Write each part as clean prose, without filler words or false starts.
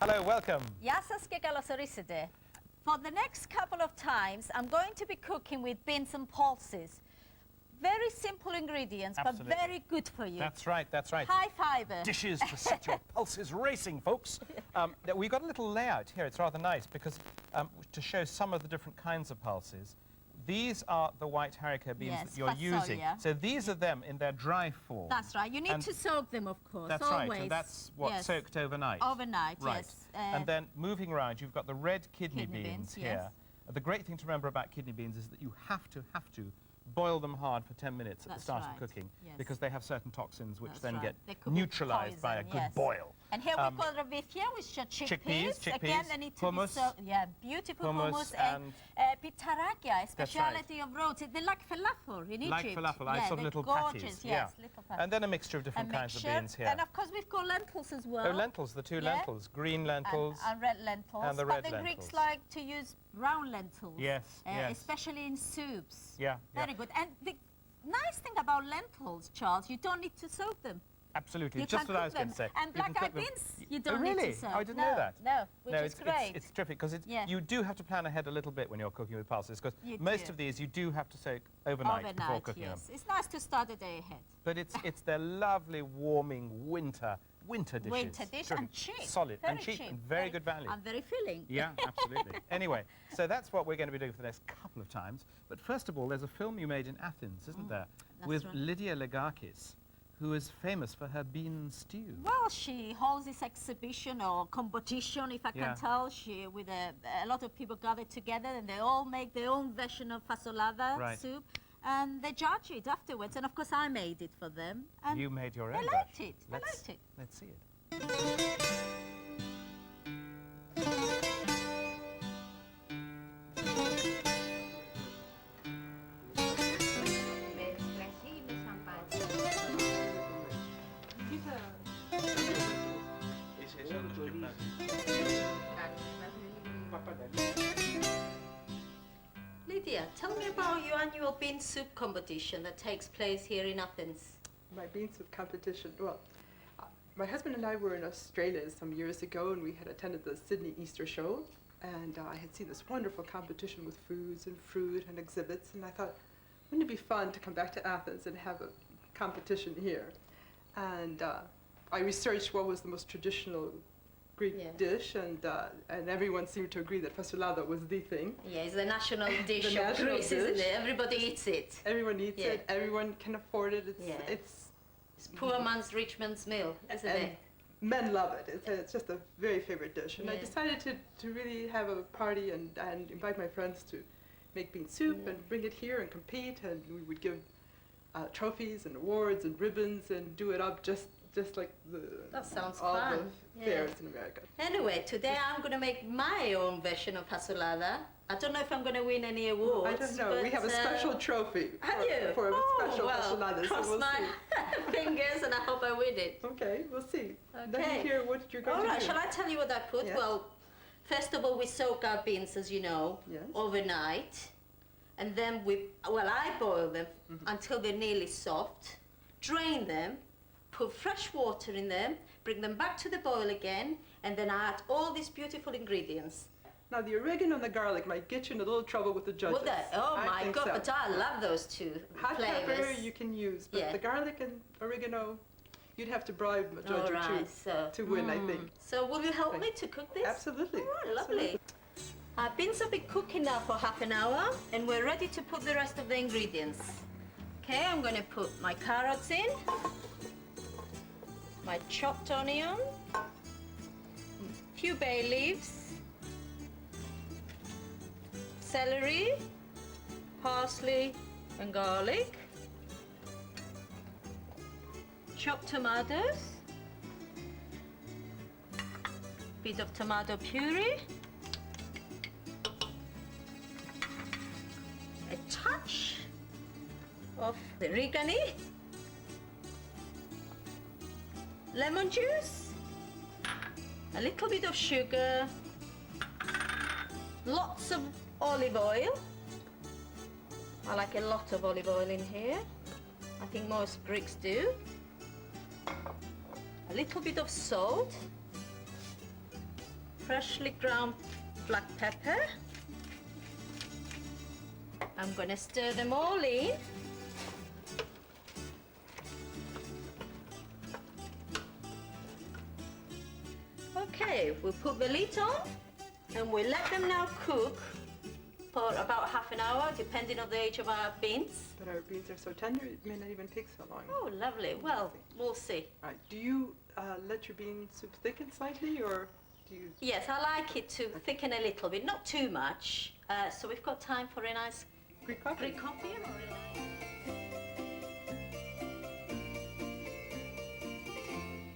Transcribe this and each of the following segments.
Hello, welcome. Γεια σας και καλώς ορίσατε. For the next couple of times, I'm going to be cooking with beans and pulses. Very simple ingredients, Absolutely. but very good for you. That's right, that's right. High fiber. Dishes to set your pulses racing, folks. We've got a little layout here. It's rather nice because to show some of the different kinds of pulses. These are the white haricot beans that you're using. So these are them in their dry form. That's right. You need to soak them, of course. That's always. right, and that's what soaked overnight. Overnight, right. yes. And then moving around, you've got the red kidney beans here. Yes. The great thing to remember about kidney beans is that you have to boil them hard for 10 minutes at the start of cooking because they have certain toxins which then get neutralized by a good boil. And here we've got Ravithia, which are chickpeas. Again, they need to be beautiful hummus and pitarakia, a speciality of Rhodes. They're like falafel in Egypt. Like falafel, I saw little patties. Yes, little patties. And then a mixture of different kinds of beans here. And of course we've got lentils as well. Oh, lentils, the two lentils, green lentils and red lentils. and the red but the lentils. Greeks like to use brown lentils. Yes, especially in soups. Yeah, Very good. And the nice thing about lentils, Charles, you don't need to soak them. Absolutely, You just can what I cook was going to them. say. And black-eyed beans, you don't really? need to soak. Oh, I didn't know that. No, which is great. It's terrific because you do have to plan ahead a little bit when you're cooking with pulses because most of these you do have to soak overnight before cooking them. It's nice to start a day ahead. But it's their lovely, warming winter dishes. Winter dish and cheap. Solid very and cheap and very good value. And very filling. Yeah, absolutely. Anyway, so that's what we're going to be doing for the next couple of times. But first of all, there's a film you made in Athens, isn't there? With Lydia Legakis, who is famous for her bean stew. Well, she holds this exhibition or competition, if I can tell. She, with a lot of people gathered together, and they all make their own version of fasolada soup, and they judge it afterwards. And of course, I made it for them. And you made your own. They liked it. They liked it. Let's see it. Lydia, tell me about your annual bean soup competition that takes place here in Athens. My bean soup competition, well, my husband and I were in Australia some years ago and we had attended the Sydney Easter Show and I had seen this wonderful competition with foods and fruit and exhibits and I thought, wouldn't it be fun to come back to Athens and have a competition here? And I researched what was the most traditional Greek dish, and everyone seemed to agree that fasolada was the thing. Yeah, it's the national dish of Greece, isn't it? Everybody eats it. Everyone eats it. Everyone can afford it. It's poor man's rich man's meal, isn't it? Men love it. It's just a very favorite dish. And I decided to really have a party and invite my friends to make bean soup and bring it here and compete. And we would give trophies and awards and ribbons and do it up just like that sounds all fun. The fairs in America. Anyway, today I'm going to make my own version of fasolada. I don't know if I'm going to win any awards. I don't know. We have a special trophy for a special fasolada. Cross so we'll my fingers and I hope I win it. Okay, we'll see. Okay. Then you hear what you're going to do. All right, shall I tell you what I put? Yes. Well, first of all, we soak our beans, as you know, overnight. And then I boil them until they're nearly soft, drain them, put fresh water in them, bring them back to the boil again, and then I add all these beautiful ingredients. Now, the oregano and the garlic might get you in a little trouble with the judges. Would they? Oh my God, but I love those two hot flavors. pepper you can use, but the garlic and oregano, you'd have to bribe a judge or two to win, I think. So will you help me to cook this? Absolutely. Oh, lovely. Our beans have been cooking now for half an hour, and we're ready to put the rest of the ingredients. Okay, I'm going to put my carrots in, my chopped onion, a few bay leaves, celery, parsley and garlic, chopped tomatoes, bit of tomato puree, a touch of the rigani, lemon juice, a little bit of sugar, lots of olive oil. I like a lot of olive oil in here. I think most Greeks do. A little bit of salt, freshly ground black pepper. I'm gonna stir them all in. Okay, we'll put the lid on and we'll let them now cook for about half an hour, depending on the age of our beans. But our beans are so tender, it may not even take so long. Oh, lovely. Well, we'll see. All right. Do you let your bean soup thicken slightly, or do you? Yes, I like it to thicken a little bit, not too much. So we've got time for a nice Greek coffee? Greek coffee.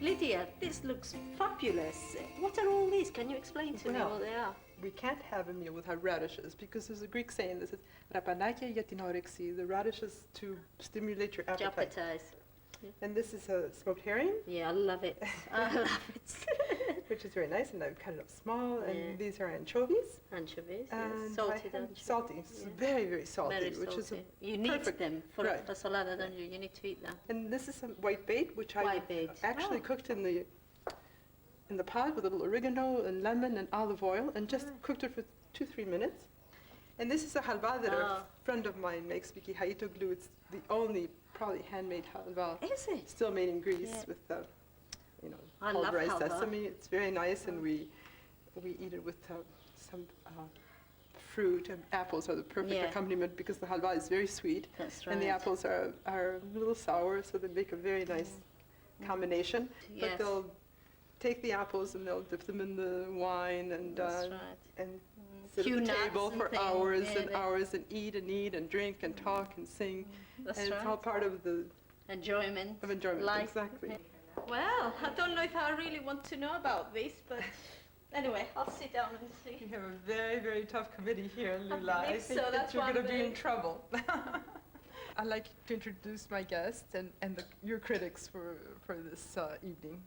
Lydia, this looks fabulous. What are all these? Can you explain to me Well, what they are? We can't have a meal without radishes because there's a Greek saying that says "rapanakia για την όρεξη," the radishes to stimulate your appetite. Appetize. And this is a smoked herring, Yeah, I love it. I love it. which is very nice, and I've cut it up small. Yeah. And these are anchovies. Anchovies, And yes. I salted have anchovies. salty. It's Yeah. very, very salty, Very which is salty. You need perfect- them for right. a fasolada, don't you? You need to eat them. And this is some white bait, which I Whitebait. actually Oh. cooked in the pot with a little oregano and lemon and olive oil, and just Right. cooked it for 2-3 minutes. And this is a halva that Oh. a friend of mine makes, Vicky Haitoglu. It's the only probably handmade halva Is it? still made in Greece Yeah. with I love pulverized halva. sesame. It's very nice, and we eat it with some fruit, and apples are the perfect Yeah. accompaniment because the halva is very sweet. That's right. And the apples are a little sour, so they make a very nice combination. Yes. But they'll take the apples and they'll dip them in the wine and That's right. and sit Few at the nuts table and for things, hours yeah, and they- hours and eat and drink and talk and sing. That's and right. it's all part of the Enjoyment. enjoyment. Life. Exactly. Well, I don't know if I really want to know about this, but anyway, I'll sit down and see. You have a very, very tough committee here, Lula. I believe think so, that that's you're why I'm going to be in very- trouble. I'd like to introduce my guests and your critics for this evening.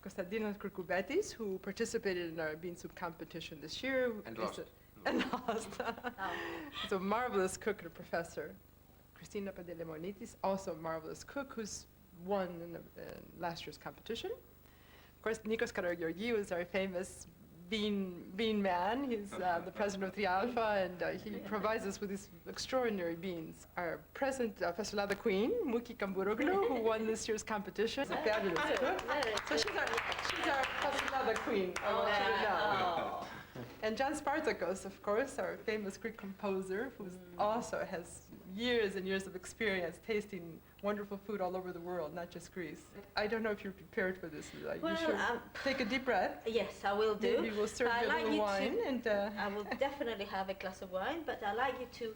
Konstantinos Kourkoubetis, who participated in our bean soup competition this year. And is lost. And lost. Oh. He's a marvelous cook and a professor. Christina Padelemonitis, also a marvelous cook, who's won in last year's competition. Of course, Nikos Karageorgiou is our famous bean man. He's the president of Trialpha, and he provides us with these extraordinary beans. Our present Fasolada queen, Muki Kamburoglu, who won this year's competition, is a fabulous cook. So she's our Fasolada queen. I want you to know. Oh. And John Spartakos, of course, our famous Greek composer, who also has years and years of experience tasting wonderful food all over the world, not just Greece. I don't know if you're prepared for this, Lula. Well, You should take a deep breath. Yes, I will do. Maybe we'll serve I'd you a like little you wine to- and I will definitely have a glass of wine, but I'd like you to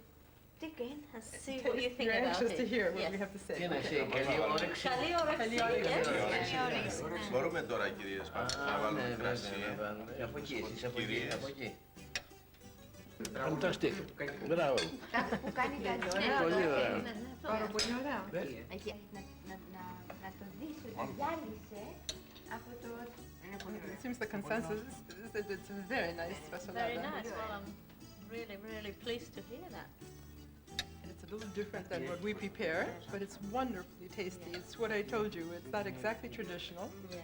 dig in and see what you think you're about anxious it. to hear what Yes. we have to say. Τι να έχει, καλή όρεξη. Καλή όρεξη. Καλή όρεξη. Yes. Μπορούμε τώρα, κυρίες, να βάλουμε κρασί. Από εκεί, εσείς από εκεί, Κυρίες. από εκεί. Fantastic. Μπράβο. Που κάνει τα Πολύ ωραία. Πάρα πολύ ωραία. να το δεις ότι διάλυσε από το... It seems the consensus is that it's a very nice fasolada. Very nice. Well, I'm really, really pleased to hear that. It's a little different than what we prepare, but it's wonderfully tasty. It's what I told you. It's not exactly traditional. Yeah.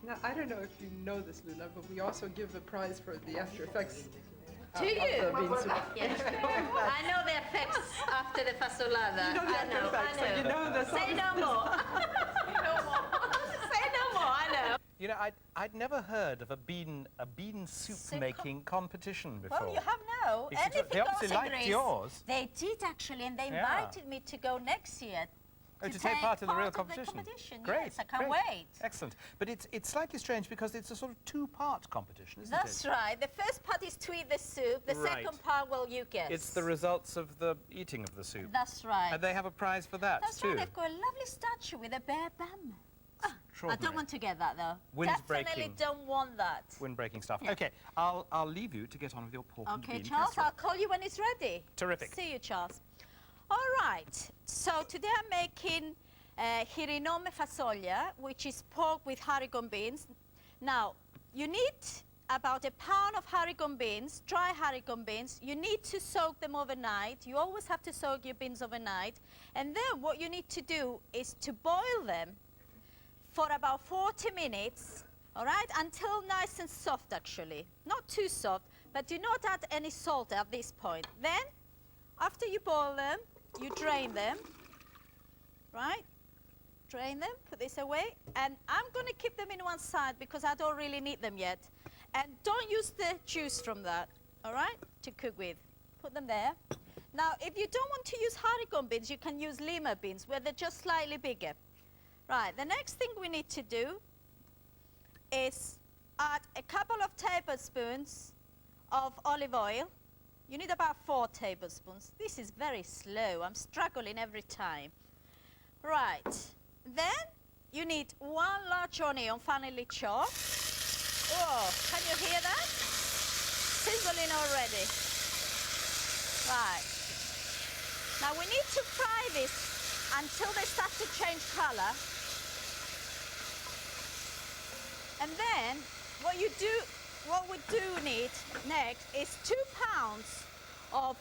Now, I don't know if you know this, Lula, but we also give a prize for the after effects Do you? of the bean soup. Yes. I know the effects after the fasolada. You know the I after know. effects, so I you know. know the Say no more. no more. Say no more. I know. You know, I'd never heard of a bean soup making competition before. Well, you have now. It's And if they it obviously goes in liked Greece, yours. they did actually, and they Yeah. invited me to go next year. Oh, to take part in the real competition. Great. Yes, I can't great. wait. Excellent. But it's slightly strange because it's a sort of two-part competition, isn't That's it? right. The first part is to eat the soup. The Right. second part, well, you guess. It's the results of the eating of the soup. That's right. And they have a prize for that That's too. right. They've got a lovely statue with a bear bum. I Extraordinary. don't want to get that though. Wind-breaking. Definitely don't want that. Wind-breaking stuff. Yeah. Okay, I'll leave you to get on with your pork and Okay, bean Charles, casserole. I'll call you when it's ready. Terrific. See you, Charles. All right. So today I'm making hirinome fasolia, which is pork with haricot beans. Now, you need about a pound of haricot beans, dry haricot beans. You need to soak them overnight. You always have to soak your beans overnight. And then what you need to do is to boil them for about 40 minutes All right, until nice and soft actually. Not too soft, but do not add any salt at this point. Then, after you boil them, you drain them, right? Drain them, put this away, and I'm going to keep them in one side because I don't really need them yet. And don't use the juice from that, all right, to cook with. Put them there. Now, if you don't want to use haricot beans, you can use lima beans, where they're just slightly bigger. Right, the next thing we need to do is add a couple of tablespoons of olive oil. You need about 4 tablespoons. This is very slow. I'm struggling every time. Right. Then you need 1 large onion finely chopped. Oh, can you hear that? Sizzling already. Right. Now we need to fry this until they start to change color. And then what we do need next is 2 pounds of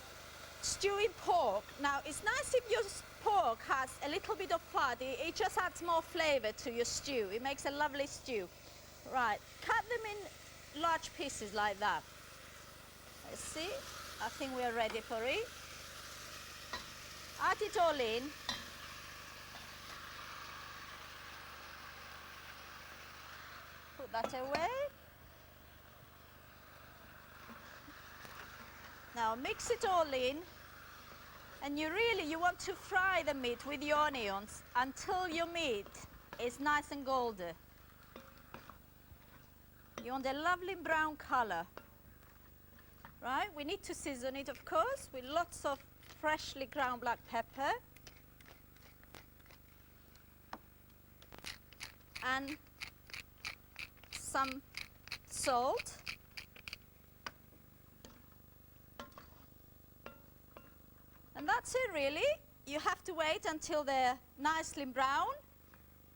stewing pork. Now it's nice if your pork has a little bit of fat. It just adds more flavor to your stew. It makes a lovely stew. Right, cut them in large pieces like that. Let's see, I think we are ready for it. Add it all in. Put that away. Now mix it all in, and you want to fry the meat with the onions until your meat is nice and golden. You want a lovely brown color. Right, we need to season it, of course, with lots of freshly ground black pepper and some salt. And that's it really. You have to wait until they're nicely brown.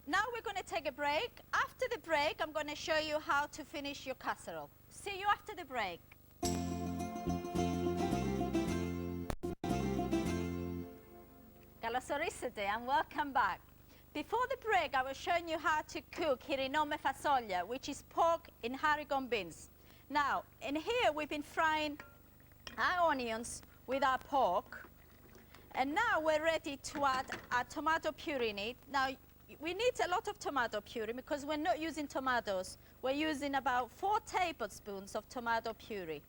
Now we're going to take a break. After the break, I'm going to show you how to finish your casserole. See you after the break. Καλώς ορίσατε and welcome back. Before the break, I was showing you how to cook hirinome fasolia, which is pork in haricot beans. Now, in here we've been frying our onions with our pork. And now we're ready to add our tomato puree in it. Now, we need a lot of tomato puree because we're not using tomatoes. We're using about 4 tablespoons of tomato puree.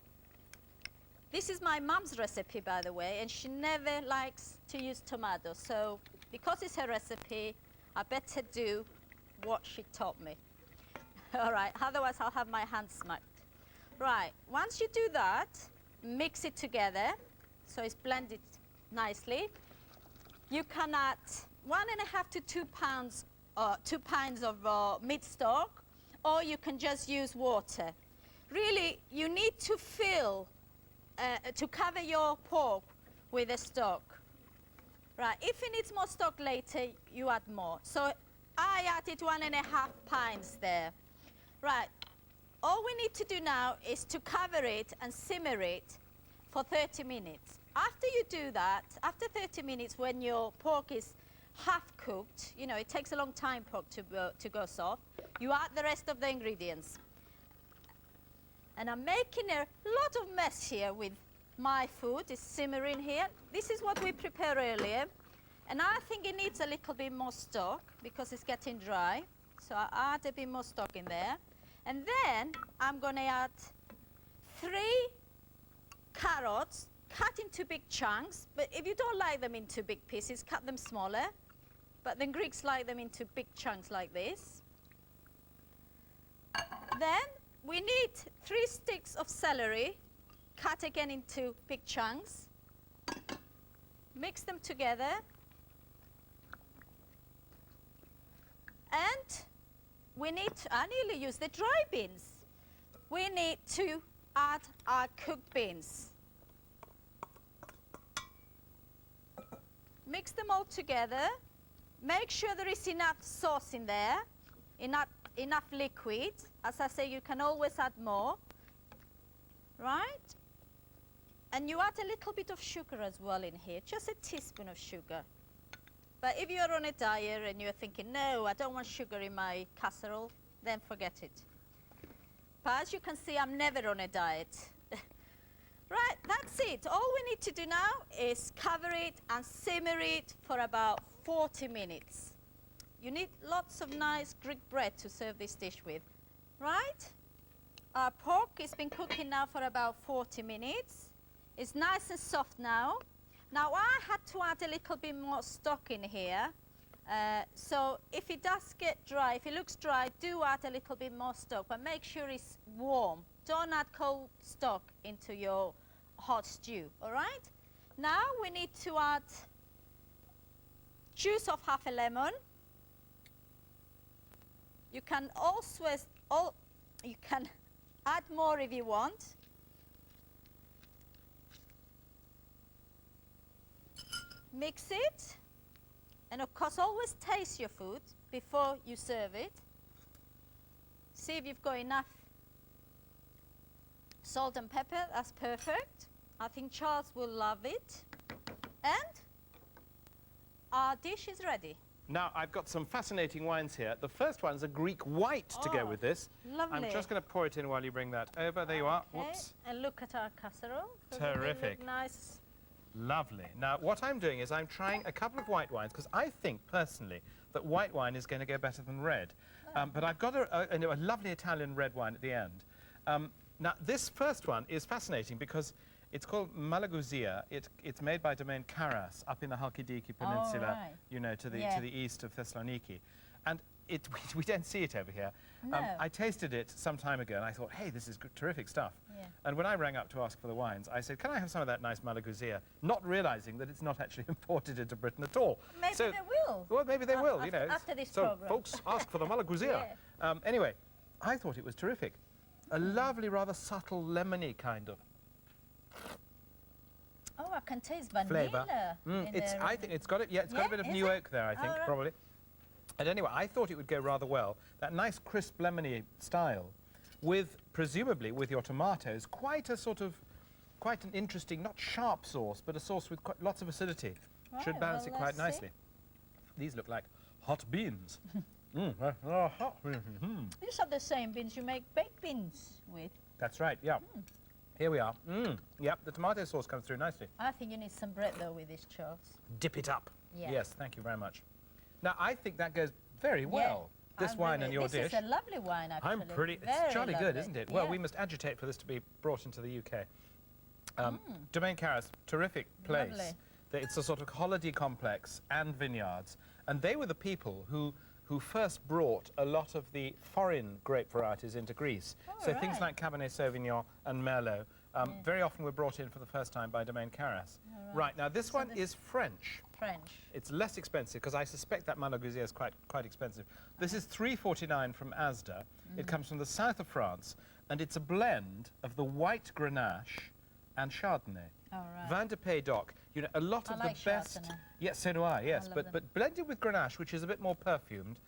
This is my mum's recipe, by the way, and she never likes to use tomatoes. So, because it's her recipe, I better do what she taught me. All right, otherwise I'll have my hands smacked. Right, once you do that, mix it together so it's blended nicely. You can add 1.5 to 2 pounds, 2 pints of meat stock, or you can just use water. Really, you need to to cover your pork with the stock. Right, if it needs more stock later, you add more. So I added 1.5 pints there. Right, all we need to do now is to cover it and simmer it for 30 minutes. After you do that, after 30 minutes when your pork is half cooked, you know, it takes a long time pork to go soft, you add the rest of the ingredients. And I'm making a lot of mess here with my food. It's simmering here. This is what we prepared earlier. And I think it needs a little bit more stock because it's getting dry. So I add a bit more stock in there. And then I'm going to add 3 carrots cut into big chunks. But if you don't like them into big pieces, cut them smaller. But the Greeks like them into big chunks like this. Then we need 3 sticks of celery, cut again into big chunks. Mix them together. And we need to, I nearly use the dry beans. We need to add our cooked beans. Mix them all together. Make sure there is enough sauce in there, enough liquid. As I say, you can always add more, right? And you add a little bit of sugar as well in here, just a teaspoon of sugar. But if you're on a diet and you're thinking, no, I don't want sugar in my casserole, then forget it. But as you can see, I'm never on a diet. Right, that's it. All we need to do now is cover it and simmer it for about 40 minutes. You need lots of nice Greek bread to serve this dish with, right? Our pork has been cooking now for about 40 minutes. It's nice and soft now. Now I had to add a little bit more stock in here. So if it does get dry, if it looks dry, do add a little bit more stock, but make sure it's warm. Don't add cold stock into your hot stew, all right? Now we need to add juice of half a lemon. You can also, you can add more if you want. Mix it. And of course, always taste your food before you serve it. See if you've got enough salt and pepper. That's perfect. I think Charles will love it. And our dish is ready. Now, I've got some fascinating wines here. The first one's a Greek white to go with this. Lovely. I'm just going to pour it in while you bring that over. There you are. Okay. Whoops. And look at our casserole. Doesn't it Terrific. look nice? Lovely. Now, what I'm doing is I'm trying a couple of white wines because I think, personally, that white wine is going to go better than red. But I've got a lovely Italian red wine at the end. Now, this first one is fascinating because it's called Malagousia. It's made by Domaine Caras up in the Halkidiki Peninsula, right. you know, to the east of Thessaloniki. And we don't see it over here. No. I tasted it some time ago and I thought, hey, this is terrific stuff. Yeah. And when I rang up to ask for the wines, I said, can I have some of that nice Malagousia? Not realizing that it's not actually imported into Britain at all. Maybe So- they will. Well, maybe they will, you know. After this so, program. folks, ask for the Malagousia. Yeah. Anyway, I thought it was terrific. A lovely, rather subtle, lemony kind of Oh, I can taste vanilla. flavour. in there. I think it's got it. Yeah, it's got Yeah, a bit of is new it? oak there. I think All right. probably. And anyway, I thought it would go rather well. That nice, crisp, lemony style, with presumably with your tomatoes, quite an interesting, not sharp sauce, but a sauce with lots of acidity. Should Right, balance well, it quite let's see. nicely. These look like hot beans. Hot. These are the same beans you make baked beans with. That's right. Yeah. Here we are. Yep, the tomato sauce comes through nicely. I think you need some bread though with this, Charles. Dip it up. Yeah. Yes, thank you very much. Now, I think that goes very well, this I'm wine really- and your dish. This is a lovely wine, actually. I'm pretty, Very it's jolly good, lovely. isn't it? Well, Yeah. we must agitate for this to be brought into the UK. Domaine Caras, terrific place. Lovely. It's a sort of holiday complex and vineyards. And they were the people who first brought a lot of the foreign grape varieties into Greece. So things right. like Cabernet Sauvignon and Merlot very often were brought in for the first time by Domaine Caras. Right, now this one is French. French. It's less expensive because I suspect that Malagousia is quite expensive. This is $3.49 from Asda. It comes from the south of France, and it's a blend of the white Grenache and Chardonnay. All right. Vin de Pays d'Oc, you know, a lot I of like the best. Chardonnay. Yes, so do I. Yes, love but them. blended with Grenache, which is a bit more perfumed,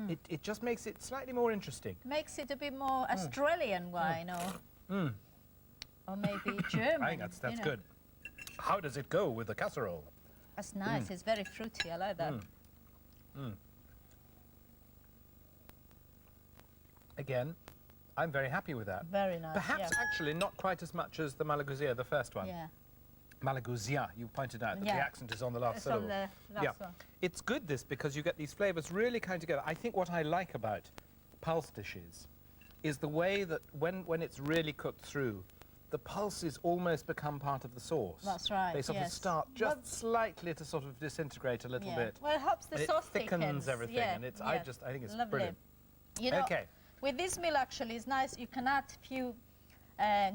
it just makes it slightly more interesting. Makes it a bit more Australian wine or maybe German. I think that's you know. good. How does it go with the casserole? That's nice. It's very fruity. I like that. Again, I'm very happy with that. Very nice. Perhaps actually not quite as much as the Malagousia, the first one. Yeah. Malagousia, you pointed out that Yeah. the accent is on the last It's syllable. on the last one. It's good, this, because you get these flavours really coming together. I think what I like about pulse dishes is the way that when it's really cooked through, the pulses almost become part of the sauce. That's right, They sort of yes. start just Well- slightly to sort of disintegrate a little Yeah. bit. Well, it helps the And sauce it thickens everything, Yeah, and it's yeah. I think it's Lovely. brilliant. You know, Okay. with this meal actually, it's nice. You can add a few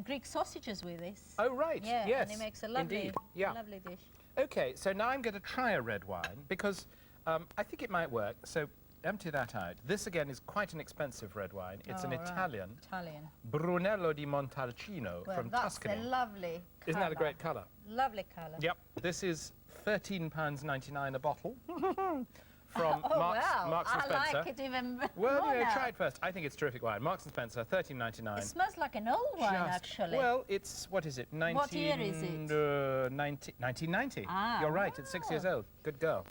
Greek sausages with this. Oh right, Yeah, yes, and it makes a lovely, indeed. Yeah. lovely dish. Okay, so now I'm going to try a red wine because I think it might work. So empty that out. This again is quite an expensive red wine. It's an Oh, right. Italian Italian. Brunello di Montalcino Well, from that's Tuscany. a lovely Isn't that a colour. great colour? Lovely colour. Yep. This is £13.99 a bottle from Oh, Marks, wow. Marks and I Spencer. like it even Well, more you know, now. try it first. I think it's terrific wine. Marks and Spencer, £13.99. It smells like an old wine, actually. Well, it's, what is it? What year is it? 1990. Ah, You're right, it's 6 years old. Good girl.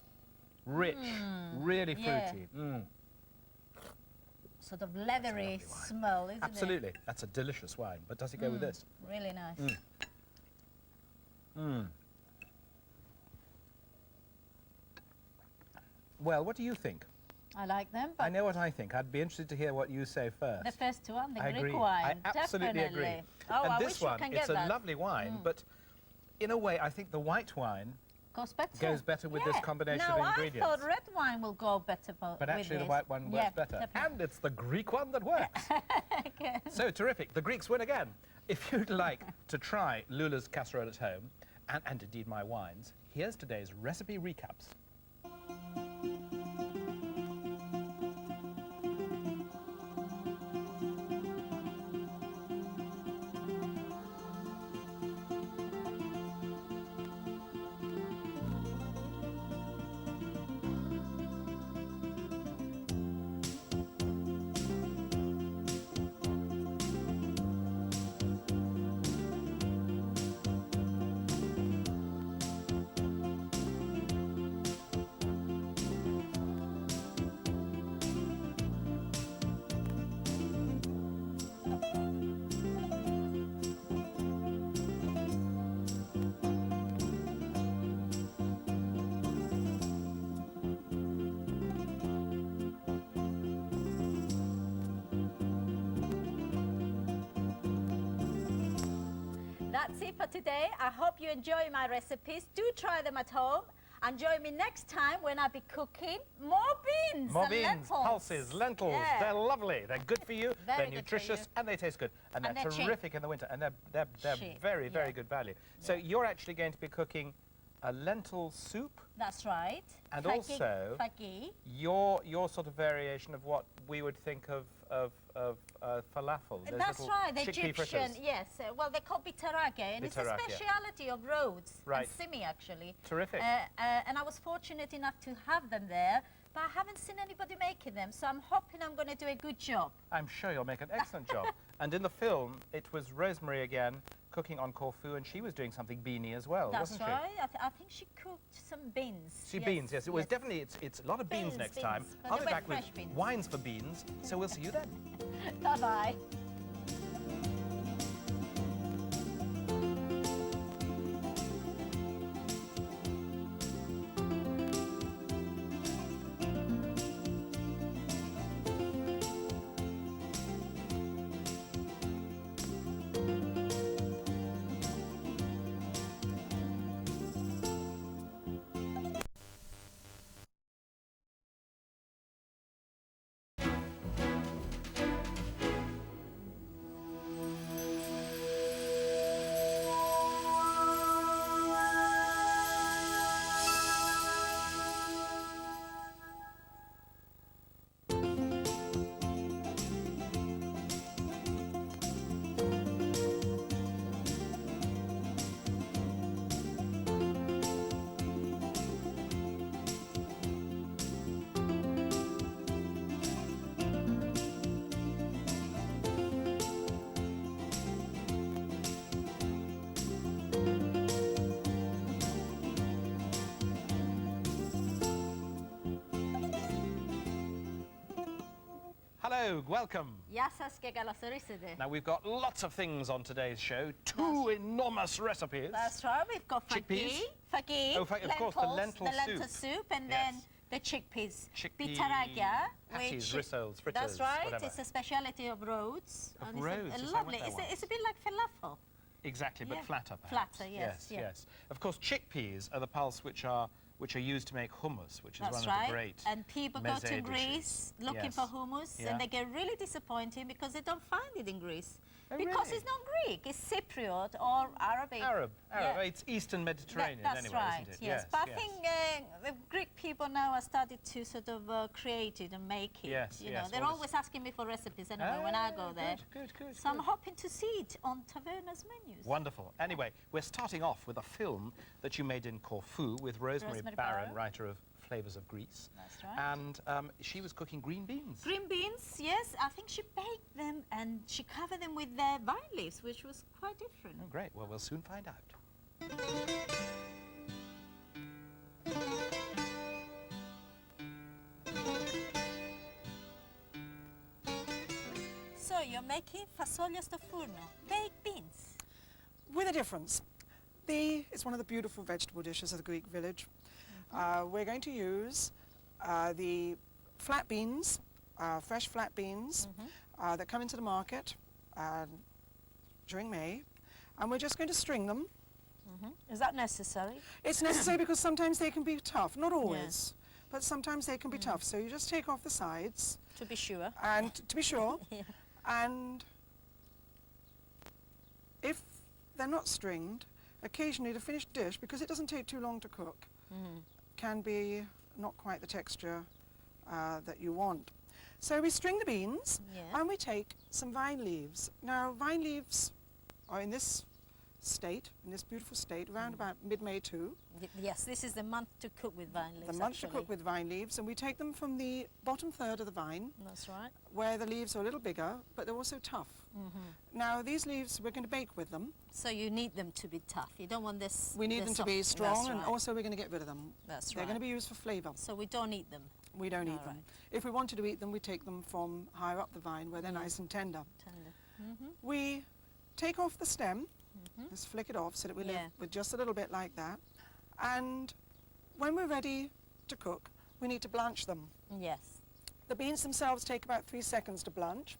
Rich, really yeah. fruity. sort of leathery lovely wine. smell, isn't Absolutely. That's a delicious wine. But does it go with this? it? Really nice. Well, what do you think? I like them, I but know what I think. I'd be interested to hear what you say first. the first one, the I Greek agree. wine, I absolutely definitely. agree. Oh, And I this wish you one, can it's get a that. lovely wine, but in a way, I think the white wine Goes better. goes better with this combination now, of ingredients. I thought red wine will go better But with actually, the this. white one works Yeah, better. definitely. And it's the Greek one that works. So terrific. The Greeks win again. If you'd like to try Lula's casserole at home, and indeed my wines, here's today's recipe recaps. That's it for today. I hope you enjoy my recipes. Do try them at home. And join me next time when I'll be cooking more beans More and beans, lentils. pulses, lentils. Yeah. They're lovely. They're good for you. Very they're good for nutritious you. and they taste good. And, And they're they're cheap. terrific in the winter. And they're Cheap, very, very yeah. good value. So you're actually going to be cooking a lentil soup. That's right. And Fagi- also- fagi. Your sort of variation of what we would think of falafel. Those That's little right, the chickpea Egyptian, fritters. yes. Well, they call bitarake, and it's a Bitarake, yeah. speciality of Rhodes Right. and Simi, actually. Terrific. And I was fortunate enough to have them there, but I haven't seen anybody making them, so I'm hoping I'm going to do a good job. I'm sure you'll make an excellent job. And in the film, it was Rosemary again cooking on Corfu, and she was doing something beanie as well, That's wasn't right. I think she cooked some beans. she? Beans, yes. It was definitely, it's a lot of beans Beans, next beans. time. But I'll they be were back with fresh beans. wines for beans, so we'll see you then. Bye-bye. Hello, welcome. Γεια σας και καλώς ορίσατε. Now we've got lots of things on today's show. Two enormous recipes. That's right. We've got Chickpeas? fagi, Oh, of course, the lentil the lentil soup. soup, and Yes. then the chickpeas. Chickpea Bitaragya, patties, which rissoles, fritters, that's right. whatever. It's a speciality of Rhodes. Of and Rhodes, It's yes, a I lovely. went there It's a bit like falafel. Exactly, but Yeah. flatter perhaps. Flatter, yes, Yes, yeah. yes. Of course, chickpeas are the pulse which are used to make hummus, which is That's one of right. the great And people go meze to dishes. Greece looking Yes. for hummus, Yeah. and they get really disappointed because they don't find it in Greece. Oh, because really? it's not Greek, it's Cypriot or Arabic. Arab. Yeah. It's Eastern Mediterranean That's anyway, right, isn't it? yes. But I think the Greek people now are started to sort of create it and make it. Yes, you yes, know, they're all always asking me for recipes anyway when I go Ah, there. Good. So I'm hoping to see it on Taverna's menus. Wonderful. Anyway, we're starting off with a film that you made in Corfu with Rosemary Rosemary Barron, Barron. writer of Flavors of Greece. That's right. And she was cooking green beans. Green beans, yes. I think she baked them and she covered them with the vine leaves, which was quite different. Oh, great. Well, we'll soon find out. So you're making fasoglia sto forno, baked beans. With a difference. It's one of the beautiful vegetable dishes of the Greek village. We're going to use the flat beans, fresh flat beans that come into the market during May, and we're just going to string them. Is that necessary? It's necessary because sometimes they can be tough, not always, but sometimes they can be tough. So you just take off the sides, To be sure. and to be sure, Yeah. and if they're not stringed, occasionally the finished dish, because it doesn't take too long to cook, can be not quite the texture that you want. So we string the beans, Yeah. and we take some vine leaves. Now, vine leaves are in this state, in this beautiful state, around about mid-May too. Yes, this is the month to cook with vine leaves. The month to actually. cook with vine leaves, and we take them from the bottom third of the vine, That's right. where the leaves are a little bigger, but they're also tough. Now, these leaves, we're going to bake with them. So you need them to be tough. You don't want this. We need this them to be soft- strong, That's and right. also we're going to get rid of them. That's They're right. going to be used for flavour. So we don't eat them. We don't eat All them. right. If we wanted to eat them, we take them from higher up the vine, where they're nice and tender. Tender. We take off the stem, just flick it off so that we Yeah. live with just a little bit like that. And when we're ready to cook, we need to blanch them. Yes. The beans themselves take about 3 seconds to blanch,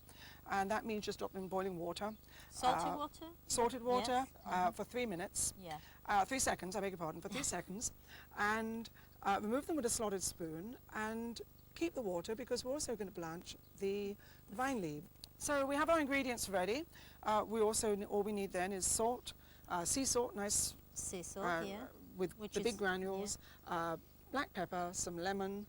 and that means just drop them in boiling water. Salty water? Salted water Yes. for 3 minutes. Yeah. 3 seconds, I beg your pardon, for 3 seconds. And remove them with a slotted spoon and keep the water because we're also going to blanch the vine leaf. So we have our ingredients ready. We also, all we need then is salt, sea salt, nice Sea salt, yeah. with Which the big is- granules, black pepper, some lemon,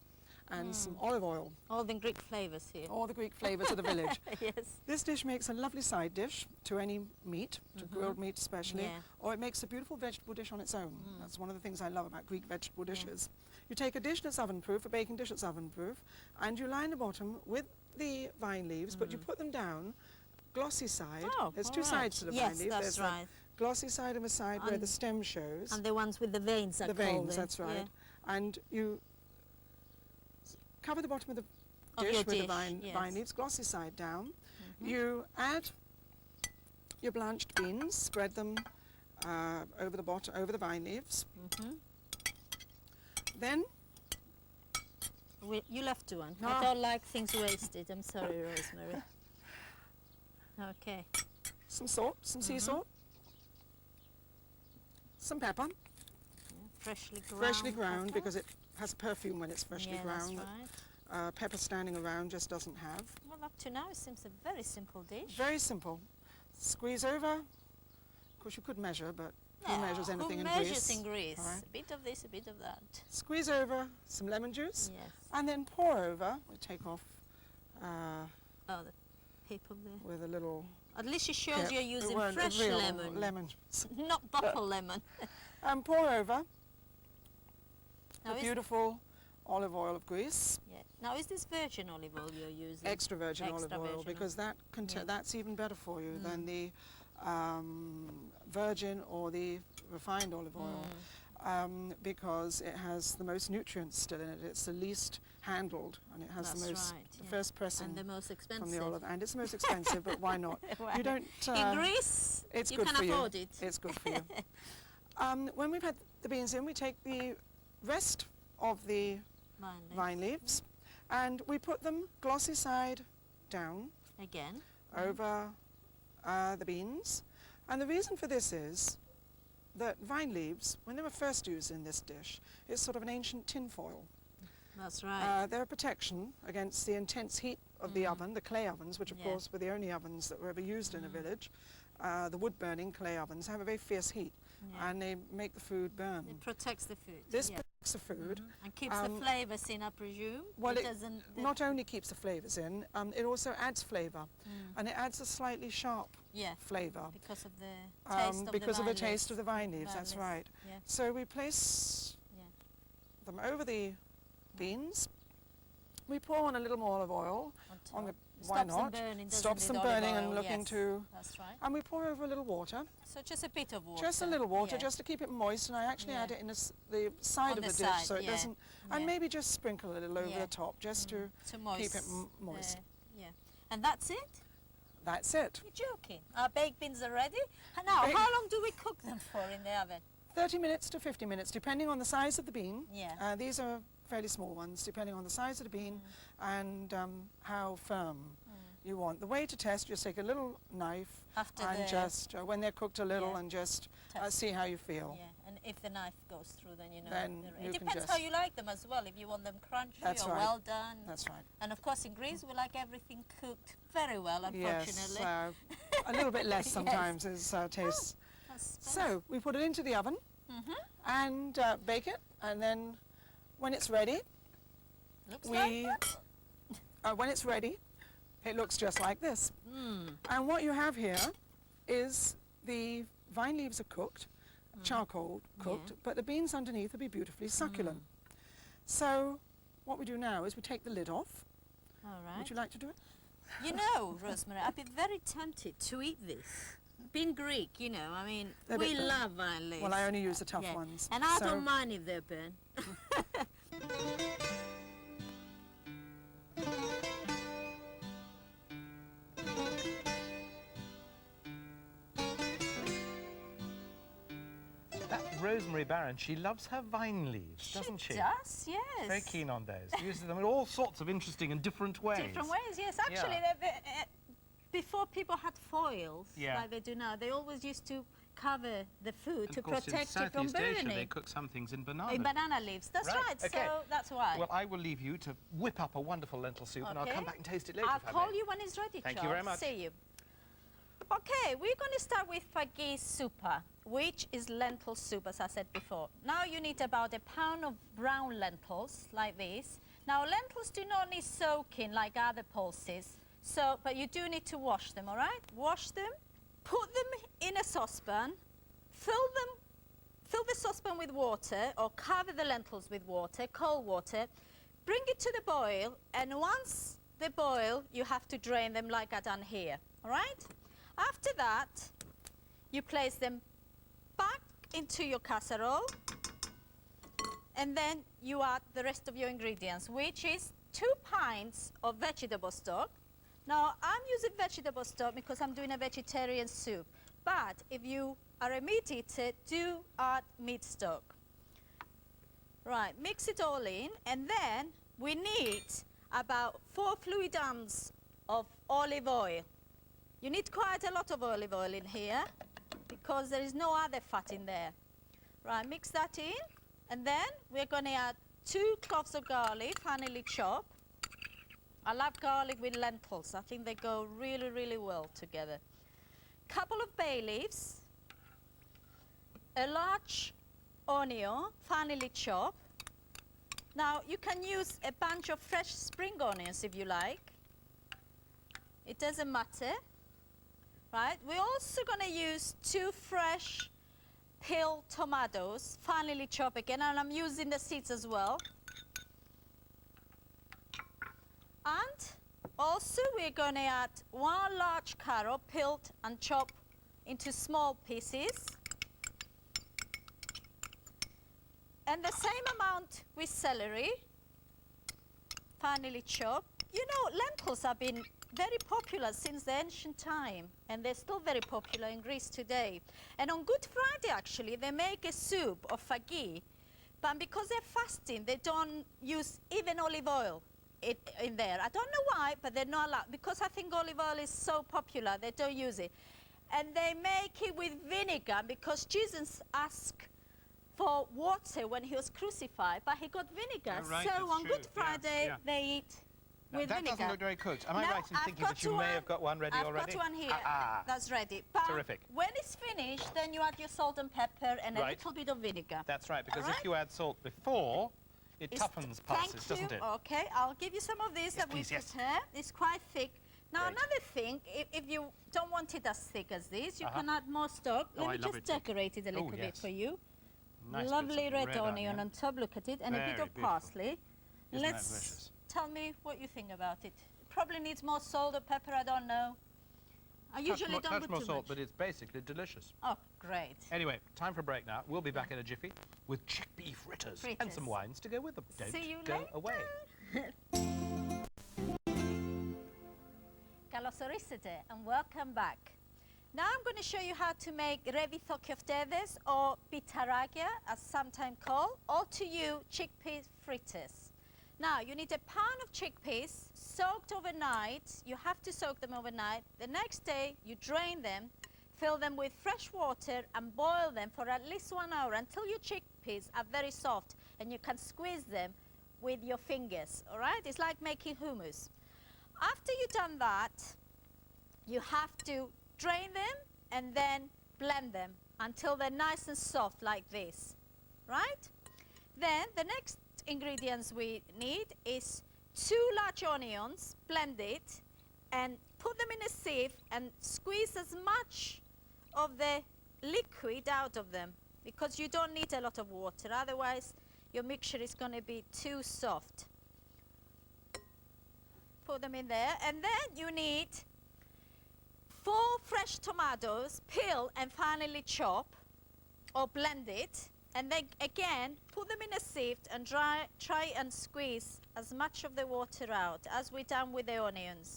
and some olive oil. All the Greek flavors here. All the Greek flavours of the village. Yes. This dish makes a lovely side dish to any meat, to grilled meat especially, Yeah. or it makes a beautiful vegetable dish on its own. That's one of the things I love about Greek vegetable dishes. You take a dish that's oven-proof, a baking dish that's oven-proof, and you line the bottom with the vine leaves, but you put them down glossy side. Oh, There's all two right. sides to the Yes, vine leaf. that's There's right. the glossy side and the side where And- the stem shows. And the ones with the veins, I The call veins, them. that's right. Yeah. And you cover the bottom of the Of dish your with the dish, vine yes. leaves, glossy side down. You add your blanched beans, spread them over the bottom, over the vine leaves. Then You left one. No. I don't like things wasted. I'm sorry, Rosemary. Okay. some salt, some sea salt, some pepper, Freshly ground. freshly ground pepper. because it has a perfume when it's freshly Yeah, ground. that's that, right. pepper standing around just doesn't have. Well, up to now, it seems a very simple dish. Very simple. Squeeze over. Of course, you could measure, but who No, measures anything who in measures Greece? in Greece? All right. A bit of this, a bit of that. Squeeze over some lemon juice, Yes. and then pour over. We take off Oh, the people there. with a little. At least it shows pip. you're using Well, a fresh real lemon. lemon juice. Not bottle lemon. And pour over Now the is, beautiful olive oil of Greece, yeah. Now, is this virgin olive oil you're using? extra virgin Extra olive oil, virgin because that Yeah. that's even better for you than the virgin or the refined olive oil. Because it has the most nutrients still in it. It's the least handled, and it has That's the most, right, the yeah. first pressing And the most expensive. from the olive, and it's the most expensive. But why not? Why You not? don't. In Greece, it's you good can for afford you. it. It's good for you. When we've had the beans in, we take the rest of the Vine leaf. vine leaves, and we put them glossy side down Again. over the beans. And the reason for this is that vine leaves, when they were first used in this dish, is sort of an ancient tin foil. That's right. They're a protection against the intense heat of the oven, the clay ovens, which of Yeah. course were the only ovens that were ever used in a village. The wood-burning clay ovens have a very fierce heat, Yeah. and they make the food burn. It protects the food. This yeah. protects the food. And keeps the flavors in, I presume. Well, it it doesn't. the- not only keeps the flavours in, it also adds flavour, and it adds a slightly sharp yeah. flavour. Because of the taste of Because the of the vine taste leaves. of the vine leaves, Vine that's leaves. right. Yeah. So we place Yeah. them over the beans. We pour on a little more olive oil on the, why Stops not? them burning, doesn't Stops it, them olive burning and oil? looking Yes, to, That's right. and we pour over a little water, So just a bit of water. just a little water, yeah. just to keep it moist, and I actually Yeah. add it in the side On of the the dish, side, so it yeah. doesn't, Yeah. and maybe just sprinkle a little over Yeah. the top, just to to moist. keep it moist. Yeah. And that's it? That's it. You're joking. Our baked beans are ready. And now, Baked- how long do we cook them for in the oven? 30 minutes to 50 minutes, depending on the size of the bean. Yeah. These are fairly small ones, depending on the size of the bean and how firm you want. The way to test, just take a little knife After and the- just, when they're cooked a little, Yeah. and just Test. see how you feel. Yeah, and if the knife goes through, then you know. Then they're- you it can depends how just- you like them as well. If you want them crunchy That's or right. well done. That's right. And of course, in Greece, we like everything cooked very well, unfortunately. Yes, a little bit less Yes. sometimes is tastes. That's So we put it into the oven and bake it, and then when it's ready, looks we like that. when it's ready, it looks just like this. And what you have here is the vine leaves are cooked, charcoal cooked, but the beans underneath will be beautifully succulent. So what we do now is we take the lid off. All right. Would you like to do it? You know, Rosemary, I'd be very tempted to eat this. Being Greek, you know, I mean, They're a we bit burnt. love vine leaves. Well, I only use the tough Yeah. ones. And I so don't mind if they're burnt. That Rosemary Barron, she loves her vine leaves, doesn't she? Does, yes. Very keen on those. Uses them in all sorts of interesting and different ways. Different ways, yes. Actually, before people had foils, Yeah. like they do now, they always used to cover the food And to of course, protect in it from Southeast Asia, burning. they cook some things in banana. In banana leaves. That's right. Okay. So that's why. Well, I will leave you to whip up a wonderful lentil soup, and I'll Okay. come back and taste it later. I'll if I call may. you when it's ready, Thank you Charles. very much. See you. Okay, we're going to start with fagui soupa, which is lentil soup, as I said before. Now you need about a pound of brown lentils, like this. Now lentils do not need soaking like other pulses, but you do need to wash them, all right? Wash them, put them in a saucepan, fill the saucepan with water, or cover the lentils with water, cold water, bring it to the boil, and once they boil, you have to drain them like I done here, all right? After that, you place them back into your casserole, and then you add the rest of your ingredients, which is 2 pints of vegetable stock. Now, I'm using vegetable stock because I'm doing a vegetarian soup, but if you are a meat eater, do add meat stock. Right, mix it all in, and then we need about 4 fluid ounces of olive oil. You need quite a lot of olive oil in here because there is no other fat in there. Right, mix that in, and then we're going to add 2 cloves of garlic, finely chopped. I love garlic with lentils. I think they go really, really well together. Couple of bay leaves, a large onion, finely chopped. Now, you can use a bunch of fresh spring onions if you like. It doesn't matter. Right, we're also going to use 2 fresh peeled tomatoes, finely chopped again, and I'm using the seeds as well. And also we're going to add 1 large carrot, peeled and chopped into small pieces. And the same amount with celery, finely chopped. You know, lentils have been very popular since the ancient time, and they're still very popular in Greece today. And on Good Friday, actually, they make a soup of fagui, but because they're fasting, they don't use even olive oil in there. I don't know why, but they're not allowed, because I think olive oil is so popular, they don't use it. And they make it with vinegar, because Jesus asked for water when he was crucified, but he got vinegar. Oh, right, so that's on true. Good Yeah, Friday, yeah. they eat Now, with that vinegar. doesn't look very cooked. Am I No, right in I've thinking got that you you may one. have got one ready already? I've got one here. Ah, That's ready. But Terrific. when it's finished, then you add your salt and pepper and a Right. little bit of vinegar. that's right, because Alright. if you add salt before, it It's- toughens pulses, doesn't it? Okay, I'll give you some of this that we please, yes. prepare. It's quite thick. Now, Great. another thing, if you don't want it as thick as this, you Uh-huh. can add more stock. Oh, Let I me love just it thick. decorate it a little bit yes. for you. Nice bits Lovely of red onion on top, look at it, and a bit Very of beautiful. parsley. Isn't that Let's delicious? tell me what you think about it. Probably needs more salt or pepper, I don't know. I usually don't touch put more too salt, much. but it's basically delicious. Oh, great. Anyway, time for a break now. We'll be back in a jiffy with chickpea fritters and Fritters. some wines to go with them. Don't See you go later. away. Καλώς ορίσατε and welcome back. Now I'm going to show you how to make revitho köftedes or pitaragya, as sometimes called, or to you chickpea fritters. Now you need a pound of chickpeas soaked overnight. You have to soak them overnight. The next day you drain them, fill them with fresh water and boil them for at least 1 hour until your chickpeas are very soft and you can squeeze them with your fingers, all right? It's like making hummus. After you've done that, you have to drain them and then blend them until they're nice and soft like this, right? Then the next ingredients we need is 2 large onions, blended, and put them in a sieve and squeeze as much of the liquid out of them because you don't need a lot of water, otherwise your mixture is going to be too soft. Put them in there, and then you need 4 fresh tomatoes, peel and finely chop or blend it, and then again put them in a sieve and try and squeeze as much of the water out as we done with the onions.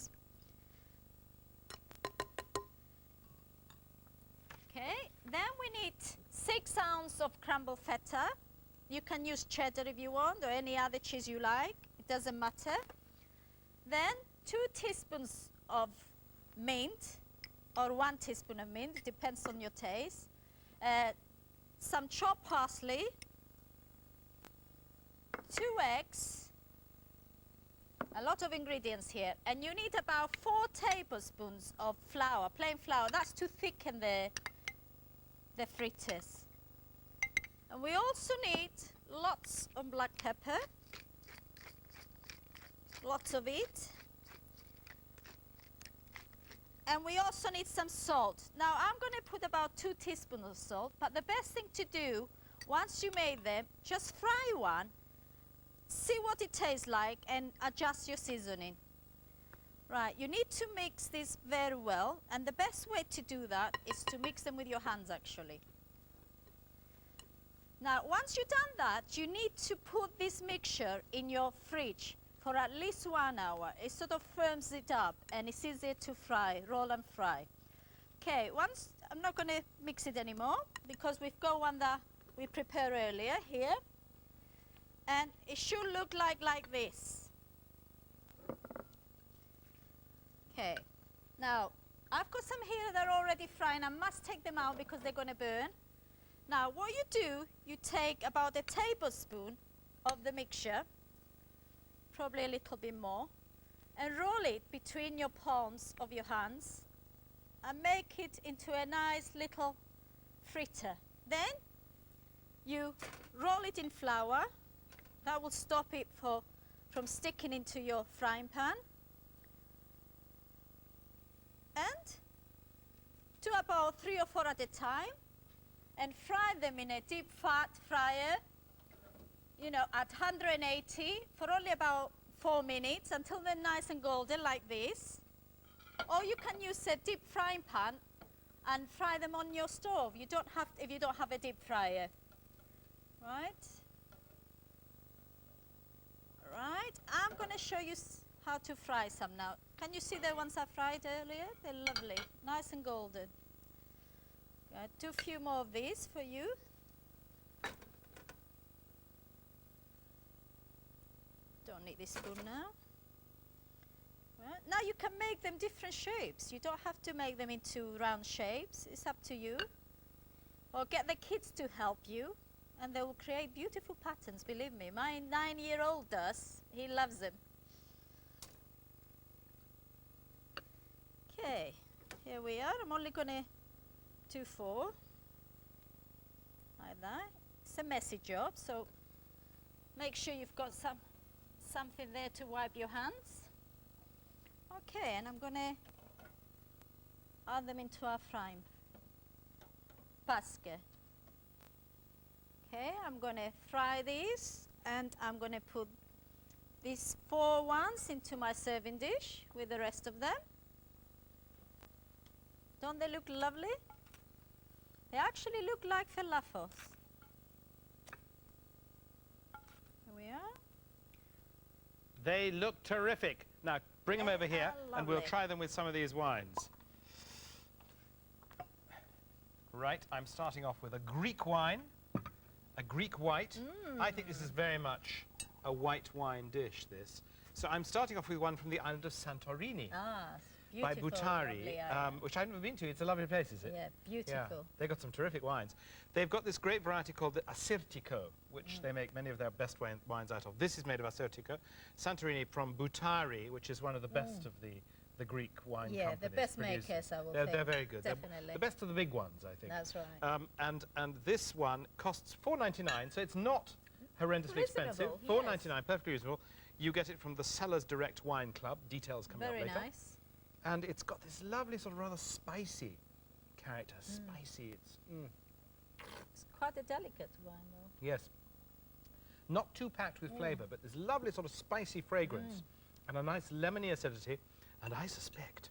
Okay, then we need 6 ounces of crumbled feta. You can use cheddar if you want or any other cheese you like, it doesn't matter. Then 2 teaspoons of mint or 1 teaspoon of mint, it depends on your taste. Some chopped parsley, 2 eggs, a lot of ingredients here, and you need about 4 tablespoons of flour, plain flour. That's to thicken the fritters. And we also need lots of black pepper, lots of it. And we also need some salt. Now I'm going to put about 2 teaspoons of salt, but the best thing to do, once you made them, just fry one, see what it tastes like and adjust your seasoning. Right, you need to mix this very well, and the best way to do that is to mix them with your hands actually. Now once you've done that, you need to put this mixture in your fridge for at least 1 hour. It sort of firms it up and it's easier to fry, roll and fry. Okay, once, I'm not going to mix it anymore because we've got one that we prepared earlier here. And it should look like this. Okay, now I've got some here that are already frying. I must take them out because they're going to burn. Now what you do, you take about a tablespoon of the mixture, probably a little bit more, and roll it between your palms of your hands and make it into a nice little fritter. Then you roll it in flour. That will stop it from sticking into your frying pan. And do about 3 or 4 at a time and fry them in a deep fat fryer, you know, at 180 for only about 4 minutes until they're nice and golden like this. Or you can use a deep frying pan and fry them on your stove. You don't have, if you don't have a deep fryer, right? Right, I'm going to show you how to fry some now. Can you see the ones I fried earlier? They're lovely, nice and golden. I'll do a few more of these for you. Don't need this spoon now. Right. Now you can make them different shapes. You don't have to make them into round shapes. It's up to you. Or get the kids to help you and they will create beautiful patterns, believe me. My 9-year-old does. He loves them. Okay, here we are. I'm only going to do 4. Like that. It's a messy job, so make sure you've got something there to wipe your hands. Okay, and I'm going to add them into our frying basket. Okay, I'm going to fry these and I'm going to put these 4 ones into my serving dish with the rest of them. Don't they look lovely? They actually look like falafels. Here we are. They look terrific. Now, bring them over here, and we'll lovely. try them with some of these wines. Right, I'm starting off with a Greek wine, a Greek white. I think this is very much a white wine dish, this. So I'm starting off with one from the island of Santorini Ah, by beautiful, Boutari, lovely island. which I've never been to. It's a lovely place, is it? Yeah, beautiful. They've got some terrific wines. They've got this great variety called the Assyrtiko, which they make many of their best wines out of. This is made of Assyrtiko. Santorini from Boutari, which is one of the best of the Greek wine Yeah, companies. the best producers. makers, I will They're think. very good. They're Definitely. the best of the big ones, I think. That's right. And this one costs $4.99, so it's not horrendously expensive. Reasonable, $4.99, perfectly reasonable. You get it from the Sellers Direct Wine Club. Details coming Very up later. nice. And it's got this lovely sort of rather spicy character. Spicy. It's quite a delicate wine, though. Yes. Not too packed with flavour, but this lovely sort of spicy fragrance and a nice lemony acidity. And I suspect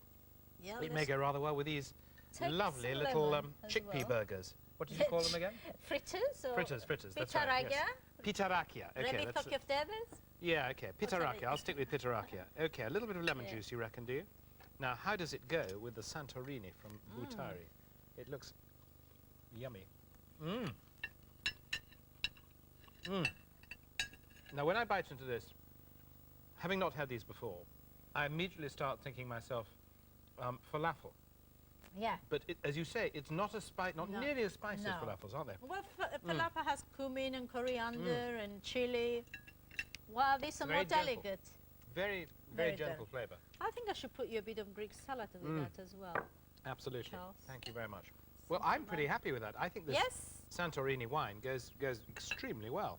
Yeah, it may go rather well with these Take lovely some little lemon as chickpea well. burgers. What did you call them again? Fritters or Fritters, that's right. Yes. Pitarakia? Pitarakia. Okay, Remi that's köfteniz? yeah, okay. Pitarakia. it? I'll stick with pitarakia. Okay, a little bit of lemon Yeah. juice, you reckon, do you? Now, how does it go with the Santorini from Boutari? It looks yummy. Now, when I bite into this, having not had these before, I immediately start thinking myself, falafel. Yeah. But as you say, it's not not No. nearly as spicy as No. falafels, aren't they? Well, falafel has cumin and coriander and chili. Well, these are Very more gentle. delicate. Very, Very very gentle flavour. I think I should put you a bit of Greek salad with that as well. Absolutely. Charles. Thank you very much. Well, I'm pretty happy with that. I think this Yes. Santorini wine goes extremely well.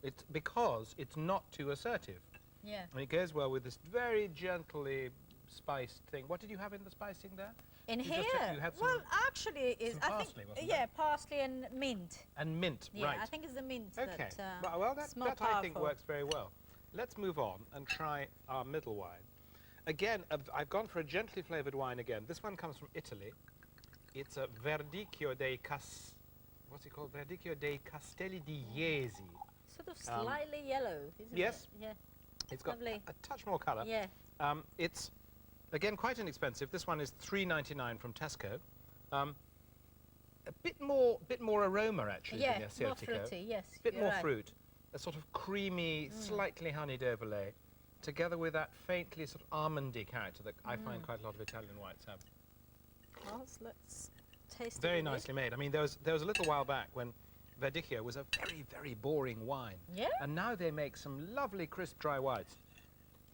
It's because it's not too assertive. Yeah. And it goes well with this very gently spiced thing. What did you have in the spicing there? In You here, just said you had some- well, actually, is some I parsley, think wasn't yeah, parsley and mint. And mint, Yeah, right. I think it's the mint Okay. that. Well, it's more that I think powerful. works very well. Let's move on and try our middle wine. Again, I've gone for a gently flavoured wine again. This one comes from Italy. It's a Verdicchio dei what's it called? Verdicchio dei Castelli di Jesi. Sort of slightly yellow, isn't yes. it? Yeah. It's got Lovely. a touch more colour. Yeah. It's, again, quite inexpensive. This one is $3.99 from Tesco. A bit more aroma, actually, Yeah, than the more Assyrtiko. fruity, yes. A bit you're more right. fruit. A sort of creamy, slightly honeyed overlay, together with that faintly sort of almondy character that I find quite a lot of Italian whites have. Well, let's taste it. Very with it. nicely made. I mean, there was a little while back when Verdicchio was a very, very boring wine. Yeah. And now they make some lovely, crisp, dry whites.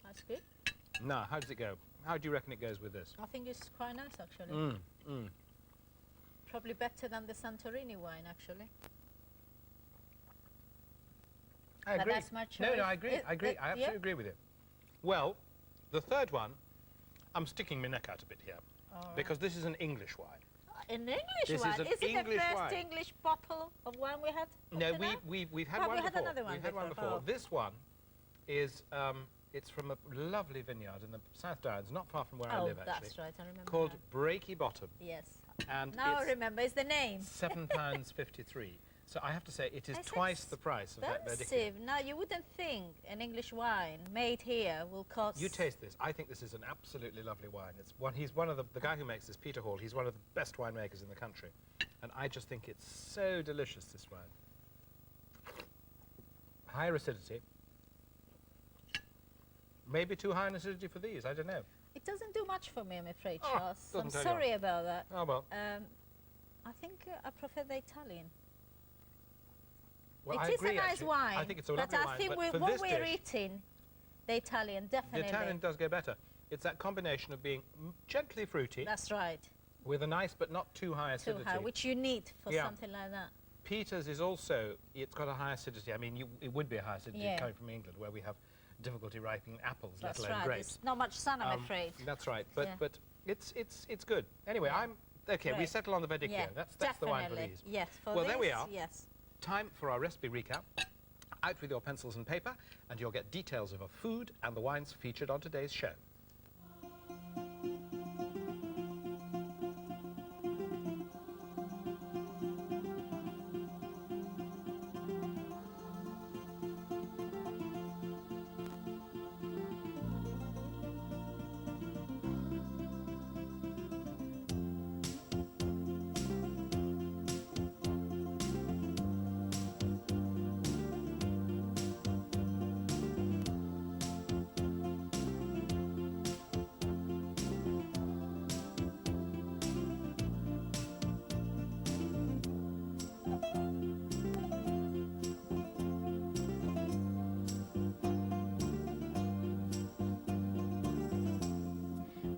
That's good. Now, how does it go? How do you reckon it goes with this? I think it's quite nice, actually. Mm. Probably better than the Santorini wine, actually. I But agree. that's my No, choice. I agree. I agree. I absolutely yeah? agree with you. Well, the third one, I'm sticking my neck out a bit here because this is an English wine. An English This is wine? an Is it English the first wine. English bottle of wine we had? No, up to now? we've had Oh, one we had before. another one We've had one before. before. Oh. This one is it's from a lovely vineyard in the South Downs, not far from where I Oh, live actually, that's right, I remember called that. Breaky Bottom, Yes. and Now I it's remember, it's the name. £7.53. So I have to say it is It's twice the price of that Verdicchio. Expensive. Now, you wouldn't think an English wine made here will cost... You taste this. I think this is an absolutely lovely wine. It's one. He's one of the guy who makes this, Peter Hall. He's one of the best winemakers in the country, and I just think it's so delicious. This wine. Higher acidity. Maybe too high an acidity for these. I don't know. It doesn't do much for me, I'm afraid, Oh, Charles. doesn't I'm tell you sorry about that. Oh well. I think I prefer the Italian. Well, It I is agree, a nice actually. wine. I think it's a but lovely I wine. think but for what this we're dish, eating, the Italian, the definitely. Italian does go better. It's that combination of being gently fruity That's right. with a nice but not too high Too acidity. high, which you need for Yeah. something like that. Peter's is also, it's got a high acidity. I mean, it would be a high acidity Yeah. coming from England, where we have difficulty ripening apples, That's let alone right. grapes. There's not much sun, I'm afraid. That's right. But Yeah. but it's good. Anyway, Yeah. okay. We Great. settle on the Verdicchio. Yeah, That's the wine for definitely. these. Yes, for Well, this, there we are. Yes. Time for our recipe recap. Out with your pencils and paper, and you'll get details of our food and the wines featured on today's show.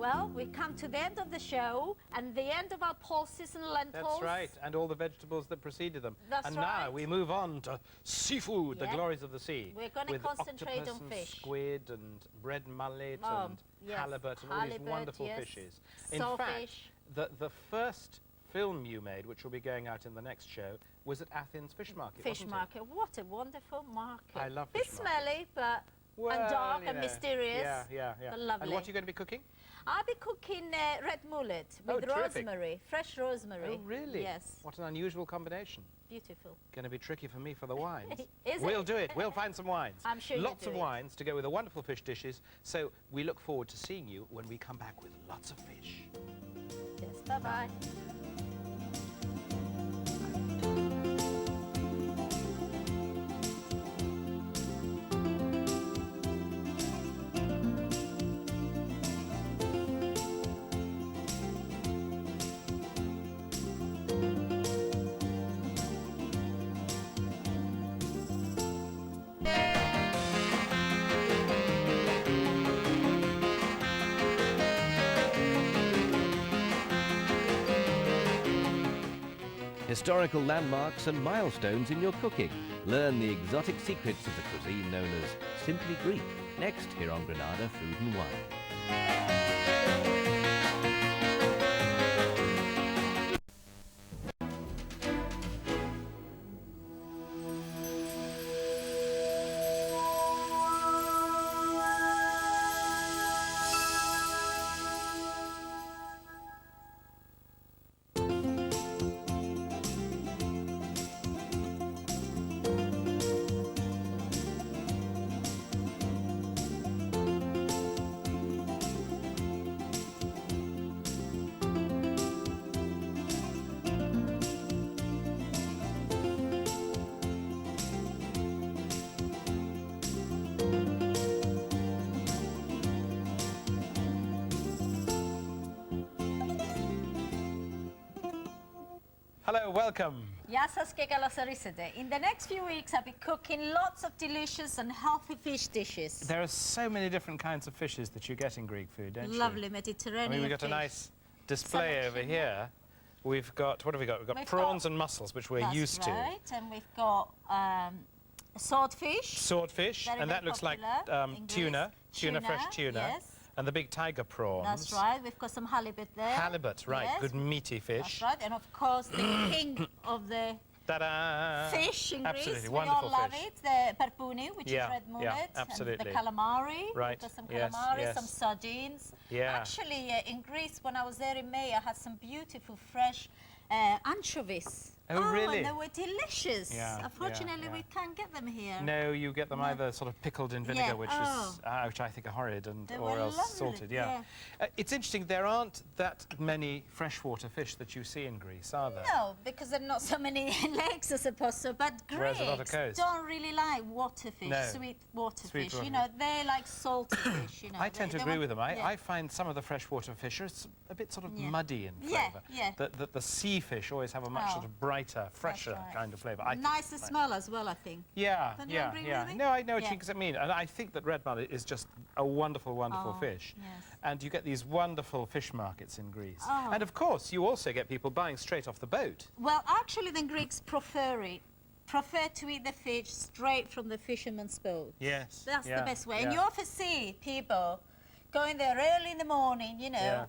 Well, we come to the end of the show and the end of our pulses and lentils. That's right, and all the vegetables that preceded them. That's and right. now we move on to seafood, the Yeah. glories of the sea. We're gonna with concentrate octopus on and fish. squid and red mullet Oh, and yes. halibut and all these Halibut, wonderful yes. fishes. In Saltfish. fact, the first film you made, which will be going out in the next show, was at Athens Fish Market, Fish wasn't market. What a wonderful market. I love Bit fish markets. smelly, but Well, and dark you and know, mysterious. Yeah, yeah, yeah. But lovely. And what are you going to be cooking? I'll be cooking red mullet Oh, with terrific. rosemary, fresh rosemary. Oh, really? Yes. What an unusual combination. Beautiful. Going to be tricky for me for the wines. Is We'll it? do it. We'll find some wines. I'm sure you'll Lots do of it. wines to go with the wonderful fish dishes. So we look forward to seeing you when we come back with lots of fish. Yes. Bye-bye. Historical landmarks and milestones in your cooking. Learn the exotic secrets of the cuisine known as Simply Greek. Next, here on Granada Food and Wine. Hello, welcome. Γεια σας και καλώς ορίσατε. In the next few weeks, I'll be cooking lots of delicious and healthy fish dishes. There are so many different kinds of fishes that you get in Greek food, don't you? Lovely I Mediterranean mean, we've got a fish. nice display over Selection. here. We've got, what have we got? We've got We've prawns got- and mussels, which we're That's used to. right, and we've got swordfish. Swordfish, Very, and very that looks like popular in tuna, Greece. fresh tuna, Yes, and the big tiger prawns. that's right. We've got some halibut there. Halibut, right, Yes, good meaty fish. That's right, and of course the king of the Ta-da! fish in Absolutely, Greece. wonderful we all love fish. it. The parpuni, which Yeah, is red yeah, mullet, and absolutely. the calamari. Right, We've got some yes, calamari, yes. some sardines. Yeah. Actually, in Greece, when I was there in May, I had some beautiful fresh anchovies. Oh, really? And they were delicious. Yeah, yeah, Unfortunately, yeah. we can't get them here. No, you get them No. either sort of pickled in vinegar, Yeah, which which I think are horrid, and They or were else lovely, salted. Yeah. It's interesting. There aren't that many freshwater fish that you see in Greece, are there? No, because there are not so many lakes, I suppose. So, but Whereas a lot of Greeks coast. don't really like water fish, No. sweet water Sweet fish. water You know, they like salty fish. You know, I tend to they agree want- with them. yeah. I find some of the freshwater fish are a bit sort of Yeah. muddy in Yeah, flavour. yeah. The sea fish always have a much Oh. sort of brighter, fresher right. kind of flavour. Nicer smell as well, I think. Yeah, Don't you yeah, agree yeah. with me? No, I know what Yeah. you mean. And I think that red mullet is just a wonderful, wonderful Oh, fish. yes. And you get these wonderful fish markets in Greece. Oh. And of course, you also get people buying straight off the boat. Well, actually, the Greeks prefer to eat the fish straight from the fisherman's boat. Yes. That's yeah, the best way. yeah. And you often see people going there early in the morning, you know,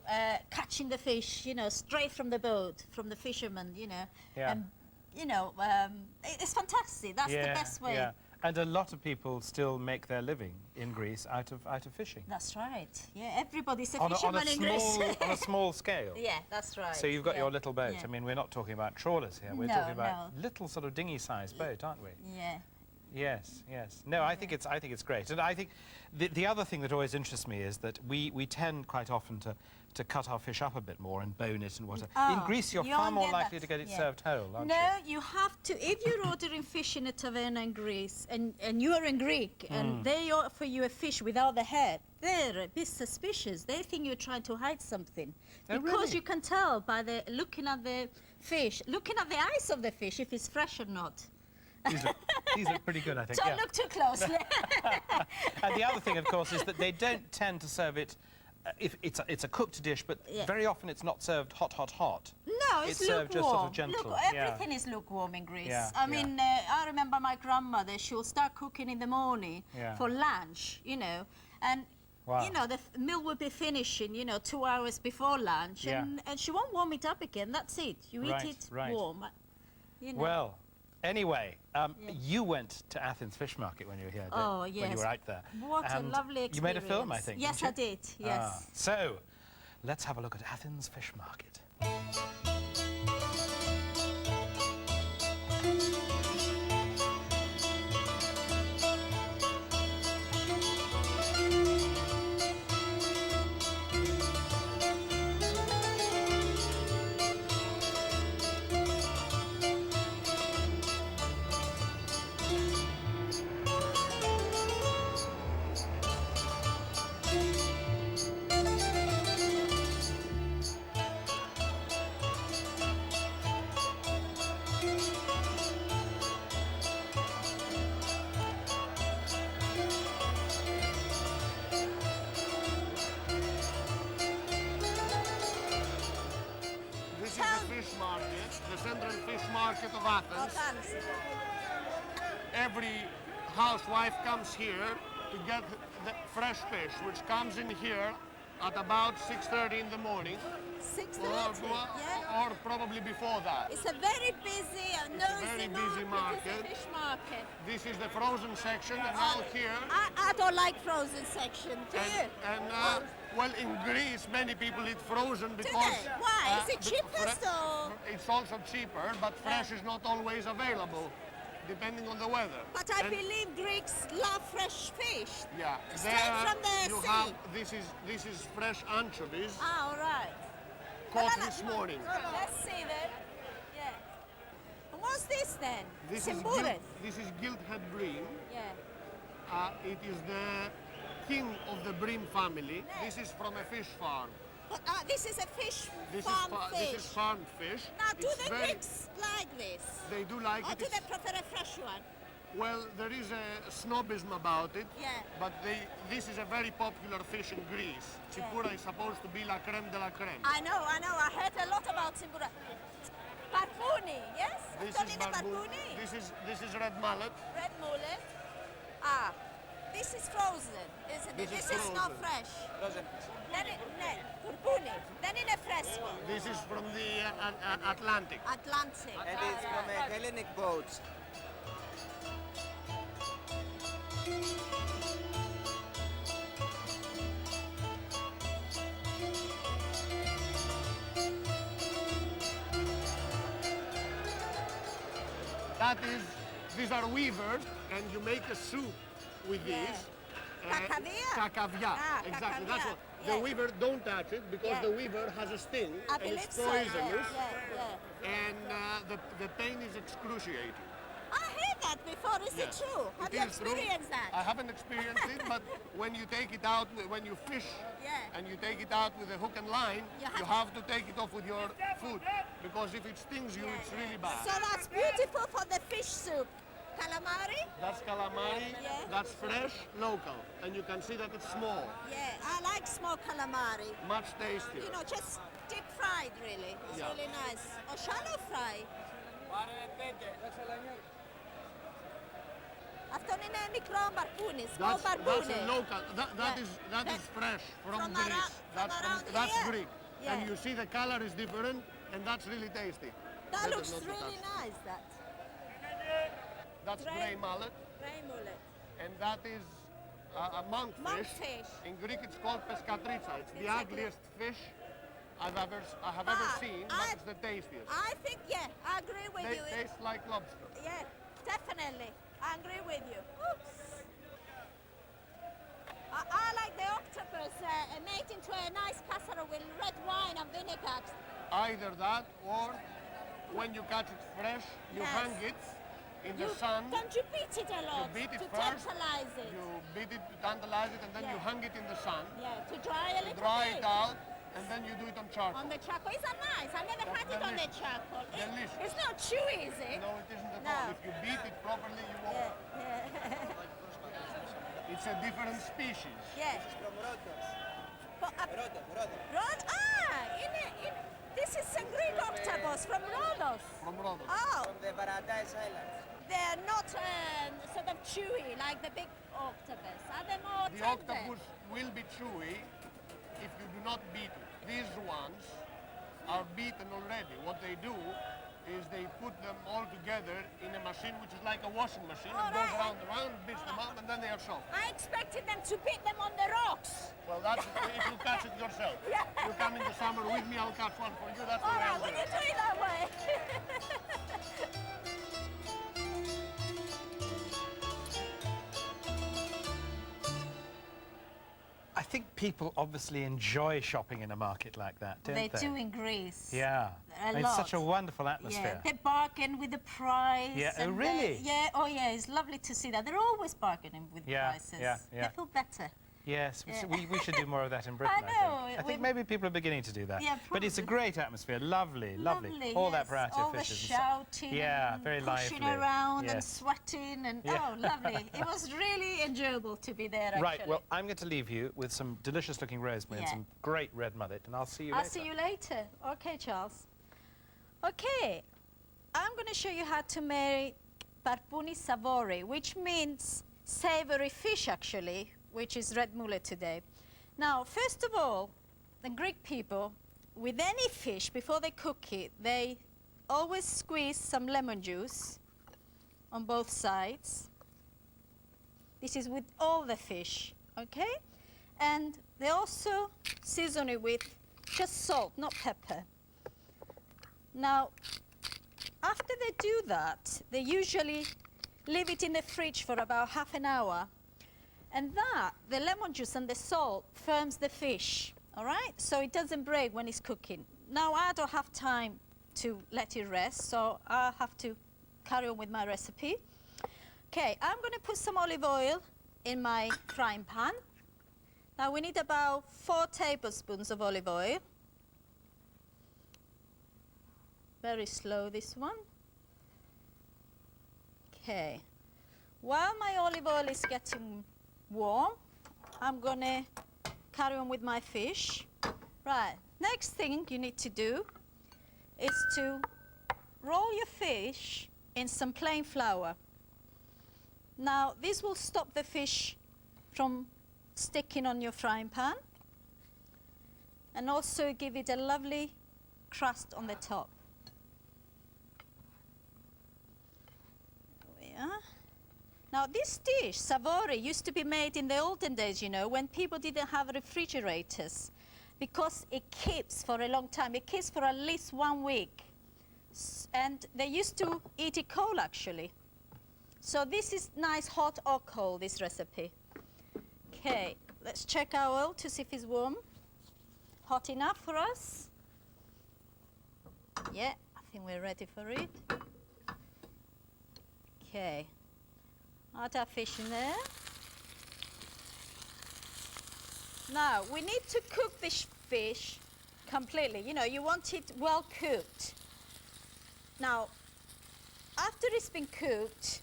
catching the fish, you know, straight from the boat, from the fisherman, you know. Yeah. And, you know, it's fantastic. That's the best way. Yeah. And a lot of people still make their living in Greece out of fishing. That's right. Yeah, everybody's a On a fisherman in Greece. on a small scale. Yeah, that's right. So you've got yeah. your little boat. Yeah. I mean, we're not talking about trawlers here. We're No, talking about no. little sort of dinghy-sized boat, aren't we? Yeah. Yes, yes. No, I think it's great. And I think the other thing that always interests me is that we tend quite often to cut our fish up a bit more and bone it and whatever. In Oh, Greece, you're you far won't more get likely that. to get it Yeah. served whole, aren't No, you? you have to. If you're ordering fish in a taverna in Greece and you are in Greek Hmm. and they offer you a fish without the head, they're a bit suspicious. They think you're trying to hide something. Oh, Because really? you can tell by looking at the fish, looking at the eyes of the fish if it's fresh or not. These are pretty good, I think. Don't yeah. look too closely. And the other thing, of course, is that they don't tend to serve it if it's a cooked dish, but Yeah. very often it's not served hot, hot, hot. No, it's served just sort of lukewarm. gentle. Look, yeah. everything is lukewarm in Greece. Yeah, I yeah. mean, I remember my grandmother, she'll start cooking in the morning Yeah. for lunch, you know, and, Wow. you know, the meal will be finishing, you know, 2 hours before lunch, Yeah. and she won't warm it up again. That's it. You Right, eat it right. warm. You know. Well, anyway, you went to Athens Fish Market when you were here, Oh, when you yes. were out there. What a And lovely experience. You made a film, I think. Yes, didn't I you? did. Yes. Ah, so, let's have a look at Athens Fish Market. This is the fish market, the central fish market of Athens. Every housewife comes here to get the fresh fish, which comes in here at about 6:30 in the morning, 6:30, yeah. or probably before that. It's a very busy and noisy very busy market. It's a fish market. This is the frozen section, and now here, I don't like frozen section, do you? well, in Greece, many people eat frozen Do because they? Why? Is it be- cheapest or? it's also cheaper, but fresh is not always available, depending on the weather. But I And- believe Greeks love fresh fish. Yeah, Straight from the you sea. have this is fresh anchovies Ah, all right. caught this morning. Let's see then. Yeah. And what's this then? This Simboureth. this is gilthead bream. Yeah. It is the king of the bream family. This is from a fish farm. But, this is a fish This farm is fish. this is farmed fish. Now, do It's the very- Greeks like this? They do like Or it. do they It's- prefer a fresh one? Well, there is a snobism about it. Yeah. But this is a very popular fish in Greece. Chipura is supposed to be la creme de la creme. I know. I heard a lot about Simbura. Barbouni, yes? This is Tonine barboon. This is red mullet. Red mullet. Ah, this is frozen, isn't it? This is This is not frozen. fresh. Then it, Barbouni. Then in a fresco. This is from the Atlantic. Atlantic. And it's from a Hellenic boats. These are weavers, and you make a soup with Yeah. these. Kakavia? Kakavia, Ah, exactly. That's kakavia, what. yeah. The weaver don't touch it because Yeah. the weaver has a sting I and believe it's so. poisonous, Yeah. and the pain is excruciating. I heard that before. Is it Yes. true? Have It you is true. experienced that? I haven't experienced it, but when you take it out, when you fish Yeah. and you take it out with a hook and line, You you have- have to take it off with your foot because if it stings you, it's really bad. So that's beautiful for the fish soup. Calamari? That's calamari, Yeah. that's fresh, local, and you can see that it's small, Yeah, I like small calamari. much tastier. You know, just deep fried, really. It's Yeah. really nice. Or shallow fry. Αυτό είναι μικρό μπαρκούνι, small That's a barbouni. local. That Yeah. is fresh from From Greece. from around That's here. Greek. Yeah. And you see the color is different, and that's really tasty. That Better looks not to really touch. nice, that. That's Grey- grey mullet, Grey mullet. and that is a monkfish. Monkfish. In Greek, it's called pescatritsa. It's the Exactly. ugliest fish I have ever Ah, seen, I- but it's the tastiest. I think, yeah, I agree with They you. taste like lobster. Yeah, definitely. I agree with you. Oops. I like the octopus made into a nice casserole with red wine and vinegar. Either that, or when you catch it fresh, you Yes. hang it in the sun. Don't you beat it a lot beat it to first, tantalize it? You beat it to tantalize it, and then you Yeah. hang it in the sun. Yeah, to dry a little Dry bit. it out, and then you do it on charcoal. On the charcoal. Is that nice? I never That's had it on the delicious. charcoal. Delicious. It's not chewy, is it? No, it isn't at No. all. If you beat it properly, you won't. Yeah, It's a different species. yeah. This is a Greek octopus from Rhodos. From Rhodos. Oh, From the Paradise Islands. they're not sort of chewy like the big octopus. Are they more The tender? octopus will be chewy if you do not beat it. These ones are beaten already. What they do is they put them all together in a machine which is like a washing machine. All It goes right. round and round, beats them up, and then they are soft. I expected them to beat them on the rocks. Well, that's if you catch it yourself. Yeah. You come in the summer with me, I'll catch one for you. That's the All way right, I'll will do you it. do it that way? I think people obviously enjoy shopping in a market like that, don't they? They do in Greece. Yeah. A I mean, it's such a lot. wonderful Yeah, atmosphere. they bargain with the price. Yeah, oh, and really? Yeah, oh yeah, it's lovely to see that. They're always bargaining with Yeah, prices. yeah, yeah. They feel better. Yes, Yeah. we should do more of that in Britain, I know, I think we- maybe people are beginning to do that. Yeah, but it's a probably. great atmosphere, lovely, lovely. Lovely, All that yes. variety all of the fishes. and shouting Yeah, and very pushing lively. around and Yes. sweating and Yeah. oh, lovely. It was really enjoyable to be there, actually. Right, well, I'm going to leave you with some delicious-looking rosemary and Yeah. some great red mullet, and I'll see you I'll later. see you later. Okay, Charles. Okay, I'm going to show you how to make barbouni savori, which means savory fish, actually, which is red mullet today. Now, first of all, the Greek people, with any fish, before they cook it, they always squeeze some lemon juice on both sides. This is with all the fish, okay? And they also season it with just salt, not pepper. Now, after they do that, they usually leave it in the fridge for about half an hour. And that, the lemon juice and the salt, firms the fish, all right? So it doesn't break when it's cooking. Now, I don't have time to let it rest, so I'll have to carry on with my recipe. Okay, I'm going to put some olive oil in my frying pan. Now, we need about 4 tablespoons of olive oil. Very slow, this one. Okay. While my olive oil is getting warm, I'm gonna carry on with my fish. Right, next thing you need to do is to roll your fish in some plain flour. Now, this will stop the fish from sticking on your frying pan and also give it a lovely crust on the top. There we are. Now, this dish, savori, used to be made in the olden days, you know, when people didn't have refrigerators, because it keeps for a long time. It keeps for at least 1 week. And they used to eat it cold, actually. So this is nice hot or cold, this recipe. Okay, let's check our oil to see if it's warm. Hot enough for us? Yeah, I think we're ready for it. Okay. Add our fish in there. Now, we need to cook this fish completely. You know, you want it well cooked. Now, after it's been cooked,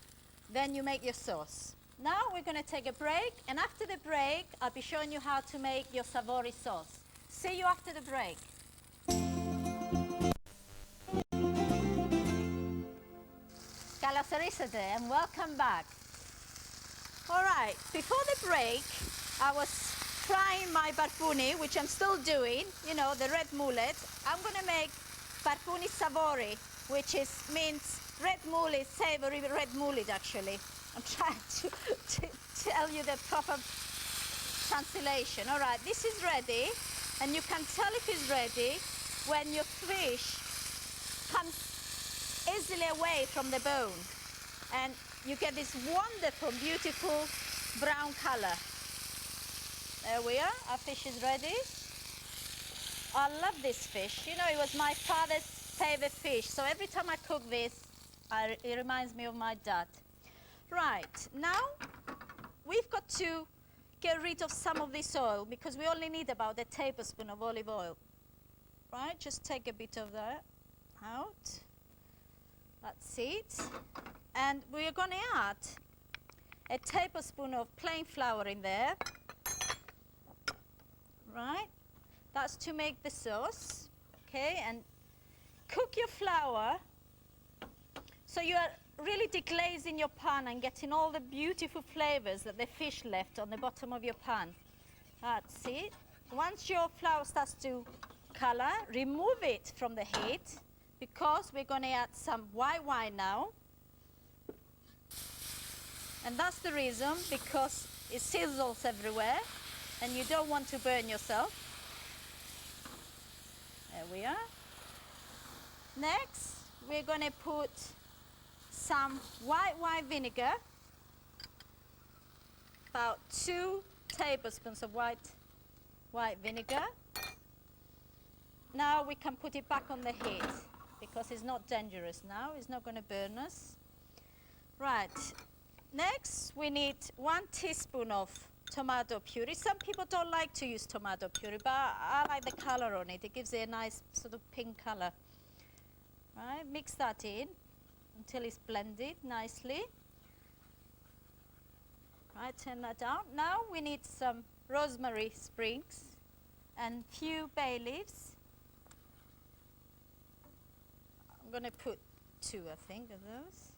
then you make your sauce. Now we're going to take a break, and after the break, I'll be showing you how to make your savori sauce. See you after the break. Καλώς ορίσατε and welcome back. All right, before the break, I was frying my barbouni, which I'm still doing, you know, the red mullet. I'm going to make barbouni savori, which means red mullet, savory red mullet, actually. I'm trying to tell you the proper translation. All right, this is ready, and you can tell if it's ready when your fish comes easily away from the bone, and you get this wonderful, beautiful brown color. There we are, our fish is ready. I love this fish. You know, it was my father's favorite fish, so every time I cook this, it reminds me of my dad. Right, now we've got to get rid of some of this oil because we only need about a tablespoon of olive oil. Right, just take a bit of that out. That's it. And we're going to add a tablespoon of plain flour in there. right? That's to make the sauce, okay? And cook your flour so you are really deglazing your pan and getting all the beautiful flavors that the fish left on the bottom of your pan. That's it. Once your flour starts to color, remove it from the heat because we're going to add some white wine now. And that's the reason, because it sizzles everywhere and you don't want to burn yourself. There we are. Next, we're going to put some white wine vinegar, about 2 tablespoons of white vinegar. Now we can put it back on the heat because it's not dangerous now, it's not going to burn us. Right, next we need 1 teaspoon of tomato puree. Some people don't like to use tomato puree, but I like the color on it. It gives it a nice sort of pink color. Right, mix that in until it's blended nicely. Right, turn that down. Now we need some rosemary sprigs and few bay leaves. I'm going to put 2, I think, of those.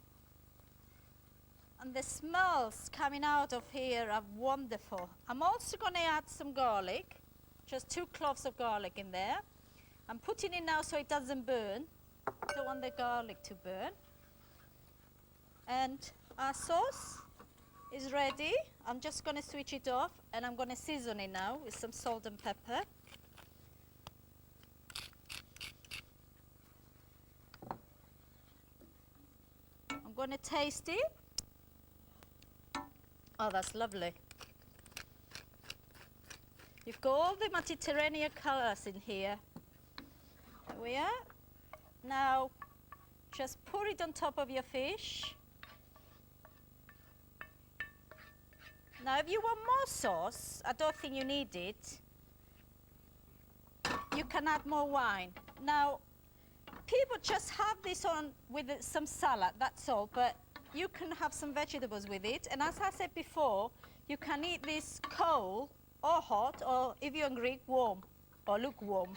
And the smells coming out of here are wonderful. I'm also going to add some garlic, just 2 cloves of garlic in there. I'm putting it now so it doesn't burn. Don't want the garlic to burn. And our sauce is ready. I'm just going to switch it off and I'm going to season it now with some salt and pepper. I'm going to taste it. Oh, that's lovely. You've got all the Mediterranean colors in here. There we are. Now, just pour it on top of your fish. Now, if you want more sauce, I don't think you need it. You can add more wine. Now, people just have this on with some salad, that's all, but you can have some vegetables with it. And as I said before, you can eat this cold or hot, or if you're in Greek, warm or lukewarm.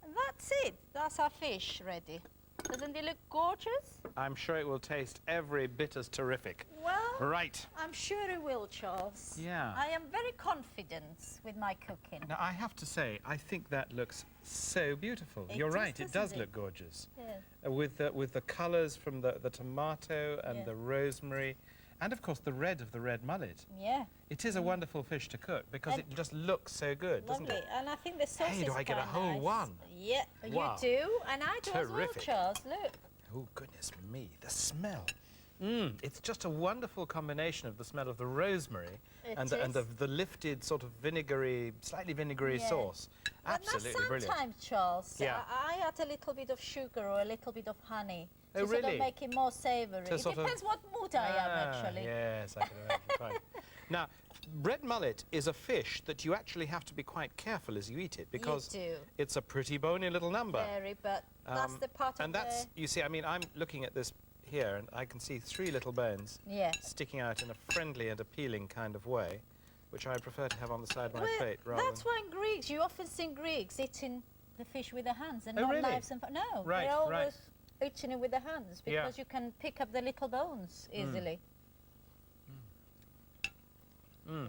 And that's it. That's our fish ready. Doesn't it look gorgeous? I'm sure it will taste every bit as terrific. Well, right. I'm sure it will, Charles. Yeah. I am very confident with my cooking. Now, I have to say, I think that looks so beautiful. It You're is, right, it does doesn't it? look gorgeous. Yeah. With the colours from the tomato and Yeah. the rosemary, and of course the red of the red mullet. Yeah. It is a wonderful fish to cook because And it just looks so good, doesn't Lovely. it? And I think the sauce Hey, is do I get a quite whole nice. one? Yeah, Wow. you do. And I do as well, Terrific. Charles. Look. Oh, goodness me, the smell. It's just a wonderful combination of the smell of the rosemary It and is. of the lifted sort of vinegary, slightly vinegary Yeah. sauce. But Absolutely now brilliant. sometimes, Charles, Yeah. I add a little bit of sugar or a little bit of honey Oh, to sort really? of make it more savoury. To It sort of- depends what mood I am, actually. Yes, I can imagine. Fine. Now, red mullet is a fish that you actually have to be quite careful as you eat it because do. it's a pretty bony little number. Very, but that's the part and of that's, you see, I mean, I'm looking at this here and I can see 3 little bones Yeah. sticking out in a friendly and appealing kind of way, which I prefer to have on the side of my Well, plate rather that's than... why in Greeks, you often see Greeks eating the fish with their hands and Oh, not really? knives and... No, Right, they're right. always eating it with their hands Yeah. because you can pick up the little bones easily.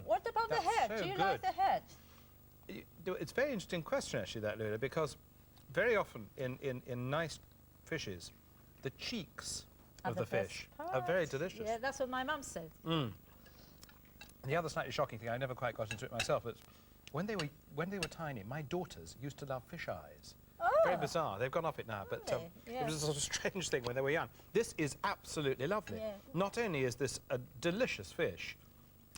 What about That's the head? so Do you like good. the head? It's a very interesting question, actually, that, Lula, because very often in nice fishes, the cheeks of the best fish are very part. delicious. Yeah, that's what my mum said. And the other slightly shocking thing, I never quite got into it myself, but when they were tiny, my daughters used to love fish eyes. Very Oh. bizarre. They've gone off it now, but Really? it was a sort of strange thing when they were young. This is absolutely lovely. Yeah. Not only is this a delicious fish,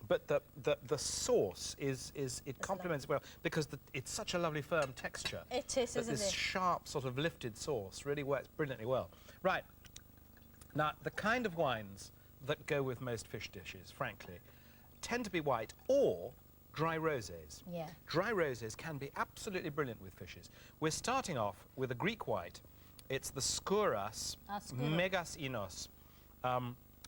but the sauce it complements well because it's such a lovely firm texture. It is, that isn't this it? sharp sort of lifted sauce really works brilliantly well. Right. Now, the kind of wines that go with most fish dishes, frankly, tend to be white or dry rosés. Yeah. Dry rosés can be absolutely brilliant with fishes. We're starting off with a Greek white. It's the Skouras Skouros. Megas Inos,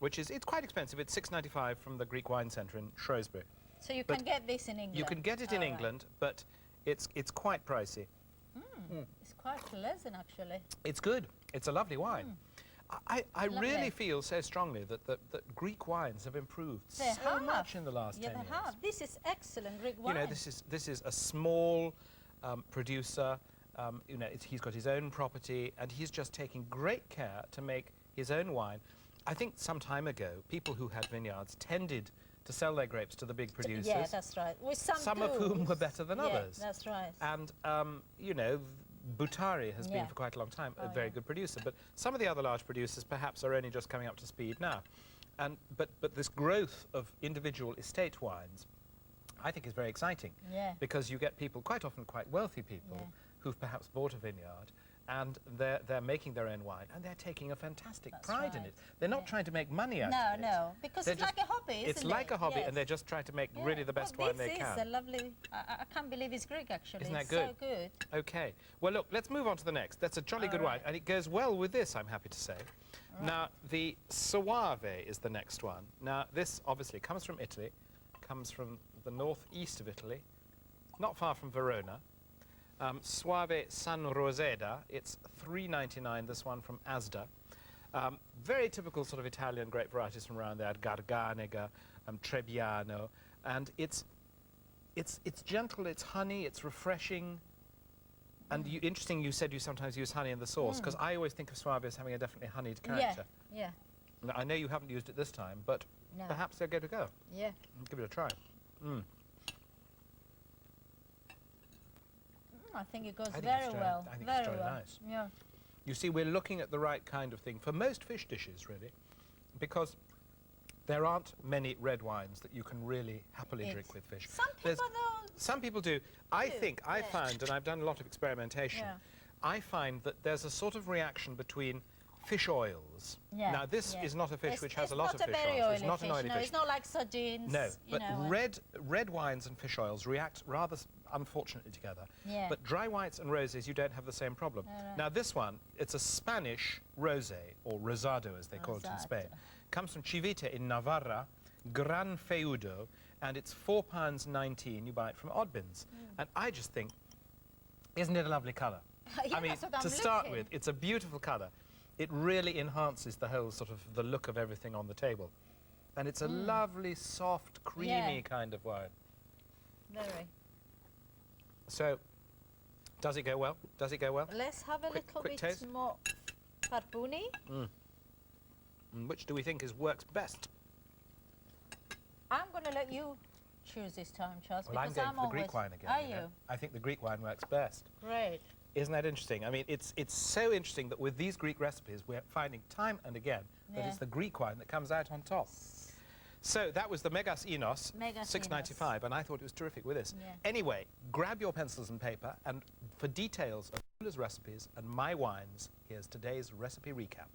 which is, it's quite expensive. It's $6.95 from the Greek Wine Centre in Shrewsbury. So you But can get this in England? You can get it in All right. England, but it's quite pricey. It's quite pleasant, actually. It's good. It's a lovely wine. I Lovely. really feel so strongly that Greek wines have improved They so have. much in the last 10 Yeah, years. they have. This is excellent Greek You wine. know, this is a small producer. You know, he's got his own property, and he's just taking great care to make his own wine. I think some time ago, people who had vineyards tended to sell their grapes to the big producers. Yeah, that's right. With some of whom tools. were better than Yeah, others. that's right. And, you know, Butari has been Yeah. for quite a long time a Oh, very yeah. good producer, but some of the other large producers perhaps are only just coming up to speed now. But this growth of individual estate wines, I think is very exciting. Yeah. Because you get people, quite often quite wealthy people, Yeah. who've perhaps bought a vineyard, and they're making their own wine, and they're taking a fantastic That's pride in right. it. They're not Yeah. trying to make money out No, of it. no, because They're it's like a hobby, isn't it? It's like a hobby, Yes. and they're just trying to make Yeah. really the best Well, wine they This can. is a lovely... I can't believe it's Greek, actually. Isn't that It's good? so good. Okay. Well, look, let's move on to the next. That's a jolly good wine, and it goes well with this, I'm happy to say. Now, the Soave is the next one. Now, this obviously comes from Italy, comes from the northeast of Italy, not far from Verona. Soave San Roseda, it's $3.99, this one from Asda. Very typical sort of Italian grape varieties from around there, Garganega, Trebbiano, and it's gentle, it's honey, it's refreshing. And interesting, you said you sometimes use honey in the sauce, because I always think of Soave as having a definitely honeyed character. Yeah, Now, I know you haven't used it this time, but No. perhaps they're good to go. yeah. Give it a try. I think it goes think very it's well. I think very it's jolly well. nice. Yeah. You see, we're looking at the right kind of thing for most fish dishes, really, because there aren't many red wines that you can really happily drink with fish. Some There's- people, though, Some people do. I think, I yeah. found, and I've done a lot of experimentation, Yeah. I find that there's a sort of reaction between fish oils. Yeah, Now, this yeah. is not a fish which has it's a lot of not fish very oils. It's oily not an fish, oily no, fish. It's not like sardines. No, you but know, red wines and fish oils react rather unfortunately together. Yeah. But dry whites and rosés, you don't have the same problem. Now this one, it's a Spanish rosé, or rosado as they call it in Spain. Comes from Chivite in Navarra, Gran Feudo, and it's £4.19. You buy it from Oddbins. And I just think, isn't it a lovely colour? Yeah, I mean, that's what I'm to start looking. with, it's a beautiful colour. It really enhances the whole sort of the look of everything on the table. And it's a lovely, soft, creamy Yeah. kind of wine. Very. So, does it go well? Does it go well? Let's have a little quick bit taste. more Parbuni. And which do we think works best? I'm going to let you choose this time, Charles, Well, I'm because going I'm for the always... Greek wine again. Are you know. you? I think the Greek wine works best. Great. Isn't that interesting? I mean, it's so interesting that with these Greek recipes, we're finding time and again that Yeah. it's the Greek wine that comes out on top. So that was the Megas Enos, Megas $6.95, and I thought it was terrific with this. Yeah. Anyway, grab your pencils and paper, and for details of Paula's recipes and my wines, here's today's recipe recap.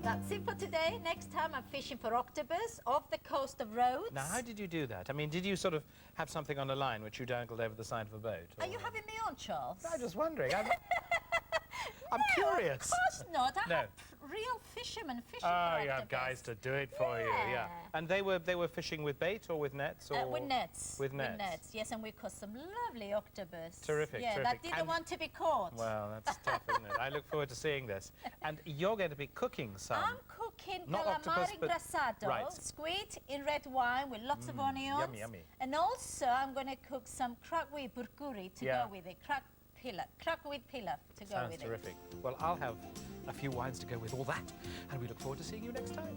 That's it for today. Next time I'm fishing for octopus off the coast of Rhodes. Now, how did you do that? I mean, did you sort of have something on a line which you dangled over the side of a boat? Are or- you having me on, Charles? I'm just wondering. I'm No, curious. Of course not. I No. have real fishermen fishing Oh, for you have octopus. guys to do it for you, yeah. Yeah. And they were fishing with bait or with nets? Or With nets. With nets. Yes, and we caught some lovely octopus. Terrific, Yeah, terrific. that didn't And- want to be caught. Well, that's tough, isn't it? I look forward to seeing this. And you're going to be cooking some. I'm cooking Not octopus, calamari but- grassado, right. squid in red wine with lots of onions. yummy, yummy. And also I'm going to cook some crackweed burguri to Yeah. go with it. Crackweed pilaf to go Sounds with terrific. Well, I'll have a few wines to go with all that, and we look forward to seeing you next time.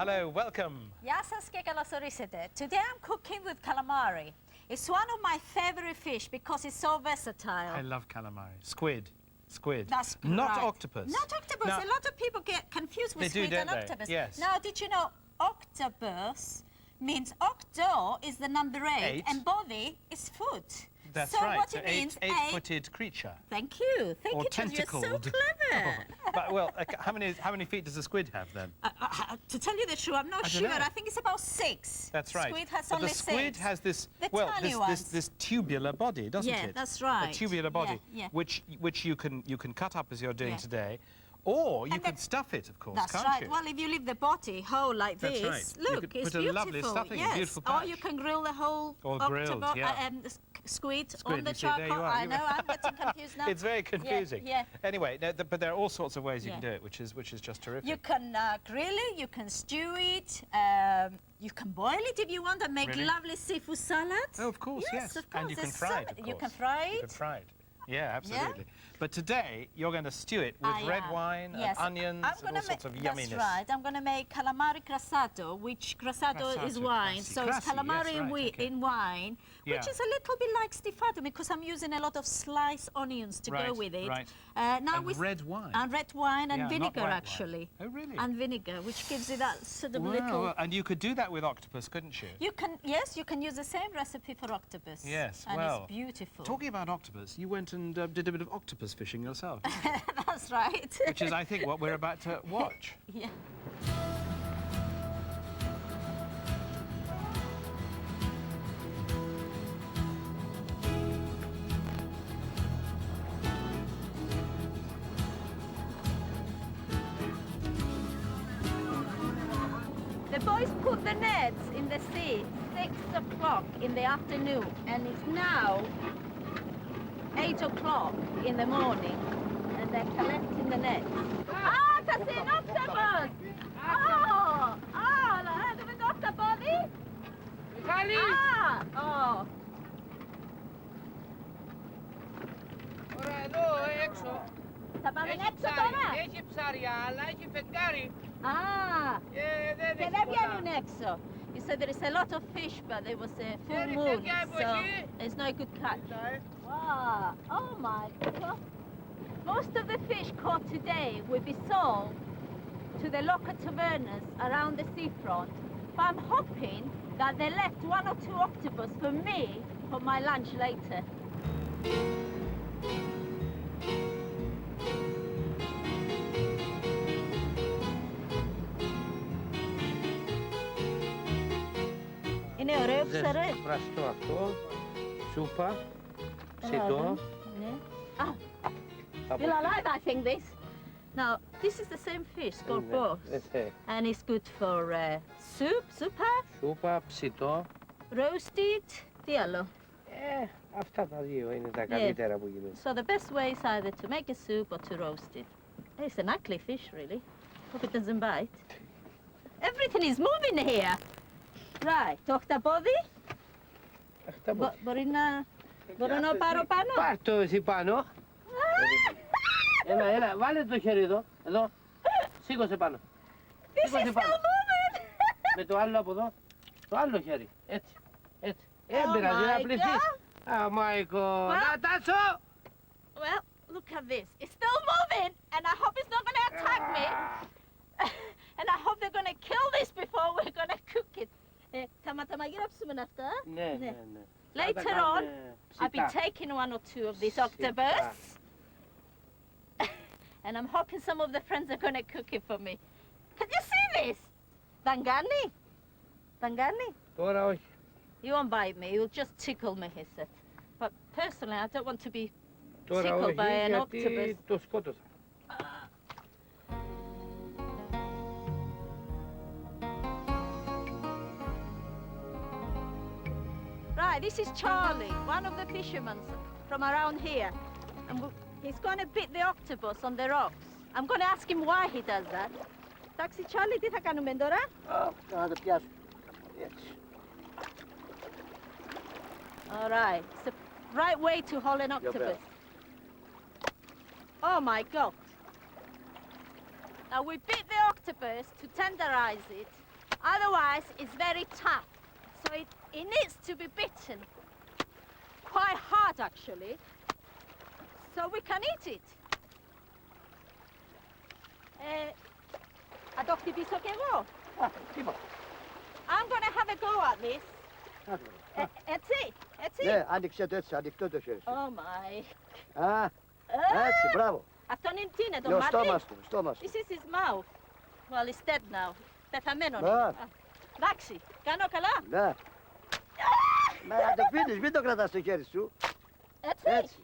Hello, welcome. Γεια σας και καλώς ορίσατε. Today I'm cooking with calamari. It's one of my favorite fish because it's so versatile. I love calamari. Squid. Squid. That's Not right. octopus. Not octopus. Now- A lot of people get confused with They do, squid and don't they? octopus. Yes. Now, did you know octopus means octo is the number 8 Eight. and body is foot. That's so right. what So it means, eight-footed creature. Thank you. Thank Or you, George. You're so tentacled. clever. But, well, how many feet does a squid have then? To tell you the truth, I'm not I don't sure. know. I think it's about 6. That's right. Squid has But only the squid 6. has this, The well, tiny this tubular body, doesn't Yeah, it? that's right. A tubular body, Yeah, yeah. which you can cut up as you're doing Yeah. today, or you And can the- stuff it, of course, That's can't right. you? Well, if you leave the body whole like That's this, right. You look, could it's put a beautiful. lovely stuffing, a yes. beautiful Or you patch. can grill the whole Or grilled, octopus, yeah. squid on Squid, the you see, there you charcoal. are. I know, I'm getting confused now. It's very confusing. Yeah. Anyway, but there are all sorts of ways you can Yeah. do it, which is just terrific. You can grill it, you can stew it, you can boil it if you want and make Really? lovely seafood salad. Oh, of course, yes. Of course. And you can there's fry so it, of many- course. You can fry You it. can fry it. Yeah, absolutely. But today, you're going to stew it with I red am. wine Yes. and onions I'm and all gonna sorts of That's yumminess. right. I'm going to make calamari crasato, which crasato is Crasato, wine. crassi. So it's Crassi, calamari yes, right, okay. in wine, which Yeah. is a little bit like stifato because I'm using a lot of sliced onions to go Right, with it. right. Now And red wine. And red wine and Yeah, not vinegar, white wine. actually. Oh, really? And vinegar, which gives it that sort of Wow, little... and you could do that with octopus, couldn't you? You can use the same recipe for octopus. Yes, and well, it's beautiful. Talking about octopus, you went and did a bit of octopus fishing yourself, That's right. which is, I think, what we're about to watch. Yeah. The boys put the nets in the sea 6 o'clock in the afternoon, and it's now 8 o'clock in the morning, and they're collecting the nets. Ah, kasi an octopus! Oh! Ah, dove è octopus? Ah! Oh! Ωραία, εδώ έξω. Θα πάμε Έχει έξω ψάρι, τώρα! έχει ψάρια, αλλά έχει φεγγάρι. Ah! Και δεν Και έχει δεν πολλά. βγαίνουν έξω. You said there is a lot of fish, but there was a full Very moon, big, so Boshi. there's no good catch. Wow! Oh my God! Most of the fish caught today will be sold to the local tavernas around the seafront. But I'm hoping that they left 1 or 2 octopus for me for my lunch later. Είναι ωραίο ψαρέ. Πραστό αυτό, σούπα, ψητό. Ναι. Ah, still alive, I think this. Now, this is the same fish called boss, and it's good for soup, Σούπα, ψητό. roasted, τι άλλο. Αυτά τα δύο είναι τα καλύτερα που γίνονται. So the best way is either to make a soup or to roast it. It's an ugly fish, really. Hope it doesn't bite. Everything is moving here. Right, το χταπόδι. Μπορώ να πάρω πάνω. Πάρ' το εσύ πάνω. Έλα, βάλε το χέρι εδώ. Εδώ. Σήκωσε πάνω. This is Σήκωσε still πάνω. moving. Με το άλλο από εδώ. Το άλλο χέρι. Έτσι. Έτσι. Oh Πειράζει να my πληθείς. God. Oh my God. Νατάσο! Well, look at this. It's still moving, and I hope it's not going to attack me. And I hope they're going to kill this before we're going to cook it. Θα μαγειρέψουμε αυτά. Ναι, ναι, ναι. Later on, I'll be taking 1 or 2 of these octopus. And I'm hoping some of the friends are going to cook it for me. Can you see this? Dangani? Dangani? Τώρα όχι. You won't bite me, you'll just tickle me, he said. But personally, I don't want to be Τώρα tickled όχι, by an γιατί octopus. το σκότωσα. Right, this is Charlie, one of the fishermen from around here. And he's going to beat the octopus on the rocks. I'm going to ask him why he does that. Taxi Charlie, τι θα κάνουμε τώρα? Να το πιάσω. Έτσι. All right, it's the right way to haul an octopus. Oh my God. Now we beat the octopus to tenderize it Otherwise, it's very tough. So it needs to be bitten quite hard, actually, so we can eat it. Ad occhi viso che vo. I'm going to have a go at this. Έτσι, έτσι. Ναι, άνοιξε το έτσι, ανοιχτό το χέρι σου. Oh my. Έτσι, μπράβο. Αυτό είναι τι είναι, το Ναι, ο μάτι. στόμας του. This is his mouth. Well, he's dead now. Πεθαμένο είναι. Ναι. Εντάξει, κάνω καλά. Ναι. Μα να το πίνεις, μην το κρατάς στο χέρι σου. Έτσι.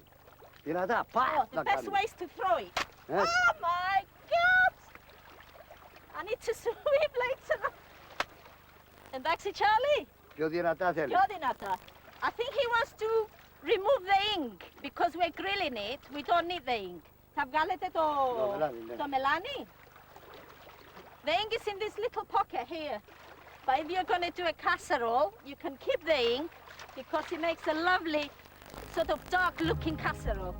Δυνατά, Oh, πά, the να best κάνεις. way is to throw it. Έτσι. Oh my God! I need to swim later. Εντάξει, Charlie. Πιο δυνατά θέλει. Πιο δυνατά. I think he wants to remove the ink because we're grilling it. We don't need the ink. Θα βγάλετε το μελάνι. The ink is in this little pocket here. But if you're going to do a casserole, you can keep the ink because it makes a lovely sort of dark-looking casserole.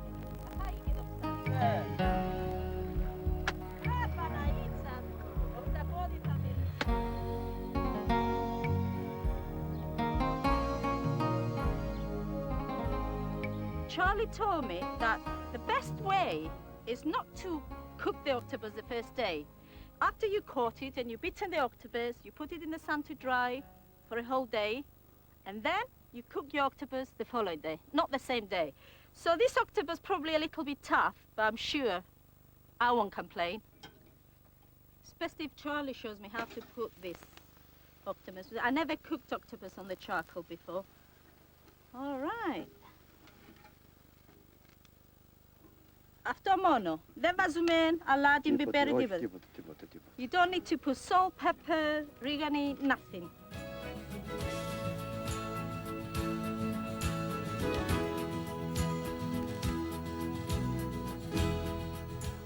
Charlie told me that the best way is not to cook the octopus the first day. After you caught it and you beaten the octopus, you put it in the sun to dry for a whole day, and then you cook your octopus the following day, not the same day. So this octopus probably a little bit tough, but I'm sure I won't complain. Especially if Charlie shows me how to cook this octopus. I never cooked octopus on the charcoal before. All right. Αυτό μόνο. Δεν βάζουμε αλάτι, πιπέρι, τίποτα. Τίποτα. You don't need to put salt, pepper, ρίγανη, nothing.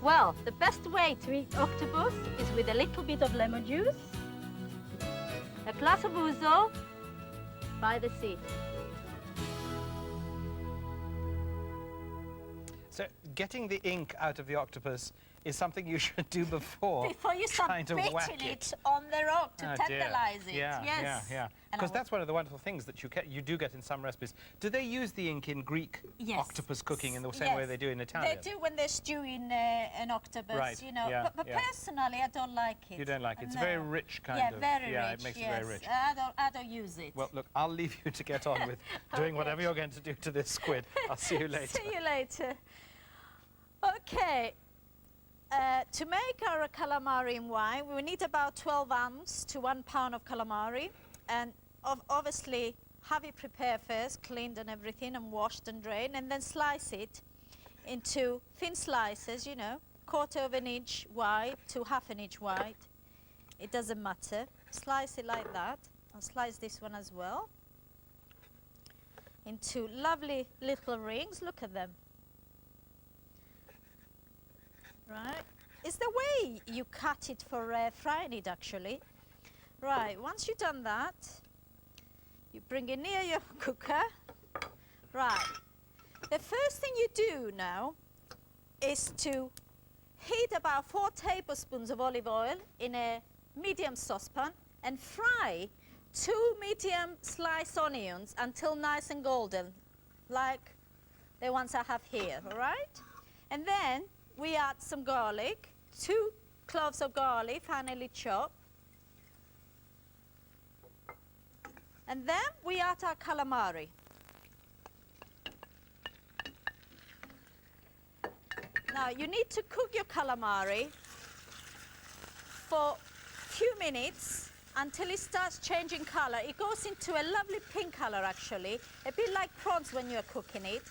Well, the best way to eat octopus is with a little bit of lemon juice, a glass of ouzo by the sea. So getting the ink out of the octopus is something you should do before You start trying to whack beating it. it on the rock to Oh, dear. tenderize it. Yeah, Yes. yeah. Because that's one of the wonderful things that you do get in some recipes. Do they use the ink in Greek Yes. octopus cooking in the same way they do in Italian? They do when they're stewing an octopus, Right, you know. yeah, but yeah. personally, I don't like it. You don't like it. It's No. very rich kind yeah, of. very yeah, rich. it makes yes. it very rich. I don't use it. Well, look, I'll leave you to get on with doing whatever you're going to do to this squid. I'll see you later. See you later. Okay. To make our calamari in wine, we need about 12 ounces to 1 pound of calamari. And obviously, have it prepared first, cleaned and everything, and washed and drained, and then slice it into thin slices, you know, 1/4 of an inch wide to 1/2 an inch wide. It doesn't matter. Slice it like that. I'll slice this one as well into lovely little rings. Look at them. Right. It's the way you cut it for frying it, actually. Right, once you've done that, you bring it near your cooker. Right. The first thing you do now is to heat about 4 tablespoons of olive oil in a medium saucepan and fry 2 medium sliced onions until nice and golden, like the ones I have here, all right? And then we add some garlic, 2 cloves of garlic, finely chopped. And then we add our calamari. Now you need to cook your calamari for a few minutes until it starts changing color. It goes into a lovely pink color actually, a bit like prawns when you're cooking it.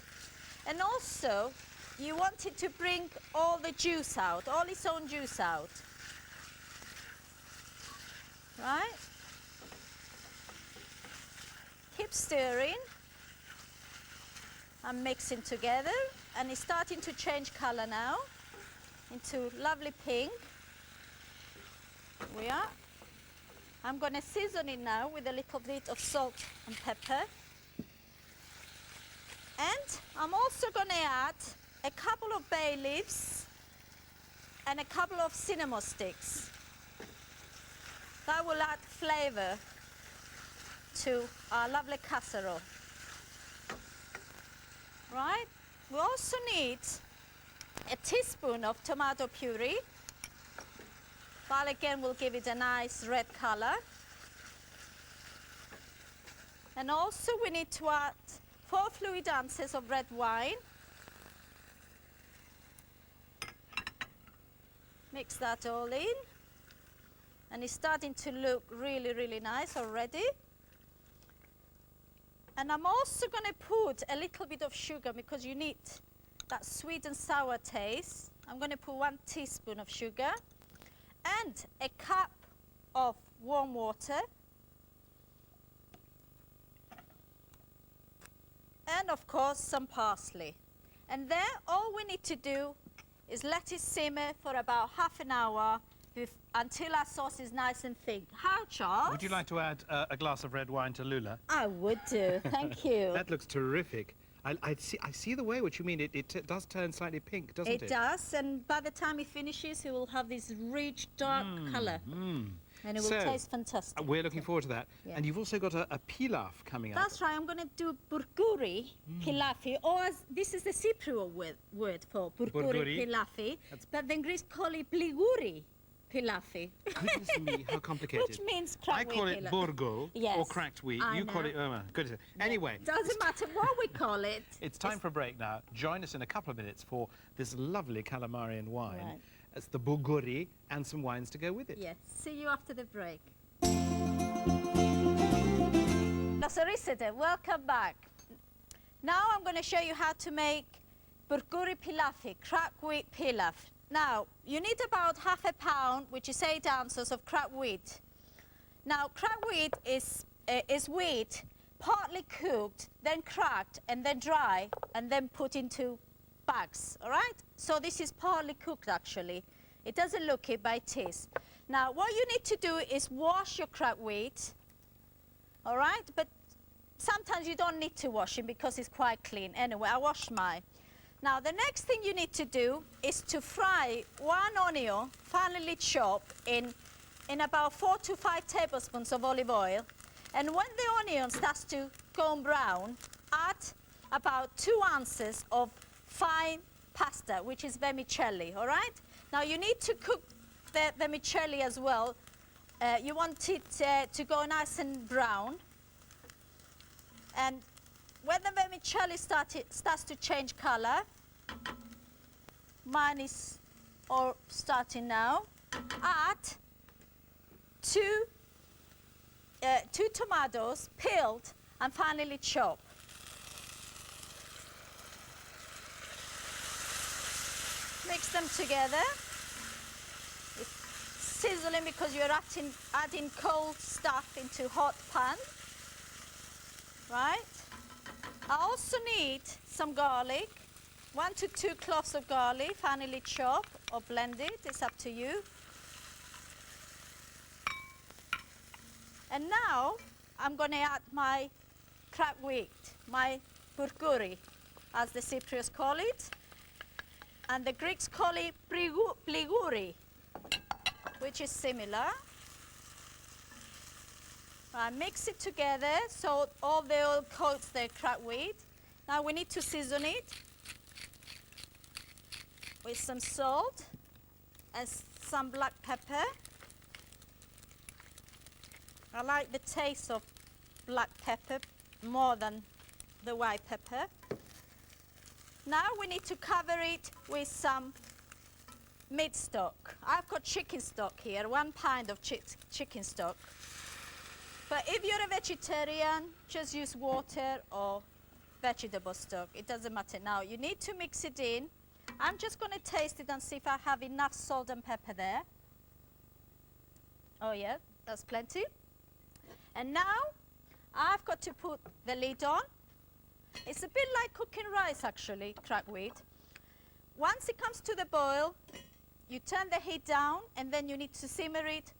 And also, you want it to bring all the juice out, all its own juice out. Right? Keep stirring and mixing together, and it's starting to change color now into lovely pink. We are. I'm going to season it now with a little bit of salt and pepper. And I'm also going to add a couple of bay leaves and a couple of cinnamon sticks. That will add flavor to our lovely casserole. Right? We also need a teaspoon of tomato puree. That again will give it a nice red color. And also we need to add 4 fluid ounces of red wine. Mix that all in. And it's starting to look really, really nice already. And I'm also going to put a little bit of sugar because you need that sweet and sour taste. I'm going to put 1 teaspoon of sugar and a cup of warm water. And of course some parsley. And then all we need to do is let it simmer for about half an hour until our sauce is nice and thick. How, Charles? Would you like to add a glass of red wine to Lula? I would do, thank you. That looks terrific. I see the way which you mean. It does turn slightly pink, doesn't it? It does, and by the time it finishes, it will have this rich, dark colour. And it will taste fantastic. We're looking forward to that. Yeah. And you've also got a pilaf coming up. That's right, I'm going to do burguri pilafi, or as this is the Cypriot word for burguri pilafi, but the Greeks call it bliguri pilafi. Goodness me, how complicated. Which means cracked wheat I call it pilaf. burgo or Yes, cracked wheat. I You call know. it goodness. Anyway, Doesn't matter what we call it. it's time for a break now. Join us in a couple of minutes for this lovely calamari and wine. Right. It's the bulguri and some wines to go with it. Yes, see you after the break. Sorrisete, welcome back. Now I'm going to show you how to make burguri pilafi, cracked wheat pilaf. Now, you need about half a pound, which is 8 ounces of cracked wheat. Now, cracked wheat is wheat partly cooked, then cracked, and then dry, and then put into bags, all right? So this is partly cooked, actually. It doesn't look it, but it is. Now, what you need to do is wash your cracked wheat, all right? But sometimes you don't need to wash it because it's quite clean. Anyway, I washed mine. Now, the next thing you need to do is to fry 1 onion, finely chopped, in about 4 to 5 tablespoons of olive oil. And when the onion starts to go brown, add about 2 ounces of fine pasta, which is vermicelli, all right? Now, you need to cook the vermicelli as well. You want it to go nice and brown. And when the vermicelli starts to change color, mine is all starting now, add 2 tomatoes, peeled and finely chopped. Mix them together. It's sizzling because you're adding cold stuff into hot pan, right? I also need some garlic, 1 to 2 cloves of garlic, finely chopped or blended, it's up to you. And now I'm going to add my cracked wheat, my burguri, as the Cypriots call it. And the Greeks call it bliguri, which is similar. Right, mix it together so all the oil coats the cracked wheat. Now we need to season it with some salt and some black pepper. I like the taste of black pepper more than the white pepper. Now we need to cover it with some meat stock. I've got chicken stock here, 1 pint of chicken stock. But if you're a vegetarian, just use water or vegetable stock. It doesn't matter. Now, you need to mix it in. I'm just going to taste it and see if I have enough salt and pepper there. Oh, yeah, that's plenty. And now, I've got to put the lid on. It's a bit like cooking rice, actually, cracked wheat. Once it comes to the boil, you turn the heat down, and then you need to simmer it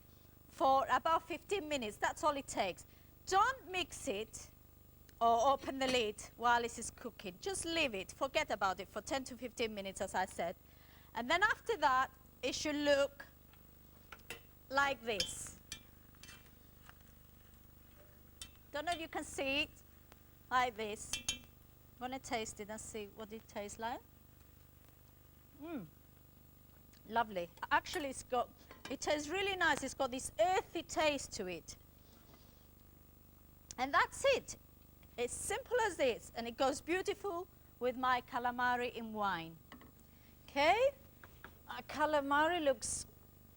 for about 15 minutes. That's all it takes. Don't mix it or open the lid while it is cooking. Just leave it. Forget about it for 10 to 15 minutes, as I said. And then after that, it should look like this. Don't know if you can see it like this. I'm going to taste it and see what it tastes like. Lovely. Actually, it tastes really nice. It's got this earthy taste to it. And that's it. It's simple as this, and it goes beautiful with my calamari in wine. Okay? Our calamari looks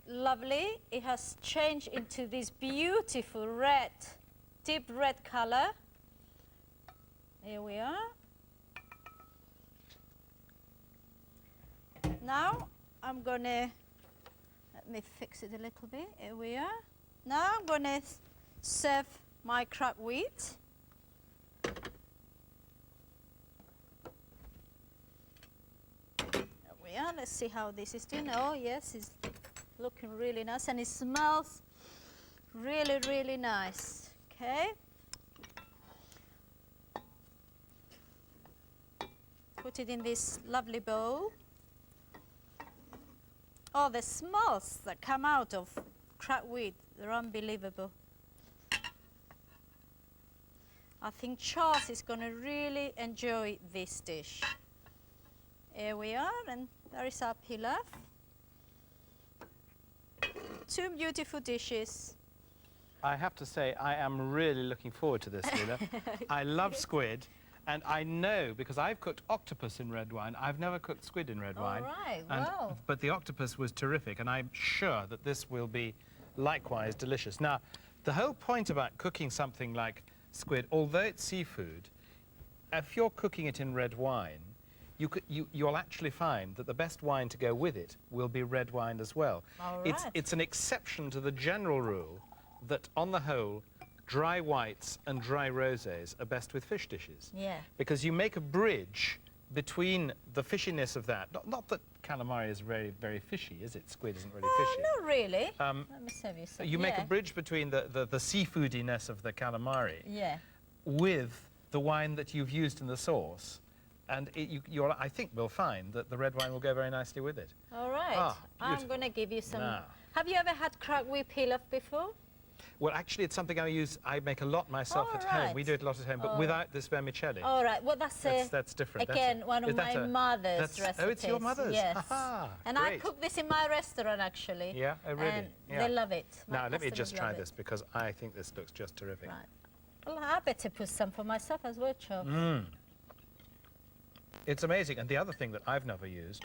lovely. It has changed into this beautiful red, deep red color. Here we are. Now I'm gonna, let me fix it a little bit. Here we are. Now I'm gonna serve my cracked wheat. There we are. Let's see how this is doing. Oh yes, it's looking really nice, and it smells really, really nice. Okay. Put it in this lovely bowl. Oh, the smells that come out of cracked wheat, they're unbelievable. I think Charles is going to really enjoy this dish. Here we are, and there is our pilaf. Two beautiful dishes. I have to say, I am really looking forward to this, Leila. I love squid. And I know, because I've cooked octopus in red wine, I've never cooked squid in red wine. All right, And, wow. But the octopus was terrific, and I'm sure that this will be likewise delicious. Now, the whole point about cooking something like squid, although it's seafood, if you're cooking it in red wine, you'll actually find that the best wine to go with it will be red wine as well. All right. It's an exception to the general rule that, on the whole, dry whites and dry rosés are best with fish dishes. Yeah. Because you make a bridge between the fishiness of that. Not that calamari is very, very fishy, is it? Squid isn't really fishy. Not really. Let me serve you some. You make a bridge between the seafoodiness of the calamari with the wine that you've used in the sauce. And I think we'll find that the red wine will go very nicely with it. All right. Ah, I'm beautiful. going to give you some. Now. Have you ever had cracked wheat pilaf before? Well, actually, it's something I make a lot myself Oh, at home. right. We do it a lot at home, but Oh. without this vermicelli. All right. Well, that's different. Again, one of is that my mother's recipes. Oh, it's your mother's? Yes. Aha, and I great. cook this in my restaurant, actually. Yeah, oh, really? And Yeah. they love it. My Now, let me customers just try love it. this, because I think this looks just terrific. Right. Well, I better put some for myself as well, Charles. It's amazing. And the other thing that I've never used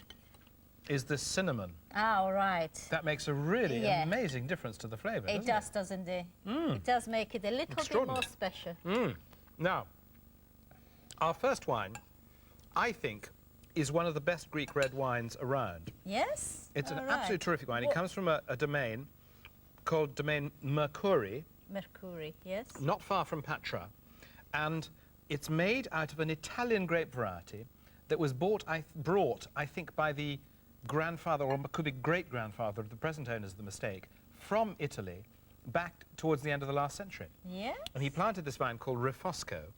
is the cinnamon. Ah, all right. That makes a really Yeah. amazing difference to the flavour, It doesn't doesn't it? It does make it a little bit more Extraordinary. special. Now, our first wine, I think, is one of the best Greek red wines around. Yes? It's an All right. absolute terrific wine. It What- comes from a domain called Domain Mercuri, Mercury, yes? not far from Patra. And it's made out of an Italian grape variety that was brought, I think, by the grandfather, or could be great-grandfather of the present owners of the Mistake, from Italy back towards the end of the last century. Yeah? And he planted this vine called Refosco,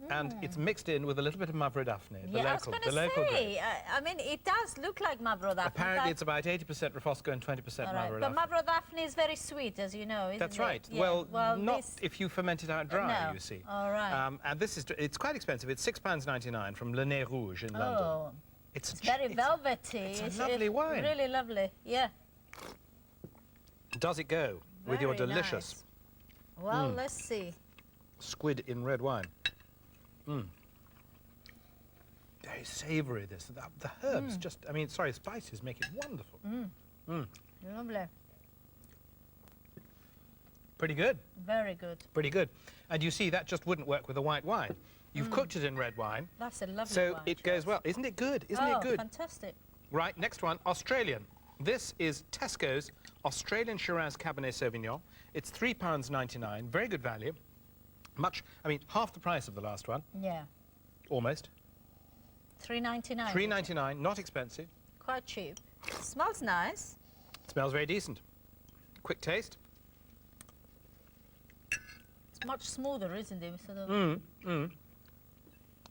and it's mixed in with a little bit of Mavro Daphne, the Yeah, I was local, going the to local say, grape. I mean, it does look like Mavro Daphne. Apparently, it's about 80% Refosco and 20% all right. Mavro But Daphne. Mavro Daphne is very sweet, as you know, isn't That's it? right. Yeah. Well, not this- if you ferment it out dry, No. you see. All right. And it's quite expensive. It's £6.99 from Le Nez Rouge in London. Oh, It's very velvety. it's a lovely wine. Really lovely, yeah. Does it go with your Very delicious nice. Well, let's see. squid in red wine? Very savoury, this. The herbs just, I mean, sorry, spices make it wonderful. Lovely. Pretty good. Very good. Pretty good. And you see, that just wouldn't work with a white wine. You've cooked it in red wine, That's a lovely so wine, it goes Charles. well. Isn't it good? Isn't Oh, it good? fantastic. Right, next one, Australian. This is Tesco's Australian Shiraz Cabernet Sauvignon. It's £3.99, very good value. Half the price of the last one, Yeah. almost. $3.99. £3.99, not expensive. Quite cheap. Smells nice. Smells very decent. Quick taste. It's much smoother, isn't it? Sort of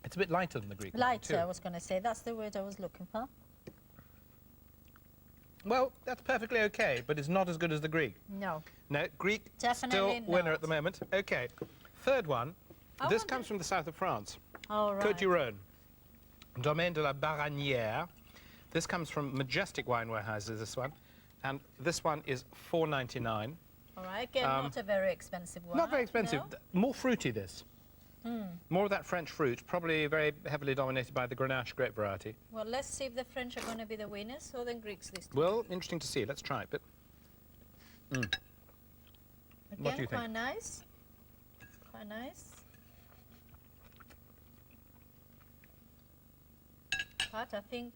It's a bit lighter than the Greek wine, lighter, too. I was going to say. That's the word I was looking for. Well, that's perfectly okay, but it's not as good as the Greek. No. No, Greek Definitely still winner not. at the moment. Okay. third one, I this wonder- comes from the south of France. All right. Côte du Rhône, Domaine de la Baranière. This comes from Majestic Wine Warehouses, this one. And this one is $4.99. All right. Again, not a very expensive one. Not very expensive. No? More fruity, this. More of that French fruit, probably very heavily dominated by the Grenache grape variety. Well, let's see if the French are going to be the winners or the Greeks this time. Well, interesting to see. Let's try it. But Again, what do you think? quite nice. Quite nice. But I think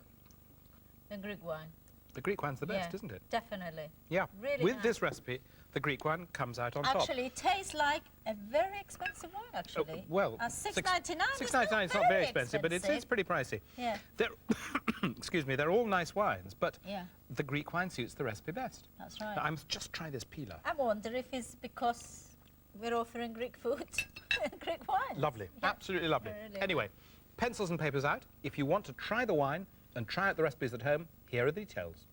the Greek wine. the Greek one's the best, Yeah, isn't it? Definitely. Yeah. Really With nice. this recipe, the Greek one comes out on top. Actually, it tastes like a very expensive wine, actually. Well, $6.99 $6.99 is not very expensive, but it's pretty pricey. Yeah. They're excuse me, they're all nice wines, but Yeah, the Greek wine suits the recipe best. that's right. Now, I must just try this peeler. I wonder if it's because we're offering Greek food and Greek wine. Lovely, Yeah. absolutely lovely. Really. Anyway, pencils and papers out. If you want to try the wine and try out the recipes at home, here are the details.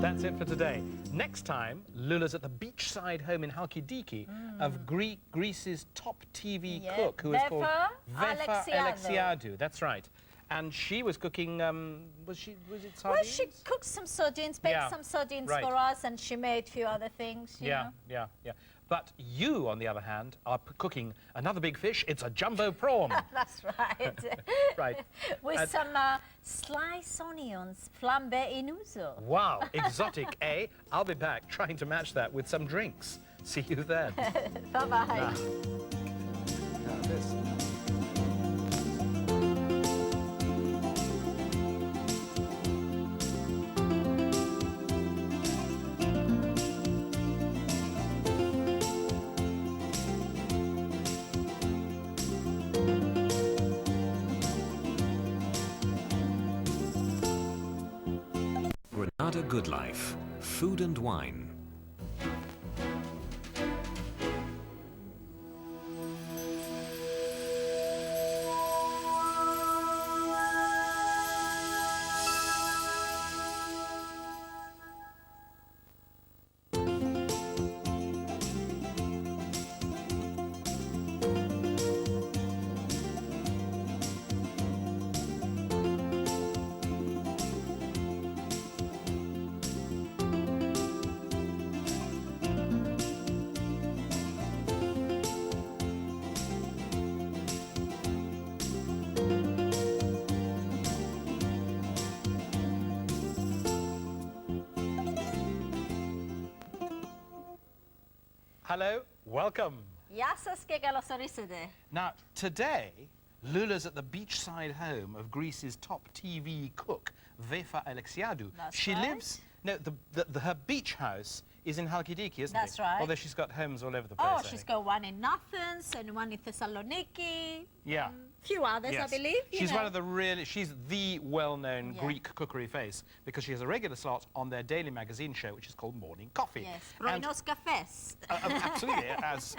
That's it for today. Next time, Lula's at the beachside home in Halkidiki of Greece's top TV Yeah, cook, who is called Vefa Vefa Alexiadou. Alexiadou. That's right. And she was cooking, was it Well, sardines? she cooked some sardines, baked Yeah, some sardines right. for us, and she made a few other things, you know. Yeah. But you, on the other hand, are cooking another big fish. It's a jumbo prawn. That's right. Right. With And- some sliced onions, flambé in ouzo. Wow, exotic, eh? I'll be back trying to match that with some drinks. See you then. Bye-bye. Now this. Granada Good Life, food and wine. Hello, welcome. Γεια σας και καλώς ορίσατε. Now, today, Lula's at the beachside home of Greece's top TV cook, Vefa Alexiadou. That's She right. lives, no, her beach house is in Halkidiki, isn't That's it? right. Although she's got homes all over the place. Oh, I she's think. got one in Athens and one in Thessaloniki. Yeah. Few others, Yes. I believe. you She's know. one of the really, she's the well-known Yeah. Greek cookery face because she has a regular slot on their daily magazine show, which is called Morning Coffee. Yes, And- πρωινός καφές. absolutely,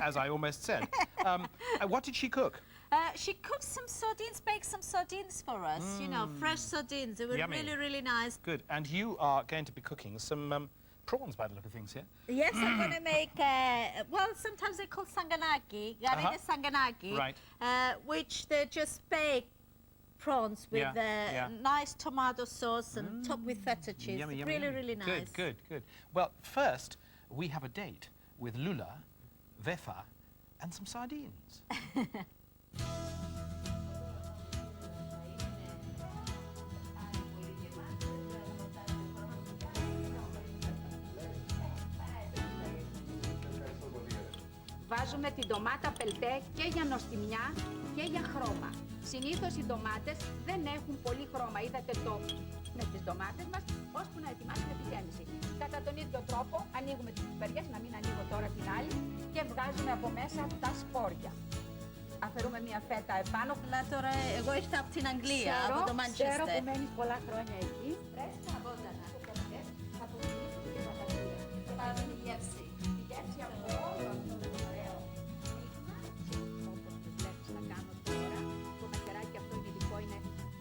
as I almost said. What did she cook? She cooked some sardines, baked some sardines for us, you know, fresh sardines. They were Yummy. really, really nice. Good. And you are going to be cooking some prawns by the look of things here. Yes, I'm going to make, well, sometimes they're called sanganaki, garide sanganaki, Right. which they just bake prawns with Yeah, yeah. nice tomato sauce and topped with feta cheese. Yummy, yummy, really, yummy. really nice. Good. Well, first, we have a date with Lula, Vefa, and some sardines. Βάζουμε την ντομάτα πελτέ και για νοστιμιά και για χρώμα. Συνήθως οι ντομάτες δεν έχουν πολύ χρώμα. Είδατε το με τις ντομάτες μας, ώσπου να ετοιμάσουμε τη γέμιση. Κατά τον ίδιο τρόπο ανοίγουμε τις πιπεριές, να μην ανοίγω τώρα την άλλη, και βγάζουμε από μέσα τα σπόρια. Αφαιρούμε μια φέτα επάνω. Αλλά τώρα εγώ ήρθα από την Αγγλία, από το Μάντσεστερ. Ξέρω που μένεις πολλά χρόνια εκεί. Πρέστα από τα να το κάνετε, θα το θυμίσουμε και θα τα πούμε. Θα πάρουμε τη γεύση. Τη γεύση από όλο αυτό το ωραίο. Όπως το βλέπεις να κάνω τώρα, το μακεράκι αυτό είναι ειδικό, είναι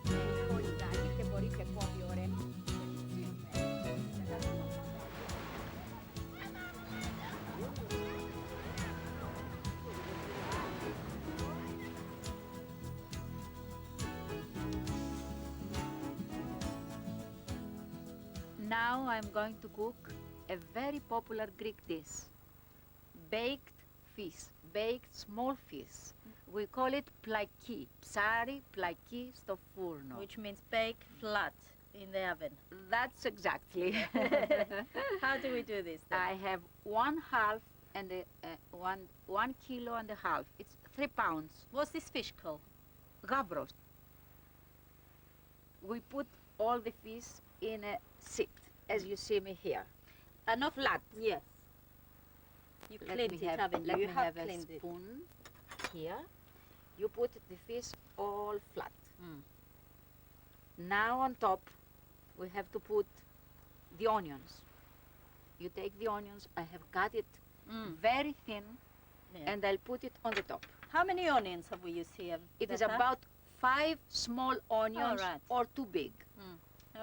μερικό λιγάκι και μπορεί και κόβει ωραία. Now I'm going to cook a very popular Greek dish, baked fish, baked small fish. We call it plaki, ψάρι πλακί στο φούρνο. Which means bake flat in the oven. That's exactly. How do we do this then? I have 1/2 and 1 kilo and a half. It's 3 pounds. What's this fish called? Gavros. We put all the fish in a sieve, as you see me here. Not Flat. Yes. You cleaned it, haven't you? Let You me have have a cleaned it. spoon here. You put the fish all flat. Now on top, we have to put the onions. You take the onions, I have cut it very thin, and I'll put it on the top. How many onions have we used here? It is Becca? about 5 small onions right. or too big.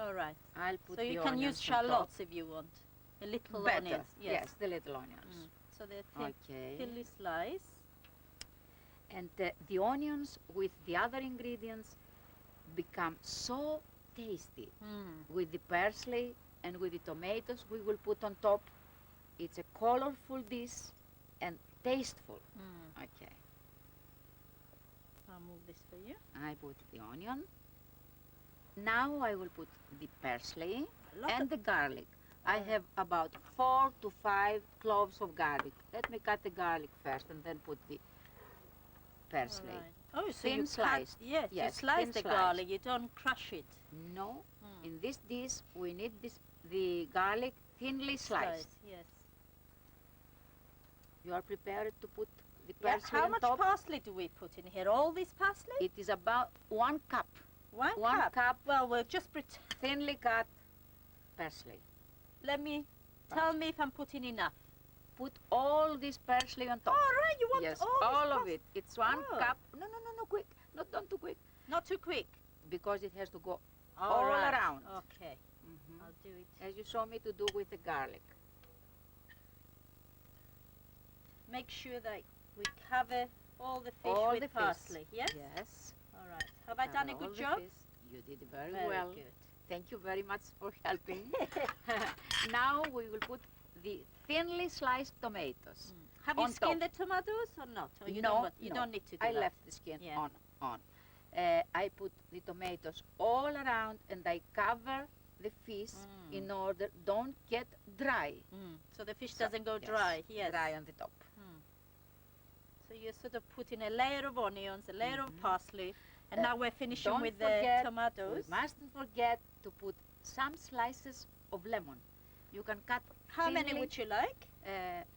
All right. I'll put So the you can onions use on top. shallots if you want. The little Better. onions. Yes, the little onions. So they're Okay. thinly sliced. And the onions with the other ingredients become so tasty. With the parsley and with the tomatoes we will put on top. It's a colorful dish and tasteful. Okay. I'll move this for you. I put the onion. Now I will put the parsley and the garlic. I have about 4 to 5 cloves of garlic. Let me cut the garlic first and then put the parsley. All right. Oh, so Thin you sliced. Cut, yes, you Yes, slice thin the sliced. garlic. You don't crush it. No, in this dish we need the garlic thinly sliced. Yes. You are prepared to put the Yeah, parsley how on much top? parsley do we put in here? All this parsley? It is about 1 cup. One One cup. Well, we'll just pretend. Thinly cut parsley. Let me tell me if I'm putting enough. Put all this parsley on top. All right, you want Yes, all all this of it. It's 1 Oh. cup. No, quick. Not too quick. Not too quick. Because it has to go All all right. around. Okay. I'll do it. As you saw me to do with the garlic. Make sure that we cover all the fish All with the fish. parsley. Yes? Yes. All right. Have I done a Cover all good the job? fish. You did very, Very well. good. Thank you very much for helping. Now we will put the thinly sliced tomatoes. Have you on skinned top. the tomatoes or not? Or you No, don't, you no. don't need to do I that. left the skin Yeah. on. I put the tomatoes all around and I cover the fish in order don't get dry. So the fish So, doesn't go yes, dry. Yes. Dry on the top. So you're sort of putting a layer of onions, a layer of parsley, and now we're finishing Don't with forget, the tomatoes. We mustn't forget to put some slices of lemon. You can cut How many thinly, would you like?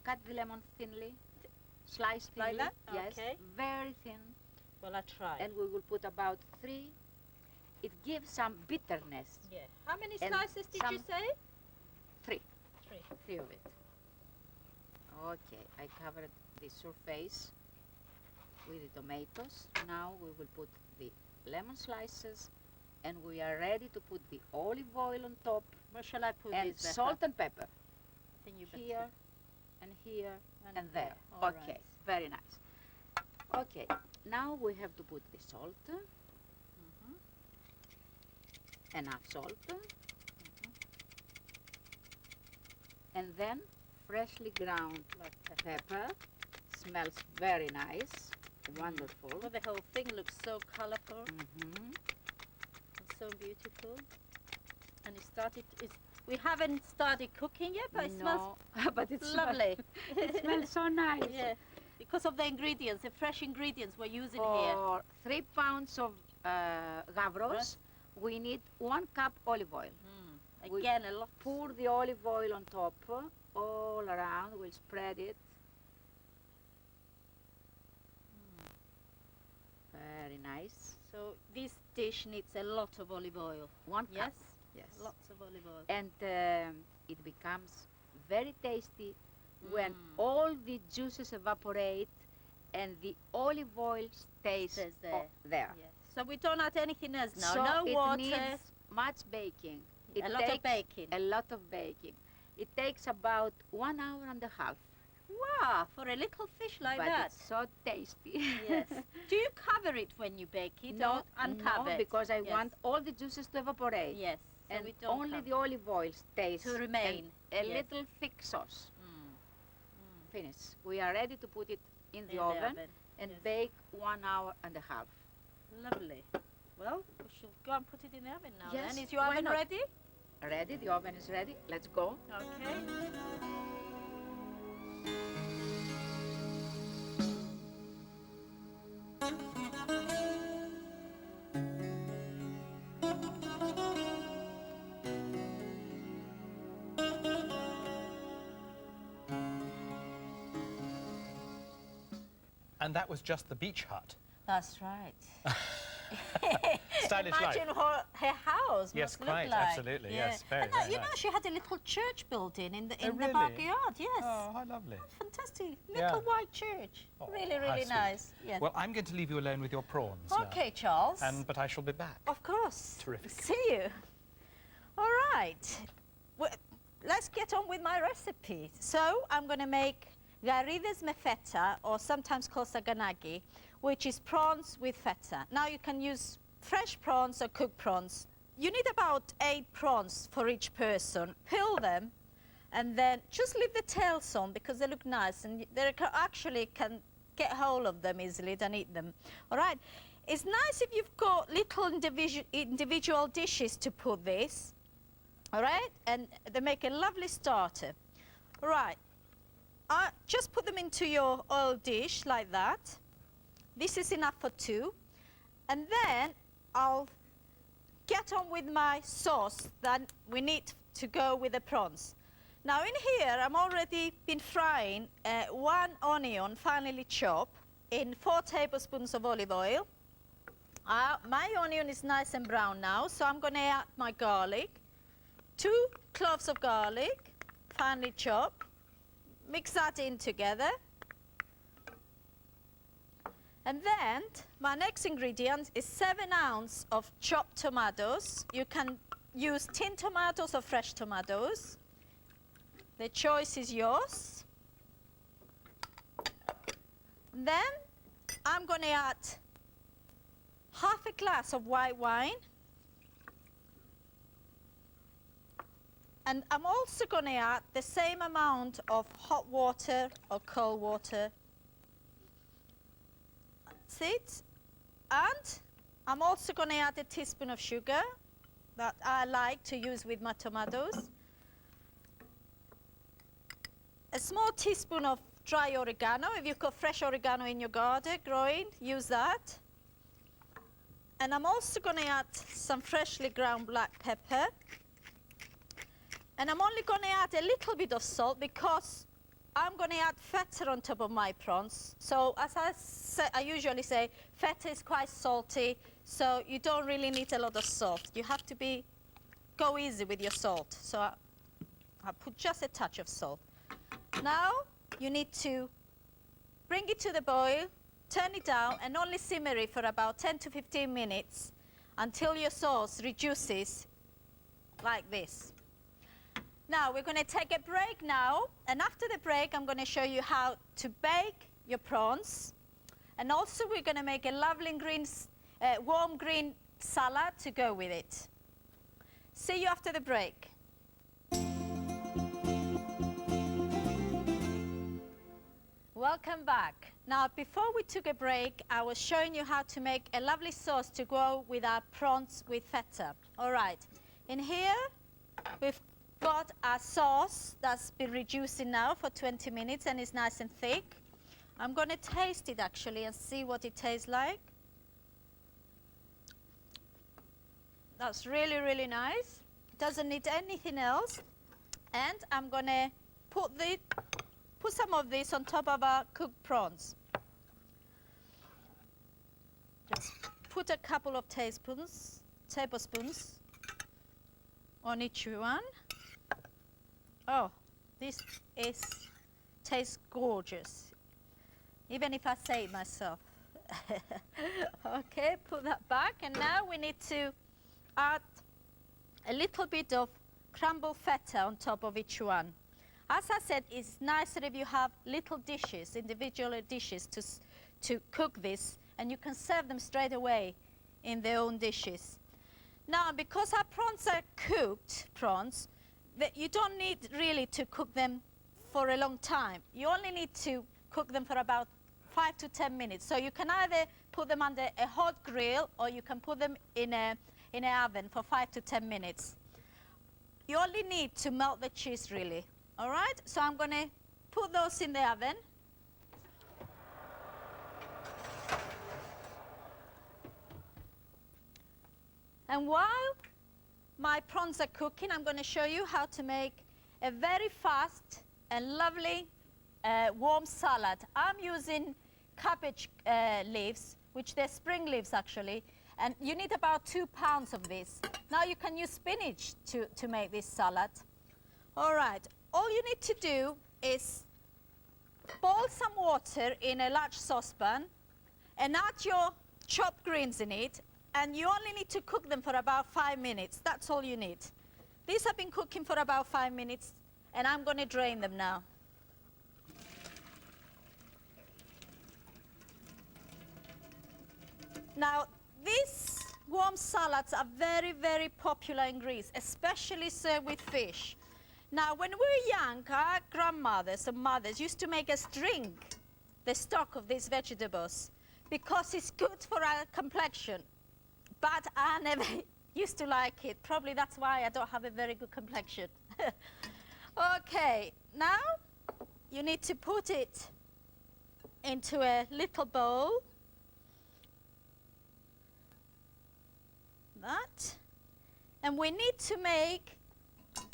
cut the lemon thinly, slice Like thinly. that? Yes, Okay. very thin. Well, I'll try. And we will put about 3. It gives some bitterness. Yeah. How many And slices did you some- say? 3. 3. 3 of it. Okay, I covered the surface with the tomatoes. Now we will put the lemon slices and we are ready to put the olive oil on top Where shall I put and this, Becca? salt and pepper. I think you better. Here and here and there. there. All Okay, right. very nice. Okay, now we have to put the salt. Enough salt. And then freshly ground pepper. Smells very nice. Wonderful. Well, the whole thing looks so colorful Mhm. and so beautiful. And we haven't started cooking yet, but it smells No, but it's lovely. it smells so nice. Yeah, because of the ingredients, the fresh ingredients we're using here. For 3 pounds of gavros, we need 1 cup olive oil. Again, a lot. Pour the olive oil on top, all around. We'll spread it. Very nice. So this dish needs a lot of olive oil. 1 Yes? cup. Yes. Lots of olive oil. And it becomes very tasty when all the juices evaporate and the olive oil stays there. Yes. So we don't add anything else now. So No it water. needs much baking. A lot of baking. A lot of baking. It takes about 1 hour and a half. Wow, for a little fish like but that. It's so tasty. Yes. Do you cover it when you bake it or uncover no, it? because I Yes. want all the juices to evaporate. Yes. So And we don't only cover. the olive oil stays To remain, and a yes. little thick sauce. Finish. We are ready to put it in the In oven and yes. bake 1 hour and a half. Lovely. Well, we should go and put it in the oven now. Yes, Then is your why oven not? ready? Ready? The oven is ready. Let's go. Okay. And that was just the beach hut. That's right. Stylish life. Imagine her house Yes, must quite, look like. absolutely, yes, very, And very you know, nice. she had a little church building in the really? backyard. Yes. Oh, how lovely. Fantastic. Yeah. Little white church. Oh, really, how really sweet. nice. Yes. Well, I'm going to leave you alone with your prawns now. Okay, Charles. But I shall be back. Of course. Terrific. See you. All right. Well, let's get on with my recipe. So I'm going to make garides me feta, or sometimes called saganagi, which is prawns with feta. Now you can use fresh prawns or cooked prawns. You need about 8 prawns for each person. Peel them and then just leave the tails on because they look nice and they actually can get hold of them easily and eat them. All right. It's nice if you've got little individual dishes to put this. All right. And they make a lovely starter. All right. Just put them into your oil dish like that. This is enough for 2. And then I'll get on with my sauce that we need to go with the prawns. Now in here, I'm already been frying 1 onion finely chopped in 4 tablespoons of olive oil. My onion is nice and brown now, so I'm going to add my garlic. 2 cloves of garlic, finely chopped. Mix that in together. And then my next ingredient is 7 ounces of chopped tomatoes. You can use tin tomatoes or fresh tomatoes. The choice is yours. Then I'm going to add half a glass of white wine. And I'm also going to add the same amount of hot water or cold water. That's it. And I'm also going to add a teaspoon of sugar that I like to use with my tomatoes. A small teaspoon of dry oregano. If you've got fresh oregano in your garden growing, use that. And I'm also going to add some freshly ground black pepper. And I'm only going to add a little bit of salt because I'm going to add feta on top of my prawns. So as I usually say, feta is quite salty, so you don't really need a lot of salt. You have to go easy with your salt. So I put just a touch of salt. Now you need to bring it to the boil, turn it down, and only simmer it for about 10 to 15 minutes until your sauce reduces like this. Now we're going to take a break now, and after the break I'm going to show you how to bake your prawns, and also we're going to make a lovely warm green salad to go with it. See you after the break. Welcome back. Now before we took a break, I was showing you how to make a lovely sauce to go with our prawns with feta. All right, in here we've got our sauce that's been reducing now for 20 minutes and is nice and thick. I'm going to taste it actually and see what it tastes like. That's really, really nice. Doesn't need anything else. And I'm going to put some of this on top of our cooked prawns. Just put a couple of tablespoons on each one. Oh, this tastes gorgeous, even if I say it myself. Okay, put that back, and now we need to add a little bit of crumbled feta on top of each one. As I said, it's nicer if you have little dishes, individual dishes to cook this, and you can serve them straight away in their own dishes. Now, because our prawns are cooked prawns, you don't need really to cook them for a long time. You only need to cook them for about 5 to 10 minutes. So you can either put them under a hot grill or you can put them in an oven for 5 to 10 minutes. You only need to melt the cheese really. All right, so I'm going to put those in the oven. And while my prawns are cooking, I'm going to show you how to make a very fast and lovely warm salad. I'm using cabbage leaves, which they're spring leaves actually, and you need about 2 pounds of this. Now you can use spinach to make this salad. All right, all you need to do is boil some water in a large saucepan and add your chopped greens in it, and you only need to cook them for about 5 minutes. That's all you need. These have been cooking for about 5 minutes, and I'm going to drain them now. Now, these warm salads are very, very popular in Greece, especially served with fish. Now, when we were young, our grandmothers and mothers used to make us drink the stock of these vegetables because it's good for our complexion. But I never used to like it. Probably that's why I don't have a very good complexion. Okay, now you need to put it into a little bowl. That. And we need to make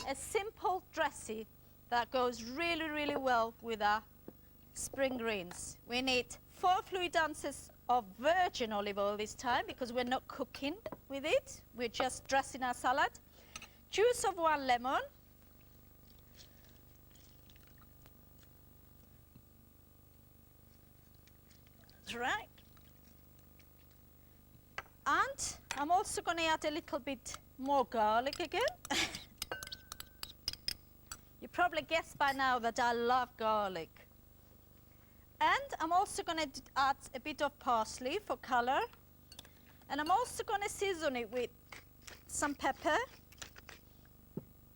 a simple dressing that goes really, really well with our spring greens. We need 4 fluid ounces of virgin olive oil this time because we're not cooking with it. We're just dressing our salad. Juice of 1 lemon. That's right. And I'm also going to add a little bit more garlic again. You probably guessed by now that I love garlic. And I'm also going to add a bit of parsley for color. And I'm also going to season it with some pepper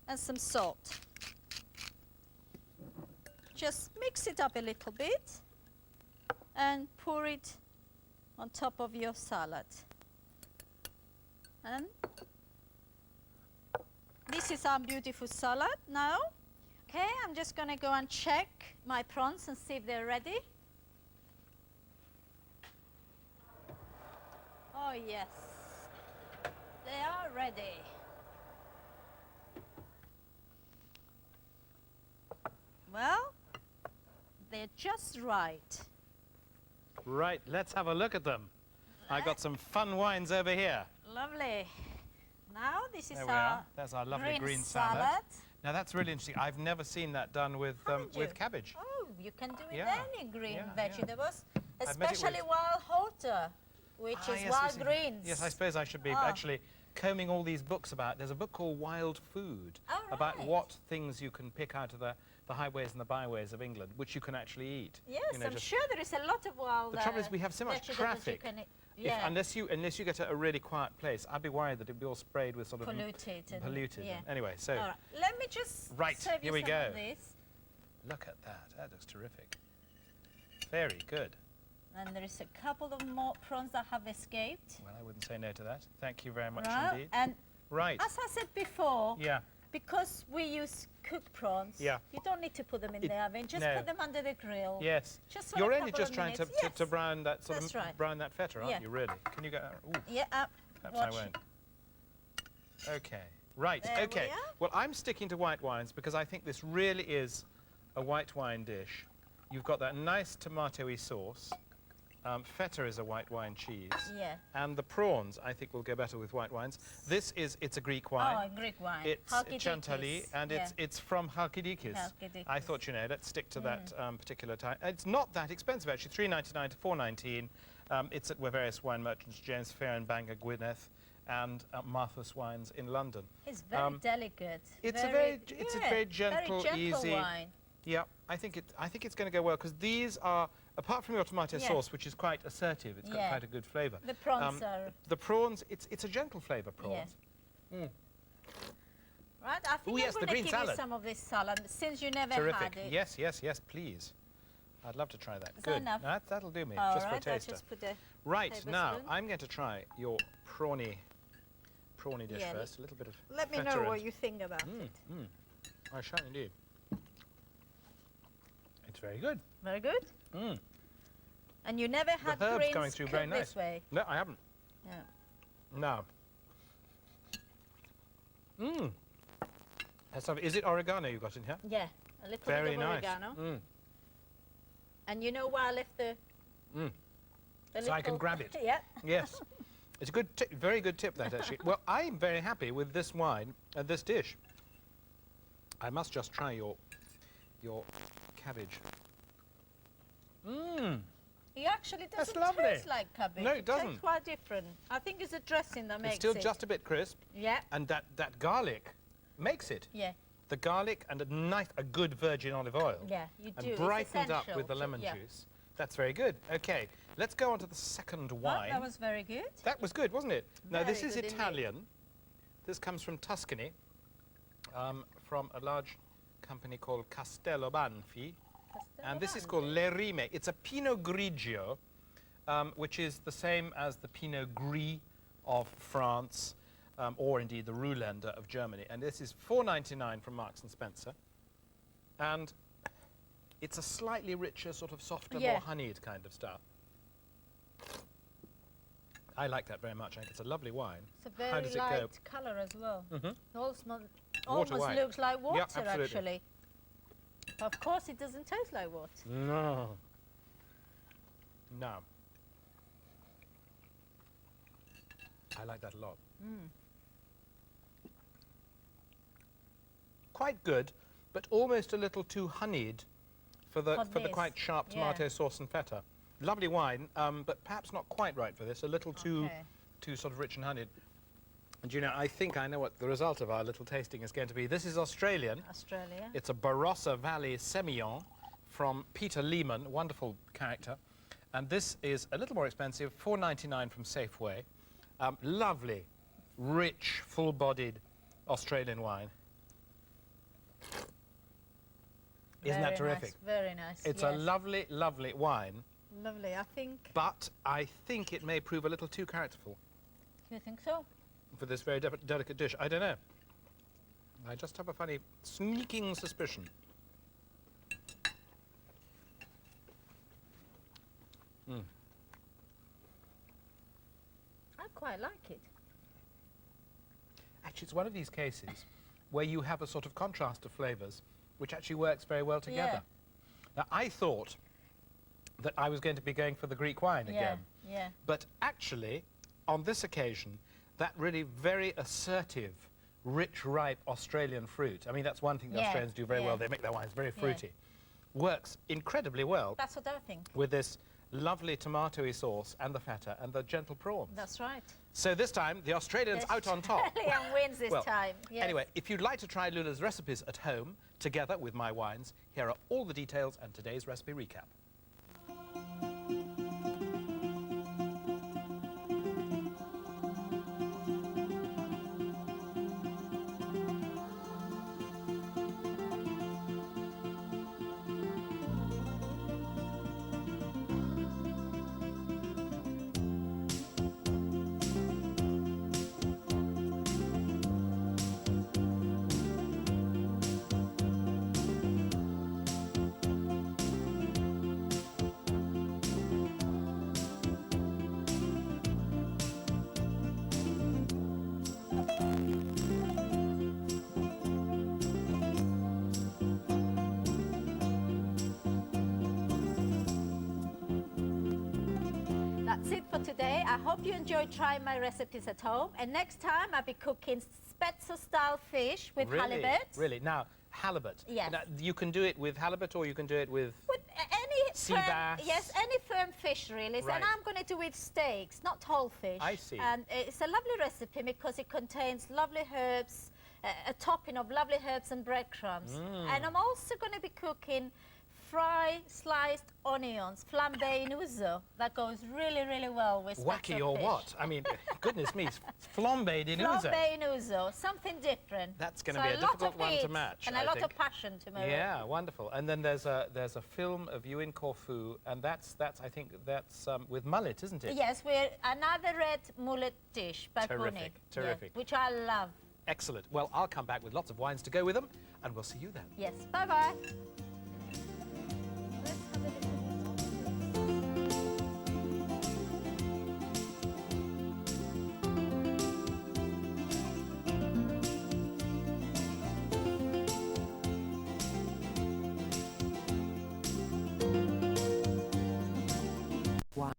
and some salt. Just mix it up a little bit and pour it on top of your salad. And this is our beautiful salad now. Okay, I'm just going to go and check my prawns and see if they're ready. Oh yes, they are ready. Well, they're just right. Right, let's have a look at them. I got some fun wines over here. Lovely. Now this is There we are. That's our lovely green salad. salad. Now that's really interesting. I've never seen that done with cabbage. Oh, you can do it Yeah. any green Yeah, vegetables, I bet it especially would. wild horta, which is Yes, wild we see. greens. Yes, I suppose I should be actually combing all these books about. There's a book called Wild Food about right. what things you can pick out of the highways and the byways of England, which you can actually eat. Yes, You know, I'm just- sure there is a lot of wild The trouble is we have so much vegetables you traffic. can eat. If- Yeah. unless you get a really quiet place, I'd be worried that it'd be all sprayed with sort of Polluted and- polluted. yeah. Anyway, so All right. Let me just Right, serve here you we some go. of this. look at that. That looks terrific. Very good. And there is a couple of more prawns that have escaped. Well, I wouldn't say no to that. Thank you very much Right, indeed. and Right. as I said before, Yeah. because we use cooked prawns, Yeah. you don't need to put them in the oven. Just no. put them under the grill. Yes. Just for You're a only couple just of trying to, minutes. to Yes. brown that sort That's of right. brown that feta, aren't Yeah. you? Really? Can you go? Ooh, Yeah. perhaps watch. I won't. Okay. Right. There we okay. are. Well, I'm sticking to white wines because I think this really is a white wine dish. You've got that nice tomatoey sauce. Feta is a white wine cheese. Yeah. And the prawns, I think, will go better with white wines. It's a Greek wine. Oh, Greek wine. It's Halkidikis. Chantilly, and Yeah. it's from Halkidikis. Halkidikis. I thought, let's stick to that particular type. It's not that expensive, actually, $3.99 to $4.19. It's at various wine merchants, James Fair and Bangor, Gwyneth, and Marthas Wines in London. It's very delicate. It's a very gentle, very gentle easy wine. Yeah, I think it's going to go well because these are, apart from your tomato Yeah. sauce, which is quite assertive, it's got Yeah. quite a good flavour. The prawns are... The prawns, it's a gentle flavour, prawns. Right, I think Ooh, yes, I'm the going green to give you salad. some of this salad since you never Terrific. had it. Yes, yes, yes, please. I'd love to try that. Is that Good. enough? That'll do me, All just right, for a I'll taster. just put a Right, now tablespoon. I'm going to try your prawny dish Yeah, first. A little bit of Let me feta know what and- you think about it. I shall indeed. It's very good. Very good. Mm. And you never had The herbs greens going through cooked very nice. this way. No, I haven't. Yeah. No. Mmm. That's lovely. Is it oregano you got in here? Yeah, a little Very bit of nice. oregano. Mm. And you know why I left the... Mm. the So I can little- grab it. Yeah. Yes. It's a good tip, very good tip, that, actually. Well, I'm very happy with this wine and this dish. I must just try your cabbage. Mmm. It actually That's doesn't lovely. taste like cabbage. No, it doesn't. tastes quite different. I think it's the dressing that makes It's still it. just a bit crisp. Yeah. And that garlic makes it. Yeah. The garlic and a good virgin olive oil. Yeah, you do. And It's brightened up essential with the to- lemon yeah. juice. That's very good. Okay, let's go on to the second Oh, wine. that was very good. That was good, wasn't it? Now, this Very is good indeed. Italian. This comes from Tuscany, from a large company called Castello Banfi. And this is called Le Rime. It's a Pinot Grigio, which is the same as the Pinot Gris of France, or indeed the Ruländer of Germany. And this is $4.99 from Marks and Spencer. And it's a slightly richer, sort of softer, Yeah. more honeyed kind of stuff. I like that very much. I think it's a lovely wine. It's a very How does it light go? colour as well. Mhm. It almost Water white. looks like water, Yeah, absolutely. actually. Of course, it doesn't taste like water. No. No. I like that a lot. Mm. Quite good, but almost a little too honeyed for the For this, quite sharp yeah. tomato sauce and feta. Lovely wine, but perhaps not quite right for this. A little too sort of rich and honeyed. And you know, I think I know what the result of our little tasting is going to be. This is Australian. Australia. It's a Barossa Valley Semillon from Peter Lehman, wonderful character. And this is a little more expensive, $4.99 from Safeway. Lovely, rich, full-bodied Australian wine. Isn't that Very terrific? Nice, very nice. It's a yes. lovely, lovely wine, Lovely, I think. but I think it may prove a little too characterful You think so? for this very delicate dish. I don't know. I just have a funny sneaking suspicion. Mm. I quite like it. Actually, it's one of these cases where you have a sort of contrast of flavours which actually works very well together. Now, I thought that I was going to be going for the Greek wine again. Yeah. But actually, on this occasion, that really very assertive, rich, ripe Australian fruit, I mean, that's one thing the Yeah, Australians do very yeah. well. They make their wines very fruity. Works incredibly well That's what I think. with this lovely tomatoey sauce and the feta and the gentle prawns. That's right. So this time, the Australians out on top. Australian wins this Well, time. Yes. Anyway, if you'd like to try Lula's recipes at home, together with my wines, here are all the details and today's recipe recap. today. I hope you enjoyed trying my recipes at home. And next time I'll be cooking Spezzo-style fish with halibut. Really? Now, halibut. Yes. Now, you can do it with halibut or you can do it with... Any sea firm, bass. yes, any firm fish really. Right. And I'm going to do it with steaks, not whole fish. I see. And it's a lovely recipe because it contains lovely herbs, a topping of lovely herbs and breadcrumbs. And I'm also going to be cooking fried sliced onions, flambé in ouzo. That goes really, really well with Wacky spezzo or fish. what? I mean, goodness me, flambéed in ouzo. Flambé in ouzo, something different. That's going to So be a lot difficult of one to heat match, and I a lot think. of passion tomorrow. Yeah, wonderful. And then there's a film of you in Corfu, and that's I think that's with mullet, isn't it? Yes, we're another red mullet dish, barbuni. Terrific. Yeah, which I love. Excellent. Well, I'll come back with lots of wines to go with them, and we'll see you then. Yes, bye-bye. Wine.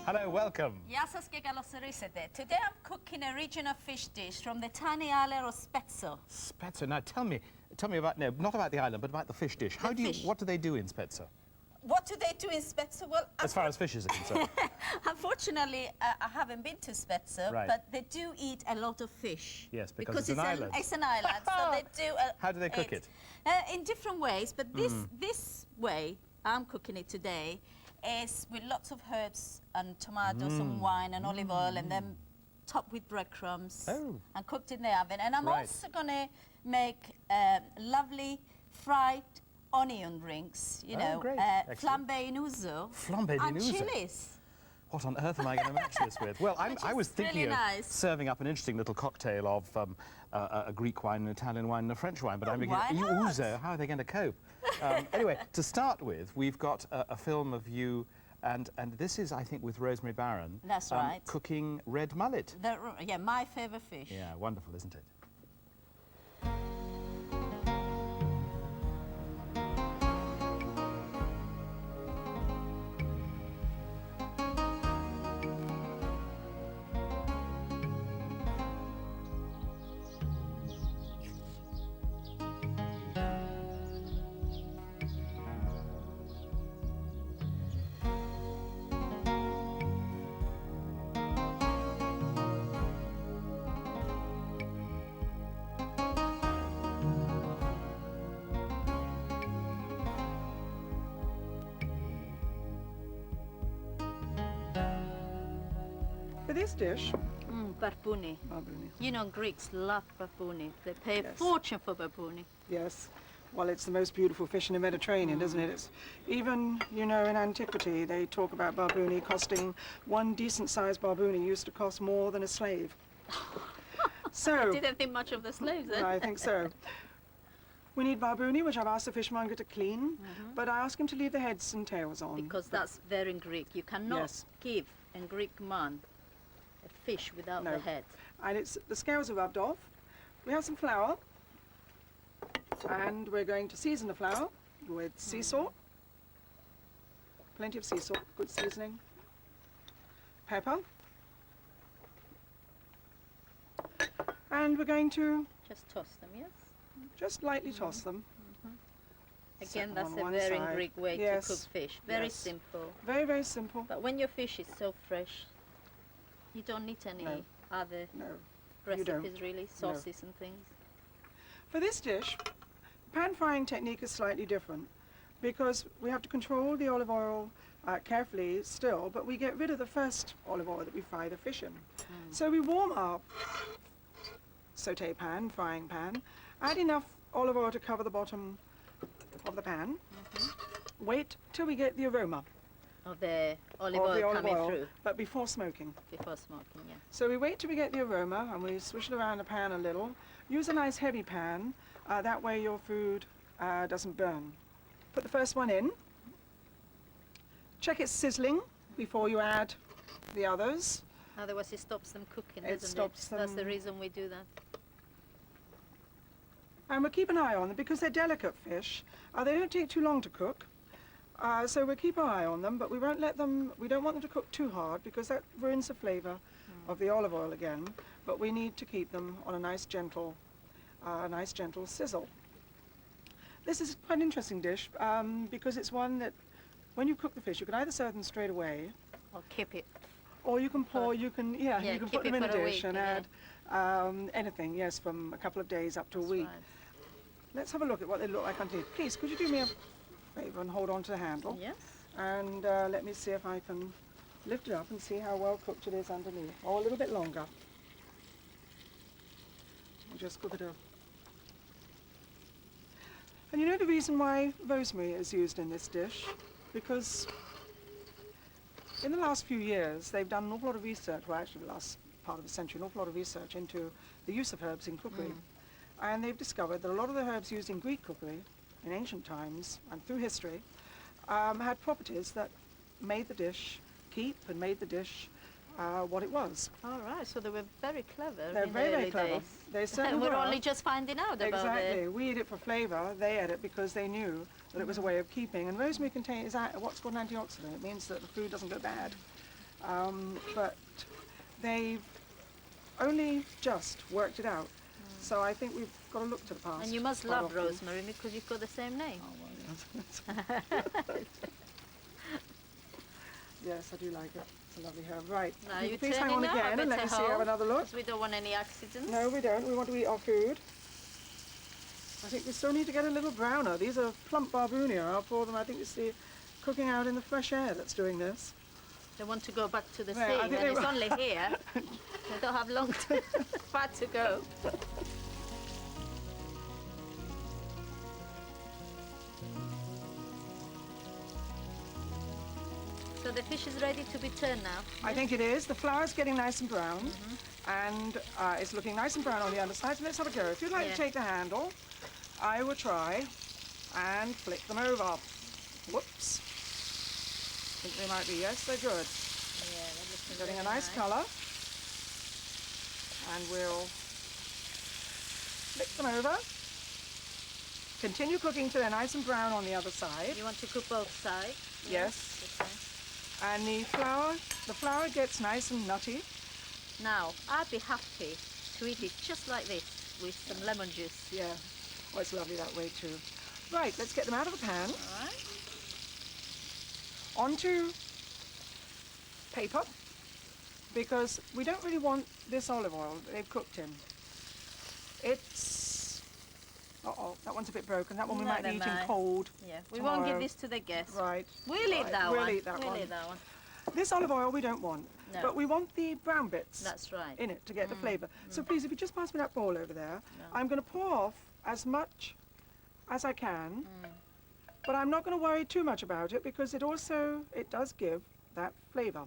Hello, welcome. Γεια σας και καλώς ορίσατε. Today I'm cooking a regional fish dish from the tiny island of Spezzo. Spezzo. Now, tell me about, no, not about the island, but about the fish dish. How do you, what do they do in Spezzo? What do they do in Spezzo? Well, As far as fishes are concerned. unfortunately, I haven't been to Spezzo, Right. but they do eat a lot of fish. Yes, because it's an island. It's an island, so they do. How do they cook it? In different ways, but this way I'm cooking it today is with lots of herbs and tomatoes and wine and olive oil, and then topped with breadcrumbs and cooked in the oven. And I'm also going to make lovely fried onion rings, you know, flambé in ouzo, Flambé in and ouzo. chilies. What on earth am I going to match this with? Well, I was thinking really of nice. serving up an interesting little cocktail of a Greek wine, an Italian wine, and a French wine, but I'm beginning. why not? Ouzo, how are they going to cope? Anyway, to start with, we've got a film of you, and this is, I think, with Rosemary Barron. That's right. Cooking red mullet. Yeah, my favourite fish. Yeah, wonderful, isn't it? For this dish, Barbuni. Barbuni. You know, Greeks love barbuni. They pay a fortune for barbuni. Yes. Well, it's the most beautiful fish in the Mediterranean, isn't it? It's even, you know, in antiquity, they talk about barbuni costing, one decent-sized barbuni used to cost more than a slave. So, I didn't think much of the slaves then. I think so. We need barbuni, which I've asked the fishmonger to clean, but I ask him to leave the heads and tails on. Because that's very Greek. You cannot give a Greek man a fish without the head. And it's, the scales are rubbed off. We have some flour, and we're going to season the flour with sea salt, plenty of sea salt, good seasoning, pepper, and we're going to Just toss them, yes? just lightly toss them. Set Again, them that's on a one very side. Greek way to cook fish. Very simple. Very, very simple. But when your fish is so fresh, you don't need any other recipes really, sauces and things. For this dish, pan frying technique is slightly different because we have to control the olive oil carefully still, but we get rid of the first olive oil that we fry the fish in. So we warm our saute pan, frying pan, add enough olive oil to cover the bottom of the pan, wait till we get the aroma Of the olive of the oil olive coming oil, through but before smoking. before smoking, yeah. So we wait till we get the aroma and we swish it around the pan a little. Use a nice heavy pan, that way your food doesn't burn. Put the first one in. Check it's sizzling before you add the others. Otherwise it stops them cooking, It doesn't stops it? That's the them- reason we do that. And we'll keep an eye on them because they're delicate fish. They don't take too long to cook. So we'll keep our eye on them, but we won't let them, we don't want them to cook too hard because that ruins the flavour of the olive oil again. But we need to keep them on a nice gentle sizzle. This is quite an interesting dish because it's one that when you cook the fish, you can either serve them straight away, Or keep it. or you can pour, you can keep put them it in a for a dish week, and yeah. add anything, yes, from a couple of days up to a That's week. right. Let's have a look at what they look like underneath. Please, could you do me a favour and hold on to the handle? Yes. And let me see if I can lift it up and see how well cooked it is underneath. Oh, a little bit longer. I'll just cook it up. And you know the reason why rosemary is used in this dish? Because in the last few years, they've done an awful lot of research, well actually the last part of the century, an awful lot of research into the use of herbs in cookery. And they've discovered that a lot of the herbs used in Greek cookery in ancient times and through history had properties that made the dish keep and made the dish what it was. All right, so they were very clever. They're in very, the very early clever. days. They certainly We're were. only just finding out about Exactly. it. We eat it for flavour. They ate it because they knew that it was a way of keeping. And rosemary contains what's called an antioxidant. It means that the food doesn't go bad. But they've only just worked it out. So I think we've got to look to the past. And you must quite love often. rosemary because you've got the same name. Yes, I do like it. It's a lovely herb. Right. Now Will you're please hang turning on now, again I and let better me see have hold, another look. because we don't want any accidents. No, we don't. We want to eat our food. I think we still need to get a little browner. These are plump barbunia. I'll pour them. I think it's the cooking out in the fresh air that's doing this. They want to go back to the Right, sea, I and think they it's will. only here. They don't have long far to go. So the fish is ready to be turned now. I think it is. The flour's getting nice and brown, and it's looking nice and brown on the underside. So let's have a go. If you'd like Yeah. to take the handle, I will try and flick them over. Whoops. I think they might be. Yes, they're good. Yeah, they're looking Getting a very nice colour. And we'll flick them over. Continue cooking till they're nice and brown on the other side. You want to cook both sides? Yes. Okay. And the flour gets nice and nutty. Now, I'd be happy to eat it just like this with some lemon juice. Yeah. Oh, it's lovely that way too. Right, let's get them out of the pan. All right. Onto paper, because we don't really want this olive oil that they've cooked in. It's... Uh-oh, that one's a bit broken. That one we might be Never eating mind. cold. Yeah, we won't tomorrow. give this to the guests. Right. We'll eat right. that we'll one. Eat that we'll one. eat that one. This olive oil we don't want, No. but we want the brown bits That's right. in it to get the flavour. So please, if you just pass me that bowl over there, I'm going to pour off as much as I can, but I'm not going to worry too much about it because it does give that flavour.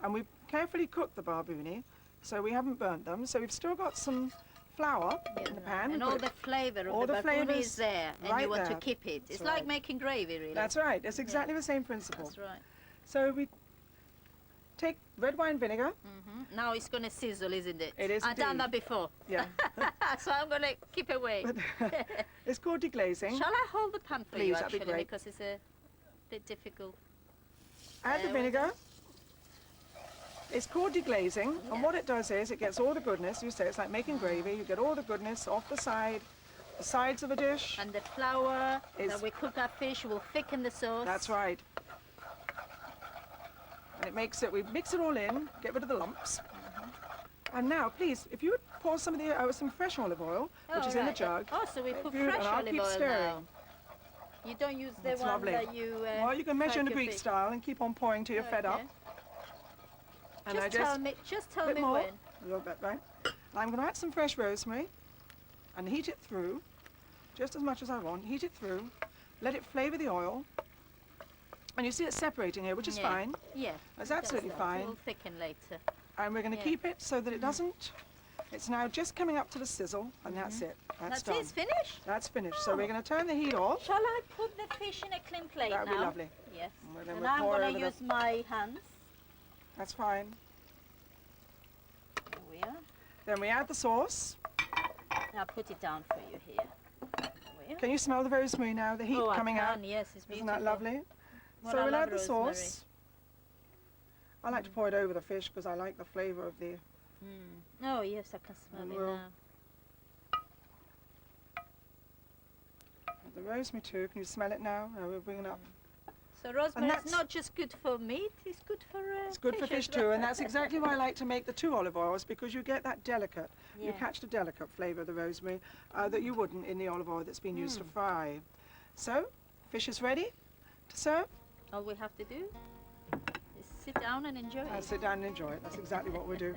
And we've carefully cooked the barbuni, so we haven't burnt them. So we've still got some flour in the pan. And We all put the flavour all of the the barbuni flavours is there, and right you want there. to keep it. It's That's like right. making gravy, really. That's right. It's exactly the same principle. That's right. So we take red wine vinegar. Now it's going to sizzle, isn't it? It is I've done indeed. that before. Yeah. So I'm going to keep away. It's called deglazing. Shall I hold the pan for Please, you, that'd be actually, great. because it's a bit difficult. Add the There we vinegar. It's called deglazing, and what it does is it gets all the goodness. You say it's like making gravy. You get all the goodness off the sides of a dish. And the flour Is- that we cook our fish will thicken the sauce. That's right. And it makes it. We mix it all in, get rid of the lumps. And now, please, if you would pour some of the some fresh olive oil, which Oh, is in the right. jug. Oh, so we put if you- fresh and I'll olive keep oil stirring. now. You don't use the That's one lovely. that you. Well, you can measure in the crack your Greek fish. style and keep on pouring till you're fed up. Okay. And I Just tell bit me more, when. a little bit, right? And I'm going to add some fresh rosemary and heat it through, just as much as I want. Heat it through, let it flavour the oil. And you see it separating here, which is fine. Yeah. That's absolutely fine. It will thicken later. And we're going to Yeah. keep it so that it doesn't. It's now just coming up to the sizzle, and that's it. That's done. It's finished? That's finished. So we're going to turn the heat off. Shall I put the fish in a clean plate That would now? be lovely. Yes. And then And we'll I'm pour going to over use my hands. That's fine. There we are. Then we add the sauce. I'll put it down for you here. There we are. Can you smell the rosemary now? The heat Oh, coming I out. can, yes, it's Isn't beautiful. that lovely? Well, So I we'll love add the rosemary. sauce. I like to pour it over the fish because I like the flavour of the. Oh, yes, I can smell And it we'll- now. The rosemary too. Can you smell it now? No, we're bringing up. So rosemary that's- is not just good for meat, it's good for It's good for fish as too, well. and that's exactly why I like to make the 2 olive oils, because you get that delicate. You Yeah. catch the delicate flavour of the rosemary that you wouldn't in the olive oil that's been used to fry. So, fish is ready to serve. All we have to do is sit down and enjoy it. Sit down and enjoy it. That's exactly what we do.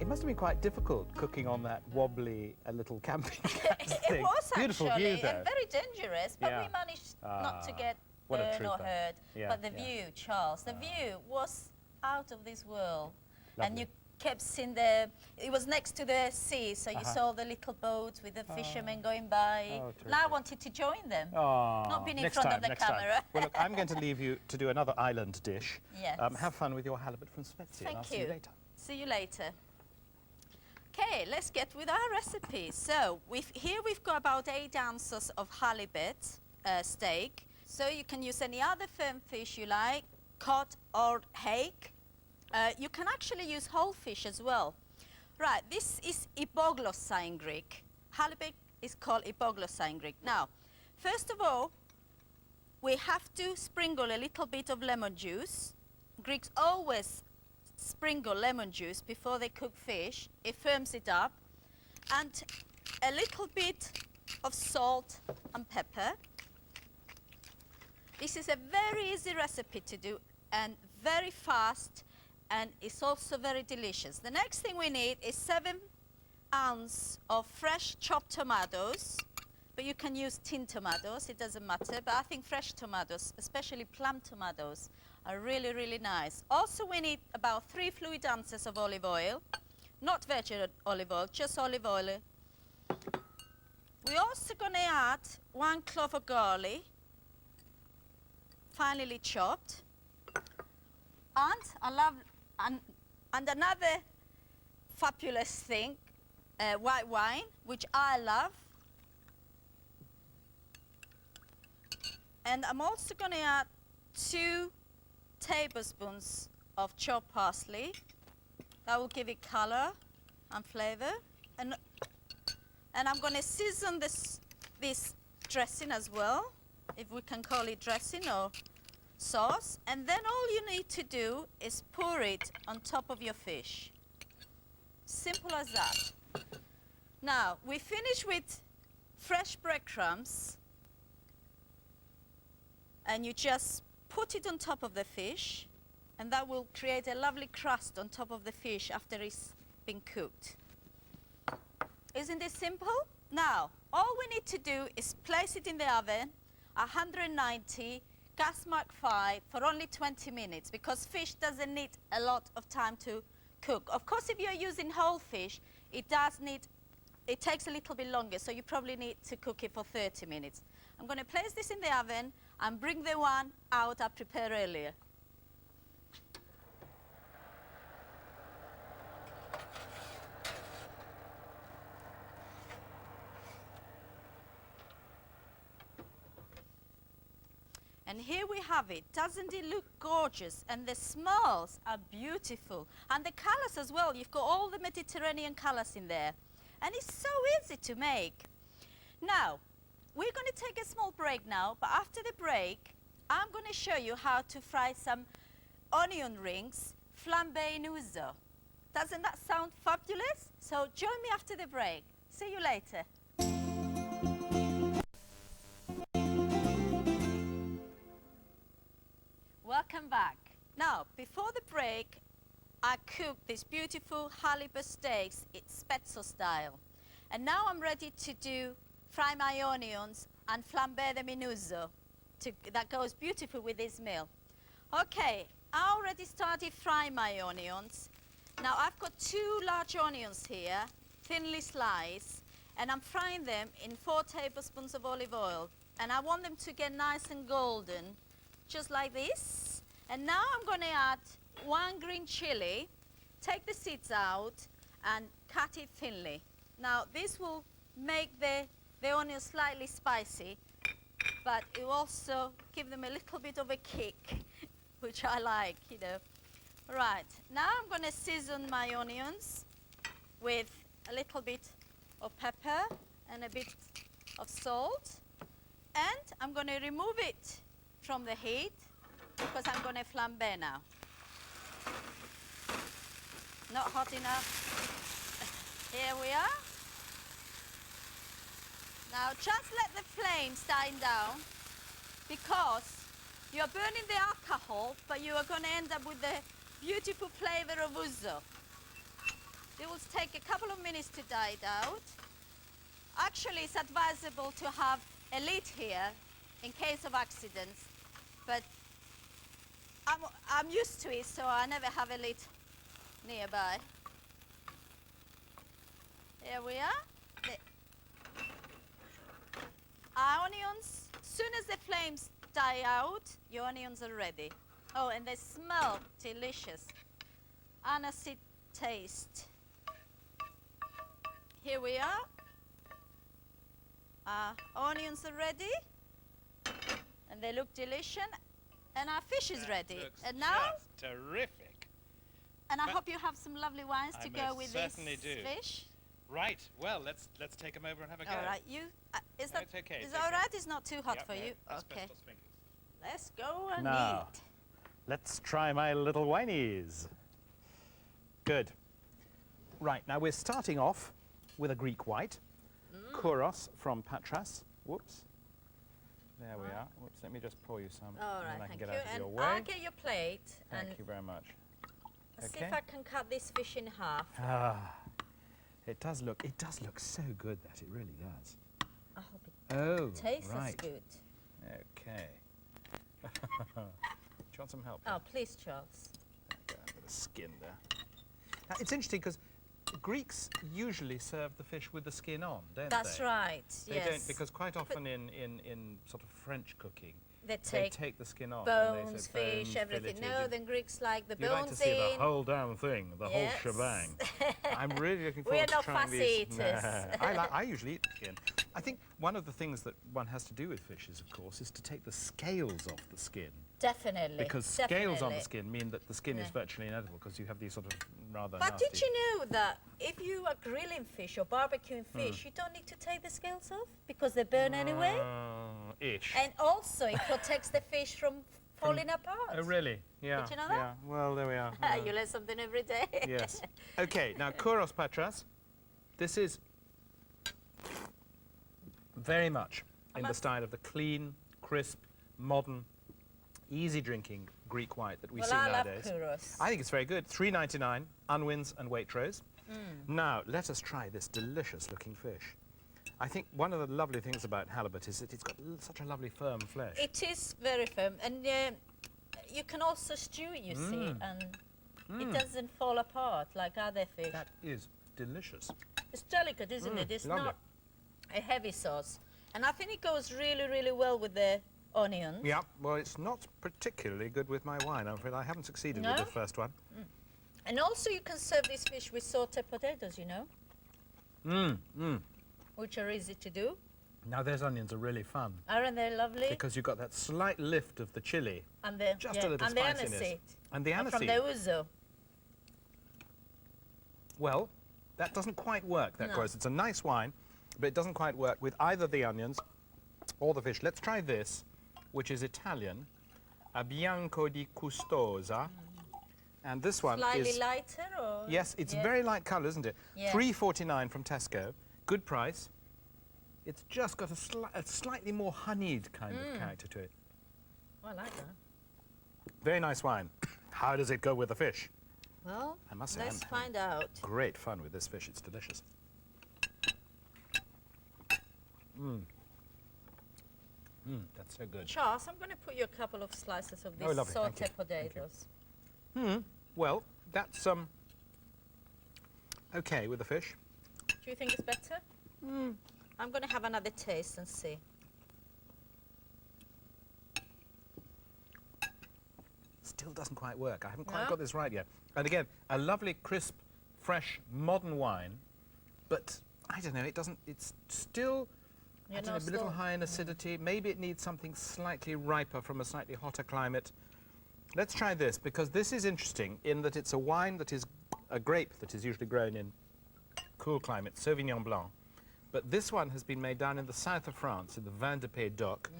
It must have been quite difficult cooking on that wobbly little camping gas It thing. was Beautiful actually, view, though. and very dangerous, but Yeah. we managed not to get what a burned or trooper. hurt. Yeah, But the yeah. view, Charles, the view was out of this world. And Lovely. you kept seeing it was next to the sea, so you saw the little boats with the fishermen going by. Oh, and I terrific. wanted to join them. Oh, Not being in next front time, of the next time. camera. Well, look, I'm going to leave you to do another island dish. Yes. Have fun with your halibut from Spezia. and I'll Thank see you you. later. See you later. Okay, let's get with our recipe. So here we've got about 8 ounces of halibut steak. So you can use any other firm fish you like, cod or hake. You can actually use whole fish as well. Right, this is ipoglossa in Greek. Halibut is called ipoglossa in Greek. Now, first of all, we have to sprinkle a little bit of lemon juice. Greeks always sprinkle lemon juice before they cook fish. It firms it up. And a little bit of salt and pepper. This is a very easy recipe to do and very fast, and it's also very delicious. The next thing we need is 7 ounces of fresh chopped tomatoes, but you can use tin tomatoes, it doesn't matter, but I think fresh tomatoes, especially plum tomatoes, are really, really nice. Also, we need about 3 fluid ounces of olive oil, not vegetable olive oil, just olive oil. We're also going to add 1 clove of garlic, finely chopped, and another fabulous thing, white wine, which I love. And I'm also going to add 2 tablespoons of chopped parsley. That will give it color and flavor. And I'm going to season this dressing as well, if we can call it dressing or sauce. And then all you need to do is pour it on top of your fish. Simple as that. Now, we finish with fresh breadcrumbs. And you just put it on top of the fish, and that will create a lovely crust on top of the fish after it's been cooked. Isn't it simple? Now, all we need to do is place it in the oven, 190, gas mark 5, for only 20 minutes, because fish doesn't need a lot of time to cook. Of course, if you're using whole fish, it takes a little bit longer, so you probably need to cook it for 30 minutes. I'm going to place this in the oven and bring the one out I prepared earlier. And here we have it. Doesn't it look gorgeous? And the smells are beautiful. And the colors as well. You've got all the Mediterranean colors in there. And it's so easy to make. Now, we're going to take a small break now, but after the break, I'm going to show you how to fry some onion rings flambé in ouzo. Doesn't that sound fabulous? So join me after the break. See you later. Welcome back. Now, before the break, I cooked these beautiful halibut steaks in Spezzo style. And now I'm ready to fry my onions and flambe them in ouzo. That goes beautiful with this meal. Okay, I already started frying my onions. Now I've got 2 large onions here, thinly sliced, and I'm frying them in 4 tablespoons of olive oil. And I want them to get nice and golden, just like this. And now I'm going to add 1 green chili, take the seeds out, and cut it thinly. Now this will make the onions slightly spicy, but it will also give them a little bit of a kick, which I like, you know. Right, now I'm going to season my onions with a little bit of pepper and a bit of salt. And I'm going to remove it from the heat because I'm going to flambe now. Not hot enough. Here we are. Now just let the flames die down because you're burning the alcohol, but you are going to end up with the beautiful flavor of ouzo. It will take a couple of minutes to die out. Actually, it's advisable to have a lid here in case of accidents, but I'm used to it, so I never have a lid nearby. Here we are. Our onions, as soon as the flames die out, your onions are ready. Oh, and they smell delicious. Aniseed taste. Here we are. Our onions are ready. And they look delicious. And our fish is ready. And now, just terrific. and I hope you have some lovely wines to go with this do. fish. Right. Well, let's take them over and have a go. All right, you is that it's okay, is it's that all okay. right? It's not too hot Yep, for no, you. Okay, asbestos fingers. let's go and Now, eat. let's try my little wineys. Good. Right, now we're starting off with a Greek white, Kouros from Patras. Whoops. There we are. Whoops, let me just pour you some. All and then right, I can thank get you. out of And your way. I'll get your plate Thank and you very much. see Okay. if I can cut this fish in half. Ah, it does look so good, that it really does. I hope it Oh, tastes right. good. Okay. Do you want some help? Oh, please, Charles. Go with the skin there. Now, it's interesting because Greeks usually serve the fish with the skin on, don't That's they? right. They yes. don't, because quite often in sort of French cooking, they they take take the skin off. and they bones, say fish, bones, everything. filleted. No, the Greeks like the You like to bones see in. the whole damn thing, the Yes. whole shebang. I'm really looking We are forward to not trying fussy these. eaters. I usually eat the skin. I think one of the things that one has to do with fishes, of course, is to take the scales off the skin. Definitely. Because scales on the definitely. skin mean that the skin is Yeah. virtually inedible because you have these sort of rather But nasty... did you know that if you are grilling fish or barbecuing fish, you don't need to take the scales off because they burn anyway? Ish. And also, it protects the fish from falling apart. Oh, really? Yeah. Did you know that? Yeah. Well, there we are. You learn something every day. Yes. Okay, now Kouros Patras. This is very much in the style of the clean, crisp, modern, easy drinking Greek white that we see I nowadays. love Kouros. I think it's very good. $3.99, unwins and Waitrose. Now, let us try this delicious looking fish. I think one of the lovely things about halibut is that it's got such a lovely firm flesh. It is very firm, and you can also stew it, you see, and it doesn't fall apart like other fish. That is delicious. It's delicate, isn't it? It's lovely. not a heavy sauce. And I think it goes really, really well with the onions. Yeah, well, it's not particularly good with my wine. I'm afraid I haven't succeeded No? with the first one. And also you can serve this fish with sauteed potatoes, you know, which are easy to do. Now, those onions are really fun Aren't they lovely? because you've got that slight lift of the chili, And the, just yeah, a little and the spiciness. aniseed. And the And from aniseed. the ouzo. Well, that doesn't quite work, that No. Kouros. It's a nice wine, but it doesn't quite work with either the onions or the fish. Let's try this, which is Italian, a Bianco di Custosa. And this one Slightly is... lighter, or? Yes, it's Yeah. very light colour, isn't it? Yeah. $3.49 from Tesco. Good price. It's just got a slightly more honeyed kind of character to it. Oh, I like that. Very nice wine. How does it go with the fish? Well, I must say, let's I'm find out. great fun with this fish. It's delicious. That's so good. Charles, I'm going to put you a couple of slices of Oh, these lovely, thank sauté you, thank you. potatoes. Well, that's okay with the fish. Do you think it's better? I'm going to have another taste and see. Still doesn't quite work. I haven't quite No? got this right yet. And again, a lovely, crisp, fresh, modern wine, but I don't know, it doesn't, it's still I don't know, a little high in acidity. Maybe it needs something slightly riper from a slightly hotter climate. Let's try this, because this is interesting in that it's a wine that is a grape that is usually grown in cool climates, Sauvignon Blanc. But this one has been made down in the south of France, in the Vin de Pays d'Oc.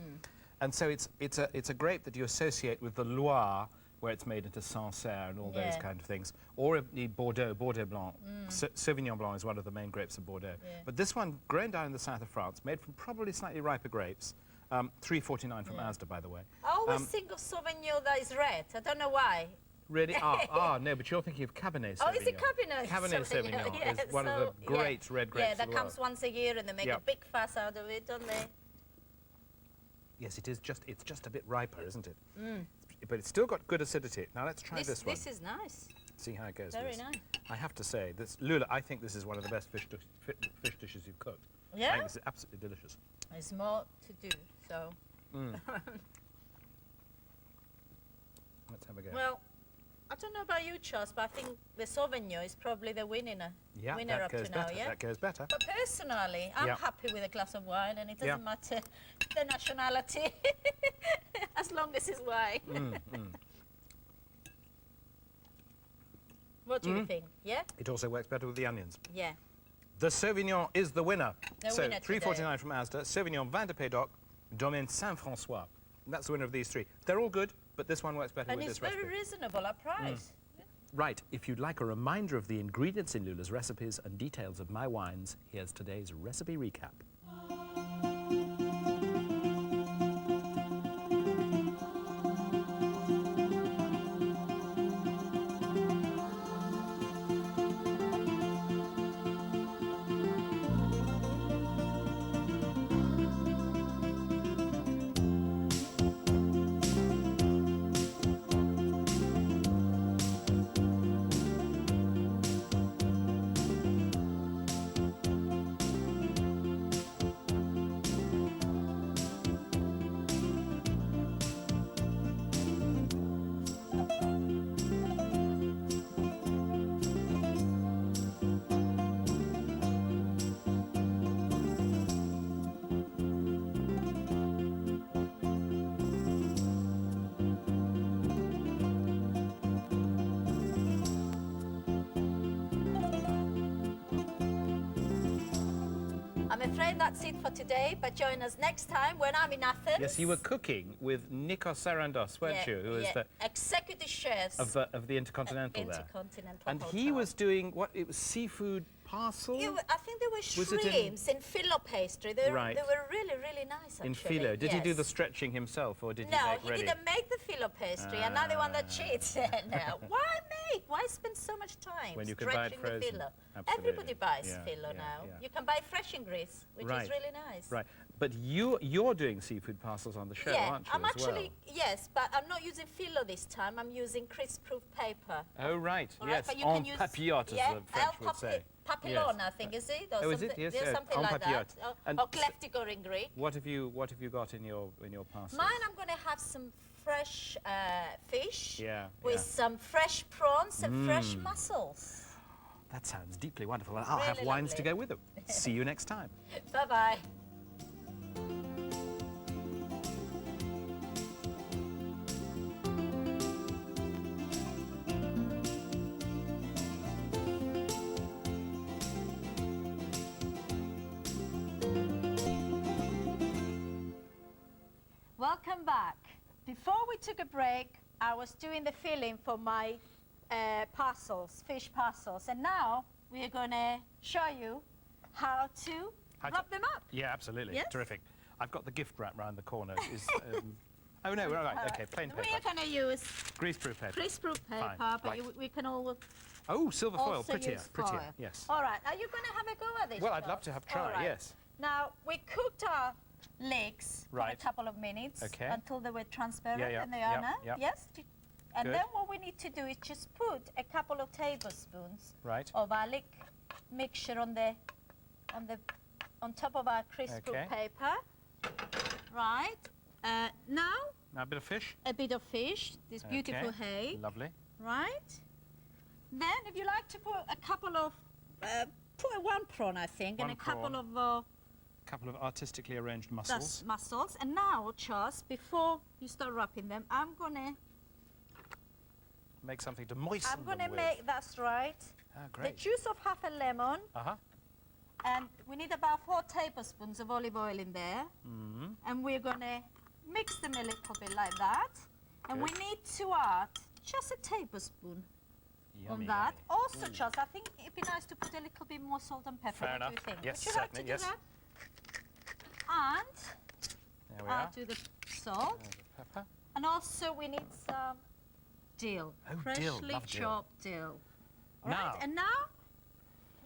And so it's a grape that you associate with the Loire, where it's made into Sancerre and all those kind of things. Or indeed Bordeaux, Bordeaux Blanc. Sauvignon Blanc is one of the main grapes of Bordeaux. But this one, grown down in the south of France, made from probably slightly riper grapes. $3.49 from Asda, by the way. I always think of Sauvignon that is red. I don't know why. Really? No, but you're thinking of Cabernet Sauvignon. Oh, is it Cabernet? Cabernet Sauvignon Yeah, is one of the great red grapes Yeah, that of the comes world. once a year and they make a big fuss out of it, don't they? Yes, it is just, it's just a bit riper, isn't it? But it's still got good acidity. Now let's try this one. This is nice. See how it goes. Very with this. nice. I have to say, this Lula, I think this is one of the best fish dishes you've cooked. I Yeah? think this is absolutely delicious. There's more to do, so. Let's have a go. Well, I don't know about you, Charles, but I think the Sauvignon is probably the winner that up goes to now, better. yeah? That goes better. But personally, I'm Yeah. happy with a glass of wine, and it doesn't Yeah. matter the nationality, as long as it's wine. What do you think? Yeah? It also works better with the onions. Yeah. The Sauvignon is the winner. The so winner today. $3.49 from Asda. Sauvignon Vin de Pays d'Oc, Domaine Saint-François. That's the winner of these three. They're all good, but this one works better And with it's this very recipe. reasonable at price. Right, if you'd like a reminder of the ingredients in Lula's recipes and details of my wines, here's today's recipe recap. I'm afraid that's it for today, but join us next time when I'm in Athens. Yes, you were cooking with Nikos Sarandos, weren't you? Who is the executive chef of the Intercontinental there. Intercontinental And Hotel. he was doing what? It was seafood parcel? I think there were Was it in- shrimps in phyllo pastry. They Right. were really, really nice, actually. In phyllo. Did he do the Yes. stretching himself, or did he No, make he ready? didn't make the phyllo pastry. Another one that cheats. No. Why make? Why spend so much time When you can buy it stretching the frozen. phyllo? Absolutely. Everybody buys Yeah, phyllo yeah, now. yeah. You can buy fresh in Greece, which Right. is really nice. Right. But you're doing seafood parcels on the show, Yeah, aren't you, I'm as actually, well? yes, but I'm not using phyllo this time. I'm using crisp-proof paper. Oh, right. All right, Yes, but you en can use, papillote, yeah, as the French would say. Papillon, I think, is it? Or Oh, is it? something- Yes, there's yeah, something en like papillote. that. And Or kleftikor in Greek. What have you got in your parcels? Mine, I'm going to have some fresh fish Yeah, with yeah. some fresh prawns and fresh mussels. That sounds deeply wonderful, and I'll have Really wines to lovely. go with them. See you next time. Bye-bye. Welcome back. Before we took a break, I was doing the filling for my parcels, fish parcels. And now we're going to show you how to wrap them up. Yeah, absolutely. Yes? Terrific. I've got the gift wrap round the corner. Oh, no, right, okay, plain paper. We're going to use Greaseproof paper. greaseproof paper, Fine, but right. we can all Oh, silver foil, also prettier, use prettier, foil. yes. All right, are you going to have a go at this? Well, I'd Charles? love to have All try, right. yes. Now, we cooked our legs for Right. a couple of minutes Okay. until they were transparent, Yeah, yeah, and they are yeah, now. yeah. Yes? And Good. then what we need to do is just put a couple of tablespoons Right. of our mixture on top of our crisp Okay. paper. Right. Now, Now a bit of fish. a bit of fish, this beautiful Okay. hay. Lovely. Right. Then, if you like to put a couple of, put one prawn, I think, One and a couple prawn. of Couple of artistically arranged that's mussels. mussels. And now, Charles, before you start wrapping them, I'm gonna Make something to moisten them with. make. That's right. Ah, The great. juice of half a lemon, Uh-huh. and we need about 4 tablespoons of olive oil in there. Mm. And we're gonna mix them a little bit like that. And we Good. need to add just a tablespoon Yummy, on that. yummy. Also, Charles, I think it'd be nice to put a little bit more salt and pepper. Fair What enough. do you think? Yes, Would you like to certainly, do yes. that? And There we are. add to the salt. There's the pepper. And also we need some dill. Oh, freshly dill, love dill. chopped dill. All Now- right, and now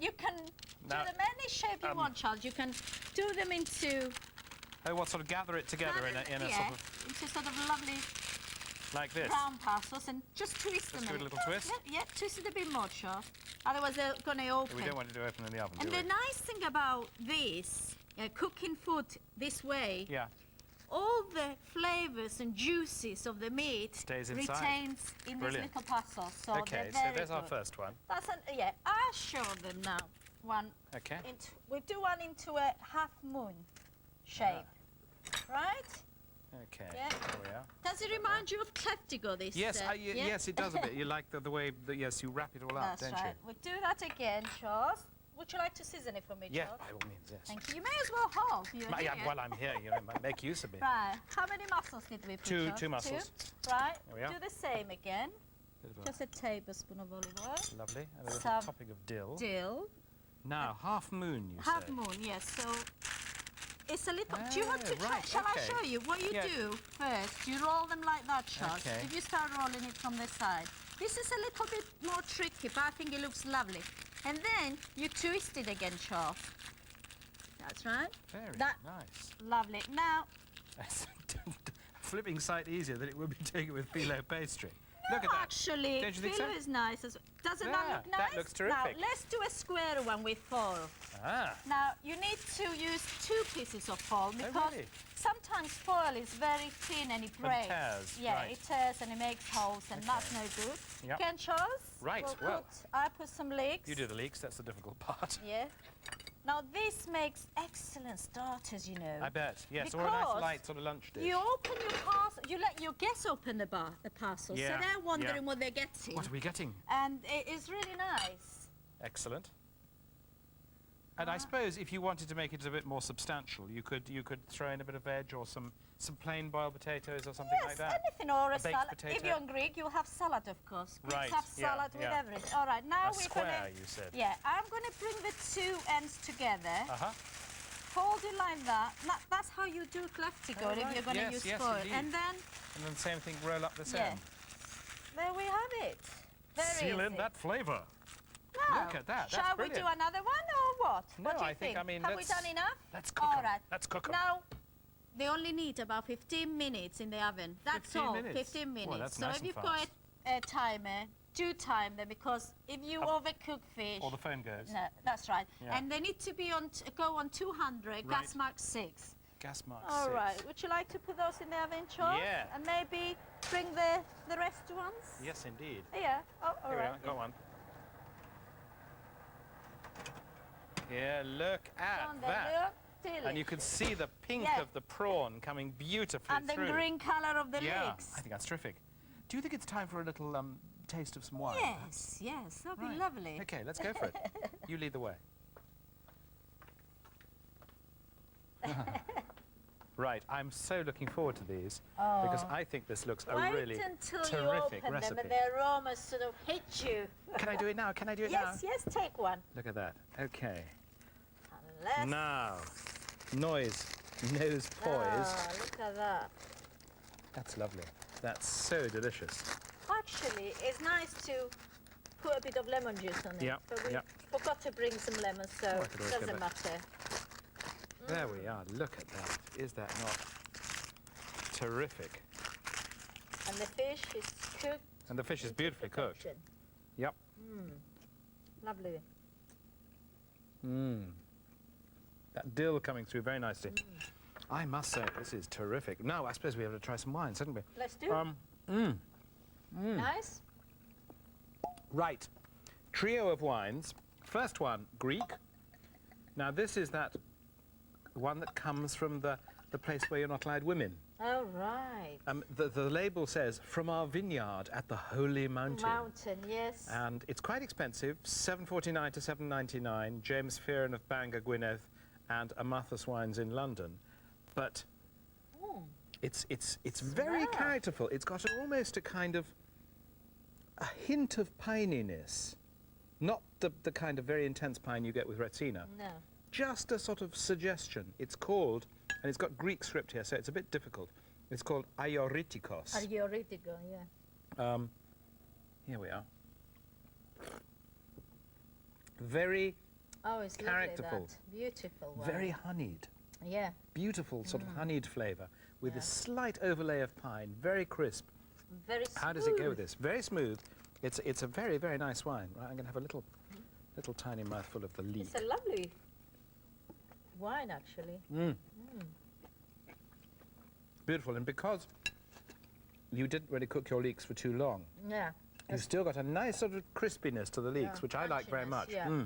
you can Now, do them any shape you want, Charles. You can do them into Oh, what, sort of gather it together in a yeah, sort of, into sort of lovely like this? round parcels and just twist them. Just give it a little twist? Yeah, twist it a bit more, Charles. Otherwise they're going to open. We don't want it to open in the oven, And do the we? nice thing about this, cooking food this way, Yeah. all the flavors and juices of the meat Stays inside. retains in Brilliant. these little parcels. So Okay, they're so very there's our good. first one. That's yeah. I'll show them now. One. Okay. We do one into a half moon shape, right? Okay. Yeah. There we are. Does it remind you of Kleftigo? This? Yes, yeah? yes, it does a bit. You like the way that, yes, you wrap it all up, That's don't right. We do that again, Charles. Would you like to season it for me, you? Yeah, Charles? by all means, yes. Thank you. You may as well hold. You're Yeah, here. well, I'm here, you know, make use of me. Right. How many mussels did we put? Two- Charles? two mussels. Two? Right. There we are. Do the same again. Bit of a- Just a tablespoon of olive oil. Lovely. And a little Some topping of dill. Dill. Now, half moon, you Half say? moon, yes. So it's a little. Do you want to Oh, try? right, Shall okay. I show you what you Yeah. do first? You roll them like that, Charles. Okay. If you start rolling it from the side, this is a little bit more tricky, but I think it looks lovely. And then you twist it again, Charles. That's right. Very That- nice. Lovely. Now, Flipping sight easier than it would be doing it with phyllo pastry. Look at that. actually, Don't you think phyllo so? is nice. Doesn't Yeah, that look nice? that looks terrific. Now, let's do a square one with foil. Ah, Now, you need to use 2 pieces of foil because Oh, really? sometimes foil is very thin and it breaks. tears, Yeah, right. it tears and it makes holes and that's no good. Yep. Again, Charles? Right, we'll well. I put some leeks. you do the leeks, that's the difficult part. Yeah. Now, this makes excellent starters, you know. I bet, yes, or a nice Because light sort of lunch dish. You open your parcel, you let your guests open the parcel, Yeah, so they're wondering yeah. what they're getting. What are we getting? And it is really nice. Excellent. And I suppose if you wanted to make it a bit more substantial, you could throw in a bit of veg or some plain boiled potatoes or something Yes, like that. anything or a A baked salad. potato. If you're Greek, you'll have salad, of course. Greeks Right, have yeah, salad with yeah. everything. All right, now A we're square, gonna. you said. Yeah, I'm gonna bring the 2 ends together. Uh-huh. Hold it like that. That's how you do Kleftigo if right. you're gonna Yes, use yes, foil. indeed. And then And then same thing, roll up this Yeah. end. there we have it. Very Seal in easy. that flavour. Now, Look at that, that's shall we do brilliant. another one or what? No, What do you I think, I mean, have we let's- done enough? Let's cook All 'em. right. Let's cook 'em. Now, they only need about 15 minutes in the oven. That's 15 all. minutes? 15 minutes. Well, that's so nice if and you've got fast. a timer, do time them because if you overcook fish, Or the phone goes. no, that's right. Yeah. And they need to be on go on 200, gas Right. mark 6. Gas mark All 6. right. Would you like to put those in the oven, Charles? Yeah. And maybe bring the rest ones? Yes, indeed. Yeah. Oh, all Here we right. are, got one. Yeah, look at On the that. look, And you can see the pink Yeah. of the prawn coming beautifully and the through. green color of the yeah, legs. I think that's terrific. Do you think it's time for a little taste of some wine? Yes, yes, that'd be Right. lovely. Okay, let's go for it. You lead the way. Right, I'm so looking forward to these because I think this looks a really Wait until terrific you open recipe. them and the aroma sort of hit you. Can I do it now? Can I do it now? Yes, yes, take one. Look at that. Okay. Unless... Now, nose poised. Ah, look at that. That's lovely. That's so delicious. Actually, it's nice to put a bit of lemon juice on it. Yeah, But we yeah. forgot to bring some lemon, so I it could always get doesn't that. matter. There we are. Look at that. Is that not terrific? And the fish is cooked. And the fish is into beautifully cooked. perfection. Yep. Lovely. That dill coming through very nicely. I must say, this is terrific. Now, I suppose we have to try some wines, haven't we? Let's do it. Nice. Right. Trio of wines. First one, Greek. Now, this is that one that comes from the place where you're not allowed women. All right. The label says, from our vineyard at the Holy Mountain. Mountain, yes. And it's quite expensive, $7.49 to $7.99. James Fearon of Bangor, Gwynedd, and Amathus Wines in London. But it's very characterful. It's got almost a kind of a hint of pininess. Not the kind of very intense pine you get with Retsina. No. Just a sort of suggestion. It's called, and it's got Greek script here, so it's a bit difficult. It's called Aioritikos. Arioritico, yeah. Here we are. Very Oh, it's characterful. lovely, that. Beautiful one. Very honeyed. Yeah. Beautiful sort of honeyed flavour with a slight overlay of pine, very crisp. Very smooth. How does it go with this? Very smooth. It's a very, very nice wine. Right, I'm going to have a little tiny mouthful of the leek. It's a lovely wine, actually. Beautiful, and because you didn't really cook your leeks for too long, Yeah. you've still got a nice sort of crispiness to the leeks, Yeah, which I like very crunchiness, much. yeah.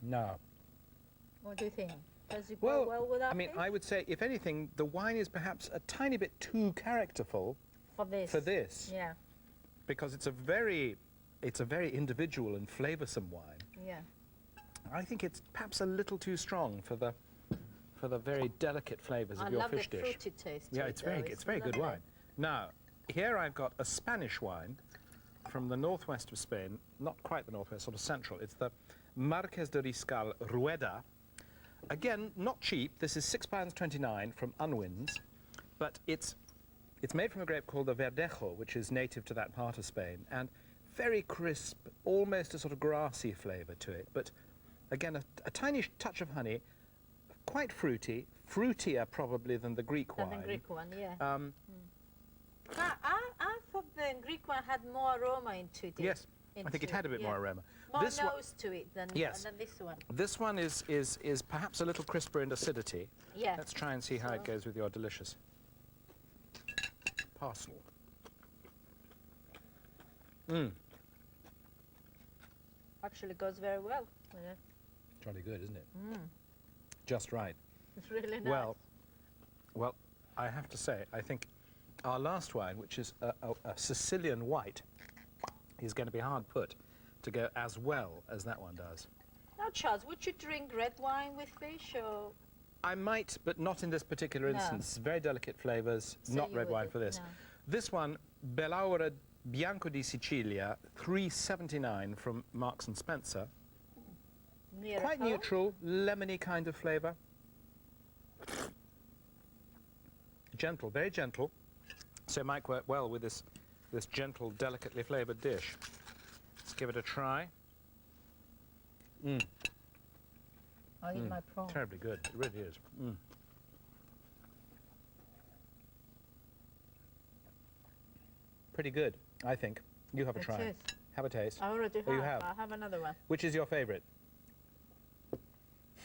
No. What do you think? Does it go well with that I mean, fish? I would say, if anything, the wine is perhaps a tiny bit too characterful For this. Yeah. because it's a very individual and flavoursome wine. Yeah. I think it's perhaps a little too strong for the very delicate flavours of your fish dish. I love the fruity taste. Yeah, to it's it, very though. it's very good lovely. wine. Now, here I've got a Spanish wine from the northwest of Spain, not quite the northwest, sort of central. It's the Marqués de Riscal Rueda. Again, not cheap. This is £6.29 from Unwins, but it's made from a grape called the Verdejo, which is native to that part of Spain, and very crisp, almost a sort of grassy flavour to it. But again, a tiny touch of honey, quite fruity, fruitier probably than the Greek wine. Than the Greek one, yeah. I thought the Greek one had more aroma into it. Yes, I think it had a bit more aroma. More This one- nose to it than this one. This one is perhaps a little crisper in acidity. Yeah. Let's try and see how it goes with your delicious parcel. Actually goes very well with it. Jolly good, isn't it? Just right. It's really nice. Well, I have to say, I think our last wine, which is a Sicilian white, is going to be hard put to go as well as that one does. Now, Charles, would you drink red wine with fish or? I might, but not in this particular No. instance. Very delicate flavours, So not you red wine wouldn't, for this. no. This one, Bell'Aura Bianco di Sicilia, $3.79 from Marks and Spencer. Near Quite home? neutral, lemony kind of flavour. Gentle, very gentle. So it might work well with this gentle, delicately flavoured dish. Let's give it a try. I'll eat my prawn. Terribly good, it really is. Pretty good, I think. You have a It try. is. Have a taste. I already Oh, you have. have? I'll have another one. Which is your favourite?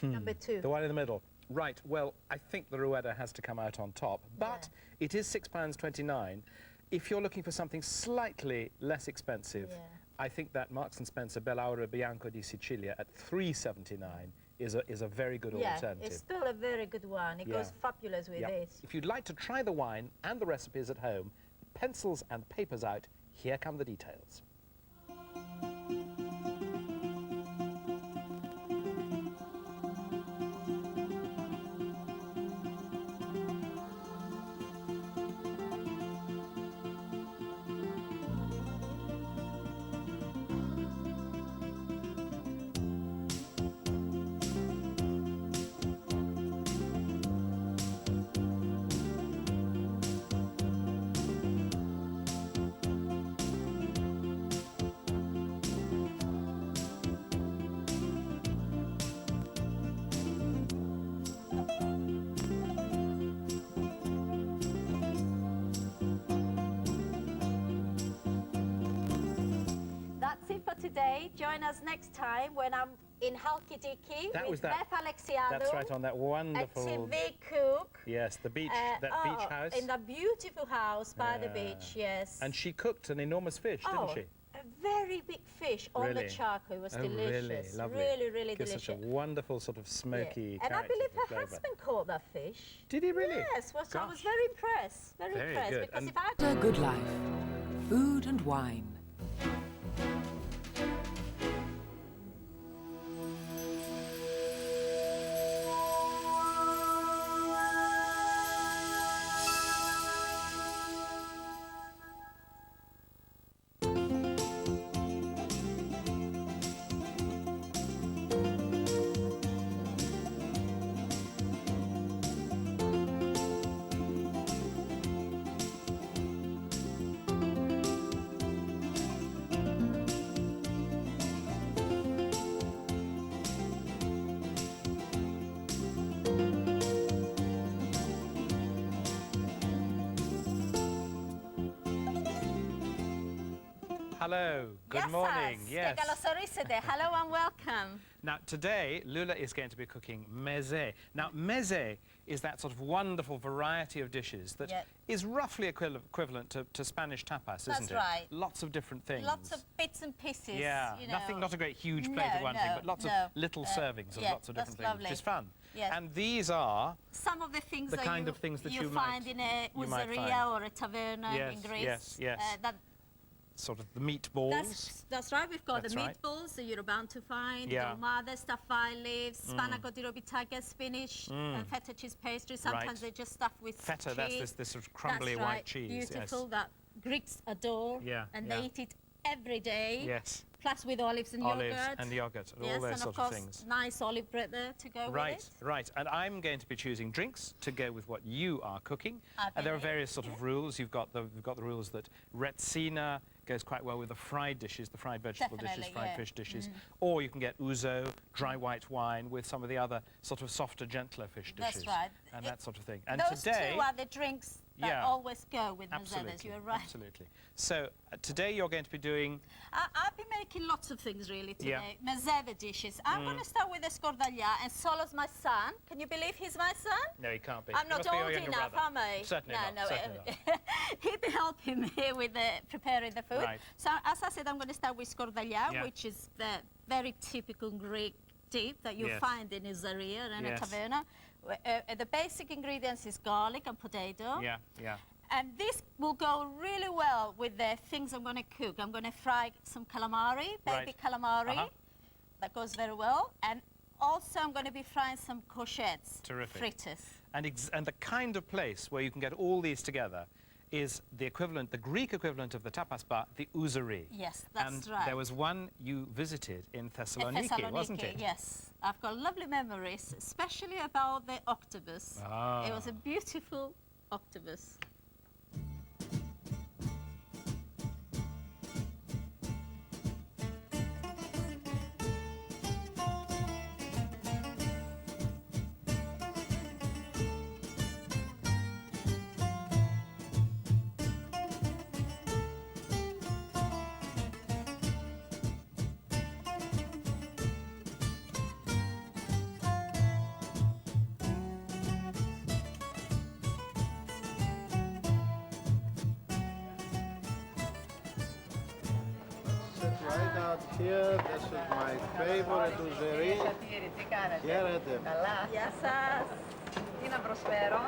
Number 2. The one in the middle. Right, well, I think the Rueda has to come out on top, but it is £6.29. If you're looking for something slightly less expensive, I think that Marks and Spencer Bell'Aura Bianco di Sicilia at $3.79 is a very good alternative. It's still a very good one. It goes fabulous with this. If you'd like to try the wine and the recipes at home, pencils and papers out, here come the details. today. Join us next time when I'm in Halkidiki That was with that- Beth Alexiadou. That's right, on that wonderful... A TV cook. Yes, the beach, that beach house. In the beautiful house by the beach, yes. And she cooked an enormous fish, didn't she? A very big fish on the charcoal. It was delicious. Really lovely. Really, really Gives delicious. such a wonderful sort of smoky And I character believe to the her flavour. husband caught that fish. Did he really? Yes, I was very impressed. Very impressed. good. Because And- if I A good life. Food and wine. Hello, good morning. Yes. Hello and welcome. Now, today, Lula is going to be cooking meze. Now, meze is that sort of wonderful variety of dishes that is roughly equivalent to Spanish tapas, isn't it? That's right. Lots of different things. Lots of bits and pieces. Yeah, you know. not a great huge plate of one thing, but lots of little servings of lots of different things, which is fun. Yes. And these are some of the things the that kind of things that you might find in a you might osteria find. or a taverna in Greece. Yes. That sort of the meatballs. That's right. We've got That's the right. meatballs that you're bound to find. Yeah. Dolmades, staffai leaves, spanakotyrobitaka, spinach, and feta cheese pastry. Sometimes they're just stuffed with Feta, cheese. that's this sort of crumbly That's right. white cheese. Beautiful. That Greeks adore. Yeah, And yeah. they eat it every day. Yes. Plus with olives and Olives yogurt. and yogurt, and all yes, those and sort of course, of things. nice olive bread there to go with it. Right. And I'm going to be choosing drinks to go with what you are cooking. And there are various sort of rules. You've got the rules that retsina goes quite well with the fried dishes, the fried vegetable dishes, fried fish dishes. Or you can get ouzo, dry white wine, with some of the other sort of softer, gentler fish dishes. That's right. And that sort of thing. And Those today, two are the drinks that always go with mezedes. You're right. Absolutely. So today you're going to be doing... I've been making lots of things really today. Mezede dishes. I'm going to start with the scordaglia, and Solos my son. Can you believe he's my son? No, he can't be. I'm He not must be your old younger enough, brother. am I? Certainly not. Certainly not. He'd be helping me with preparing the food. Right. So as I said, I'm going to start with scordaglia, which is the very typical Greek dip that you find in Osteria and a taverna. The basic ingredients is garlic and potato. Yeah. And this will go really well with the things I'm going to cook. I'm going to fry some calamari, baby calamari. That goes very well. And also I'm going to be frying some courgettes. Terrific. Fritters. And the kind of place where you can get all these together is the equivalent, the Greek equivalent of the tapas bar, the ouzeri. Yes, that's and right. there was one you visited in Thessaloniki, wasn't it? Yes. I've got lovely memories, especially about the octopus. It was a beautiful octopus. Right out here, this is my favorite ouzeri. Χαίρετε. Γεια σας. Τι να προσφέρω?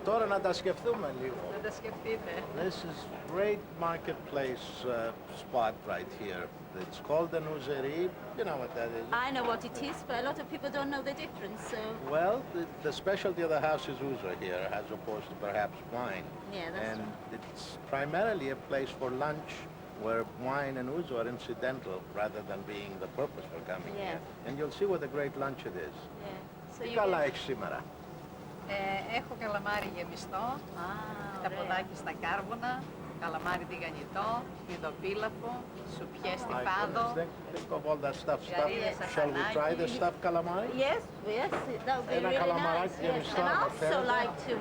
Τώρα να τα σκεφτούμε λίγο. Να τα σκεφτείτε. This is great marketplace spot right here. It's called an ouzeri. You know what that is? I know what it is, but a lot of people don't know the difference, so... Well, the specialty of the house is ouzo here, as opposed to perhaps wine. Yeah, that's And it's primarily a place for lunch where wine and ouzo are incidental rather than being the purpose for coming here. And you'll see what a great lunch it is. So Τι καλά έχεις σήμερα? Έχω καλαμάρι γεμιστό, χταποδάκι στα κάρβουνα, Καλαμάρι τηγανιτό, πηδοπίλαφο, σουπιές My τυφάδο. goodness, think of all that stuff. Γαρίδες Shall we try the σασανάκι. stuffed calamari? Yes, yes, that would be And a really calamari nice. can Yes. start And I with also Ferrero. like to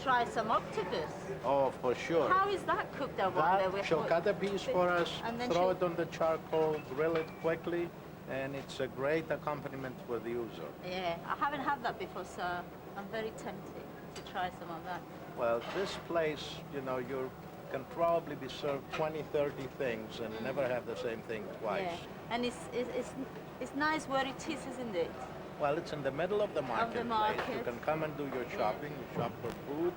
try some octopus. Oh, for sure. How is that cooked? I wonder. That, she'll cut a piece for us, And then throw she'll- it on the charcoal, grill it quickly, and it's a great accompaniment for the user. Yeah, I haven't had that before, so I'm very tempted to try some of that. Well, this place, you know, you can probably be served 20, 30 things and never have the same thing twice. Yeah, and it's nice where it is, isn't it? Well, it's in the middle of the marketplace. You market. can come and do your shopping. You shop for food,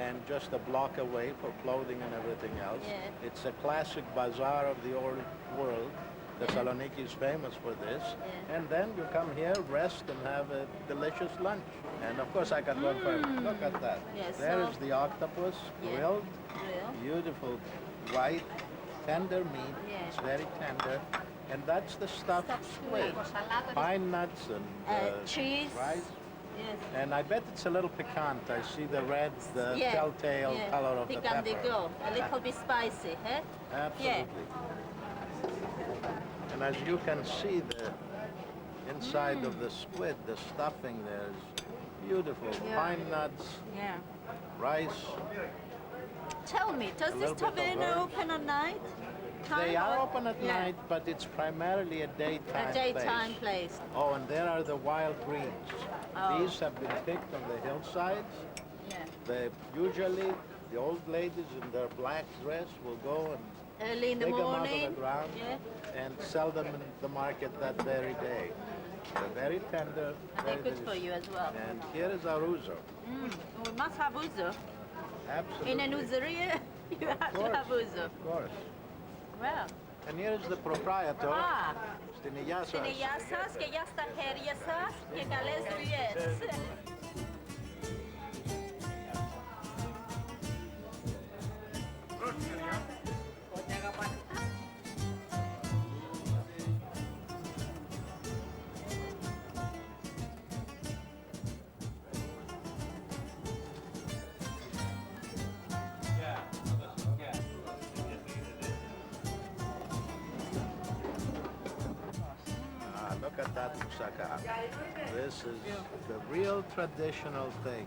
and just a block away for clothing and everything else. Yeah. It's a classic bazaar of the old world. Thessaloniki is famous for this. Yeah. And then you come here, rest, and have a delicious lunch. And of course, I can go further. Look at that. Yes, There so- is the octopus, Yeah. grilled, Real. beautiful, white, tender meat. Yeah. It's very tender. And that's the stuffed Stuffed squid. squid. Pine nuts and Cheese. rice. Yes. And I bet it's a little piquant. I see the red, the Yeah, telltale yeah. color of the Piquant de pepper. go. A little bit spicy, eh? Absolutely. And as you can see, the inside of the squid, the stuffing there is beautiful. Yeah. Pine nuts, Yeah. rice. Tell me, does A this little bit of taverna herbs. open at night? They Time are or- open at Yeah. night, but it's primarily a daytime A daytime place. place. Oh, and there are the wild greens. Oh. These have been picked on the hillsides. Yeah. They usually, the old ladies in their black dress will go and Early in the dig them out of morning. the ground Yeah. and sell them in the market that very day. They're very tender. And very they're good for delicious. you as well. And here is our ouzo. We must have ouzo. Absolutely. In an ouzeria, you have to course. have ouzo. Of course. Well. And here is the proprietor. Ah. Στην υγεία σας. Στην υγεία σας και για στα χέρια σας και καλές δουλειές. Ah, look at that moussaka. This is the real traditional thing.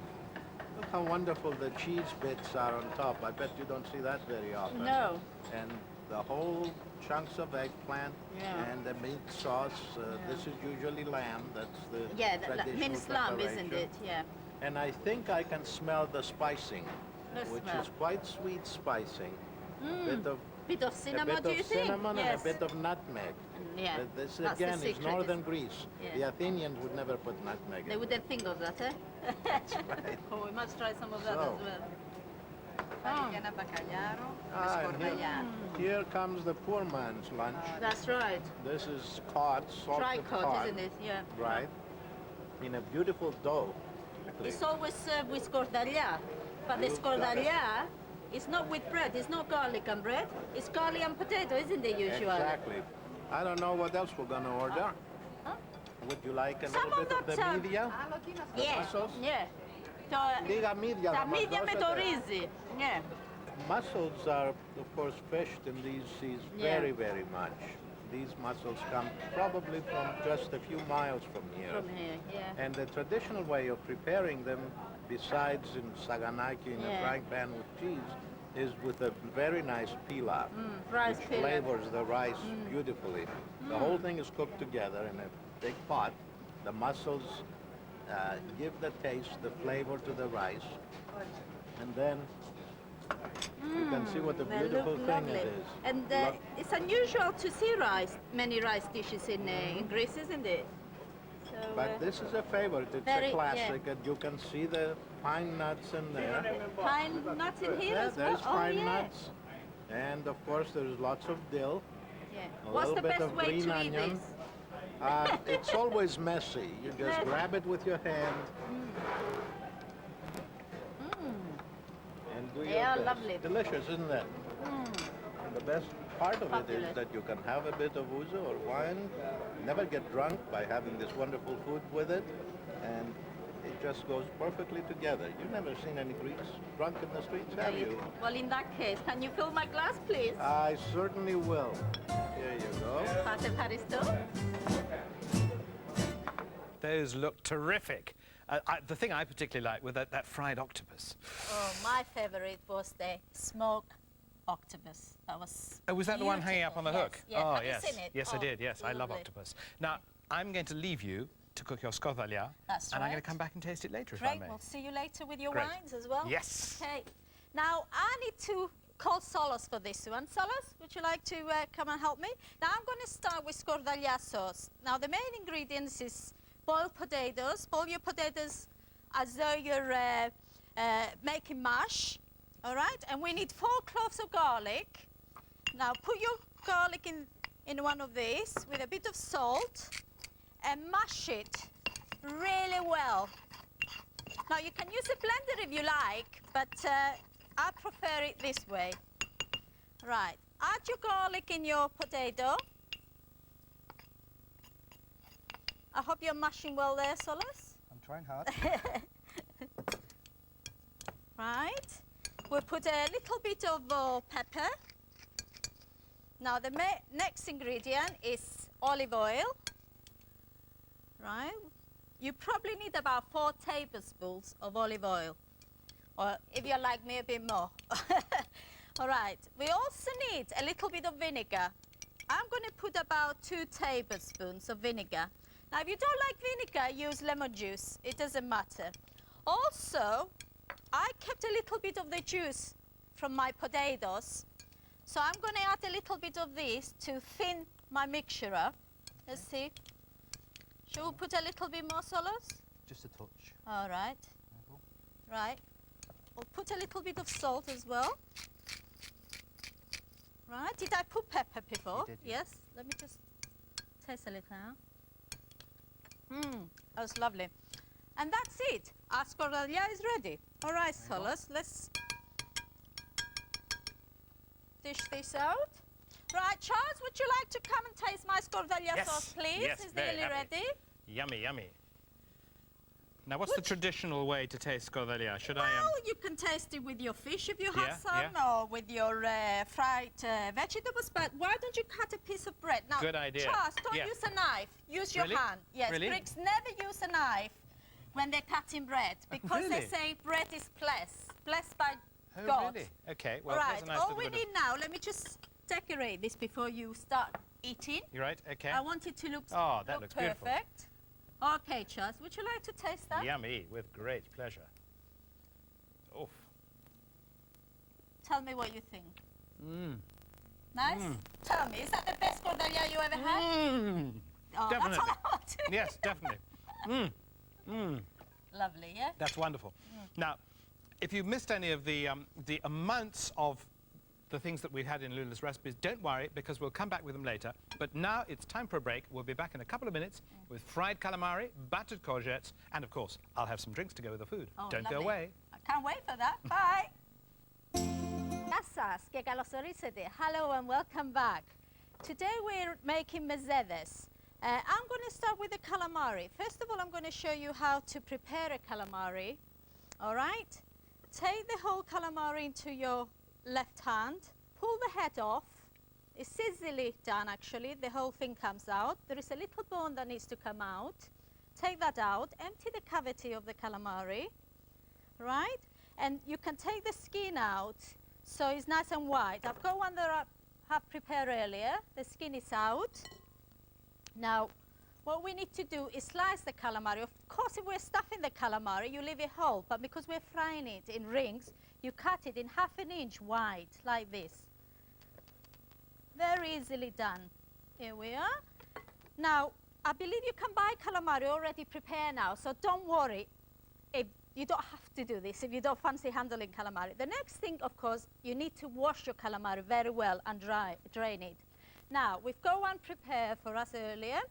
Look how wonderful the cheese bits are on top. I bet you don't see that very often. No. And the whole chunks of eggplant Yeah. and the meat sauce. This is usually lamb. That's the Yeah, traditional minced lamb, isn't preparation. it? Yeah. And I think I can smell the spicing, The which smell. is quite sweet spicing. Bit of Bit of cinnamon, a bit do of you think? cinnamon Yes. and a bit of nutmeg. Yeah. But this That's the again is secret, northern isn't Greece. Yeah. The Athenians would never put nutmeg They in. wouldn't think of that, eh? That's right. Oh, we must try some of that So. as well. Υπάρχει και ένα μπακαλιάρο με Ah, and σκορδαλιά. here comes the poor man's lunch. That's right. This is cod, salted Tricot, cod. isn't it? Yeah. Right. In a beautiful dough. It's always served with scordaglia. But the scordaglia is not with bread. It's not garlic and bread. It's garlic and potato, isn't it, usually? Exactly. I don't know what else we're going to order. Huh? Would you like a Some little of bit of the that, media? Άλλο τι να σας The Yeah. mussels? Yeah. Λίγα μύδια Τα να μας μύδια με το δώσετε. ρύζι. Yeah. Mussels are, of course, fished in these seas Yeah. very, very much. These mussels come probably from just a few miles from here. From here, yeah. And the traditional way of preparing them, besides in saganaki in a Yeah. frying pan with cheese, is with a very nice pilaf, rice which pilaf. flavors the rice beautifully. The whole thing is cooked together in a big pot. The mussels give the taste, the flavor to the rice, and then you can see what a They beautiful look thing lovely. it is. And it's unusual to see many rice dishes in Greece, isn't it? So, But this is a favorite. It's very- a classic, and you can see the pine nuts in there. pine nuts in here Yeah, as well. there's pine yeah. nuts, and of course there's lots of dill. Yeah. A What's little the bit best of way green to eat onion. this? It's always messy. You just Messy. grab it with your hand and do your Yeah, best. lovely. Delicious, isn't it? And the best part of it Fabulous. is that you can have a bit of ouzo or wine, never get drunk by having this wonderful food with it, and it just goes perfectly together. You've never seen any Greeks drunk in the streets, have you? Well, in that case, can you fill my glass, please? I certainly will. Here you go. Pass Evcharisto. Those look terrific. The thing I particularly like was that fried octopus. Oh, my favorite was the smoked octopus. That was Oh, was that the one hanging up on the hook? Yes. Oh, Have yes. you seen it? Yes, I Oh, did. Yes, I love lovely. octopus. Now, I'm going to leave you to cook your scordalia. That's and I'm going right. to come back and taste it later, if I Great. may. We'll see you later with your Great. wines as well. Yes. Okay. Now, I need to call Solos for this one. Solos, would you like to come and help me? Now, I'm going to start with scordalia sauce. Now, the main ingredients is boiled potatoes. Boil your potatoes as though you're making mash. All right? And we need 4 cloves of garlic. Now, put your garlic in one of these with a bit of salt and mash it really well. Now, you can use a blender if you like, but I prefer it this way. Right, add your garlic in your potato. I hope you're mashing well there, Solos. I'm trying hard. Right, we'll put a little bit of pepper. Now, the next ingredient is olive oil. Right, you probably need about 4 tablespoons of olive oil, or if you're like me, a bit more. All right, we also need a little bit of vinegar. I'm going to put about 2 tablespoons of vinegar. Now, if you don't like vinegar, use lemon juice. It doesn't matter. Also, I kept a little bit of the juice from my potatoes, so I'm going to add a little bit of this to thin my mixture up. Let's see. Shall we put a little bit more, Solos? Just a touch. All right. Right. We'll put a little bit of salt as well. Right. Did I put pepper before? You did, Yes. Let me just taste a little now. That was lovely. And that's it. Our scordalia is ready. All right, Solos, let's dish this out. Right, Charles, would you like to come and taste my scordalia Yes, sauce, please? yes, Is very nearly happy. ready? Yummy, yummy. Now, what's the traditional way to taste scordalia? Should I... Well, you can taste it with your fish if you have Yeah, some, yeah. or with your fried vegetables. But why don't you cut a piece of bread? Now, Good idea. Charles, don't Yeah. use a knife. Use your Really? hand. Yes, Really? Greeks never use a knife when they're cutting bread because they Really? say bread is blessed by Oh, God. really? Okay, well, All there's right, a nice all little we bit need now, let me just decorate this before you start eating. You right? Okay. I want it to look, Oh, that look looks beautiful. perfect. Okay, Charles, would you like to taste that? Yummy, with great pleasure. Oof. Tell me what you think. Mmm. Nice? Tell me, is that the best scordalia you ever had? Mmm. Oh, Definitely. that's all I want. Yes, definitely. Mmm. Mmm. Lovely, yeah? That's wonderful. Now, if you've missed any of the amounts of the things that we've had in Lula's recipes, don't worry, because we'll come back with them later. But now it's time for a break. We'll be back in a couple of minutes with fried calamari, battered courgettes, and of course, I'll have some drinks to go with the food. Oh, Don't go lovely. away. I can't wait for that. Bye. Γεια σας και καλώς ορίσατε. Hello and welcome back. Today we're making mezedes. I'm going to start with the calamari. First of all, I'm going to show you how to prepare a calamari. All right? Take the whole calamari into your left hand. Pull the head off. It's easily done, actually. The whole thing comes out. There is a little bone that needs to come out. Take that out. Empty the cavity of the calamari. Right? And you can take the skin out so it's nice and white. I've got one that I have prepared earlier. The skin is out. Now, what we need to do is slice the calamari. Of course, if we're stuffing the calamari, you leave it whole. But because we're frying it in rings, you cut it in ½ an inch wide, like this. Very easily done. Here we are. Now, I believe you can buy calamari already prepared now, so don't worry. You don't have to do this if you don't fancy handling calamari. The next thing, of course, you need to wash your calamari very well and drain it. Now, we've got one prepared for us earlier.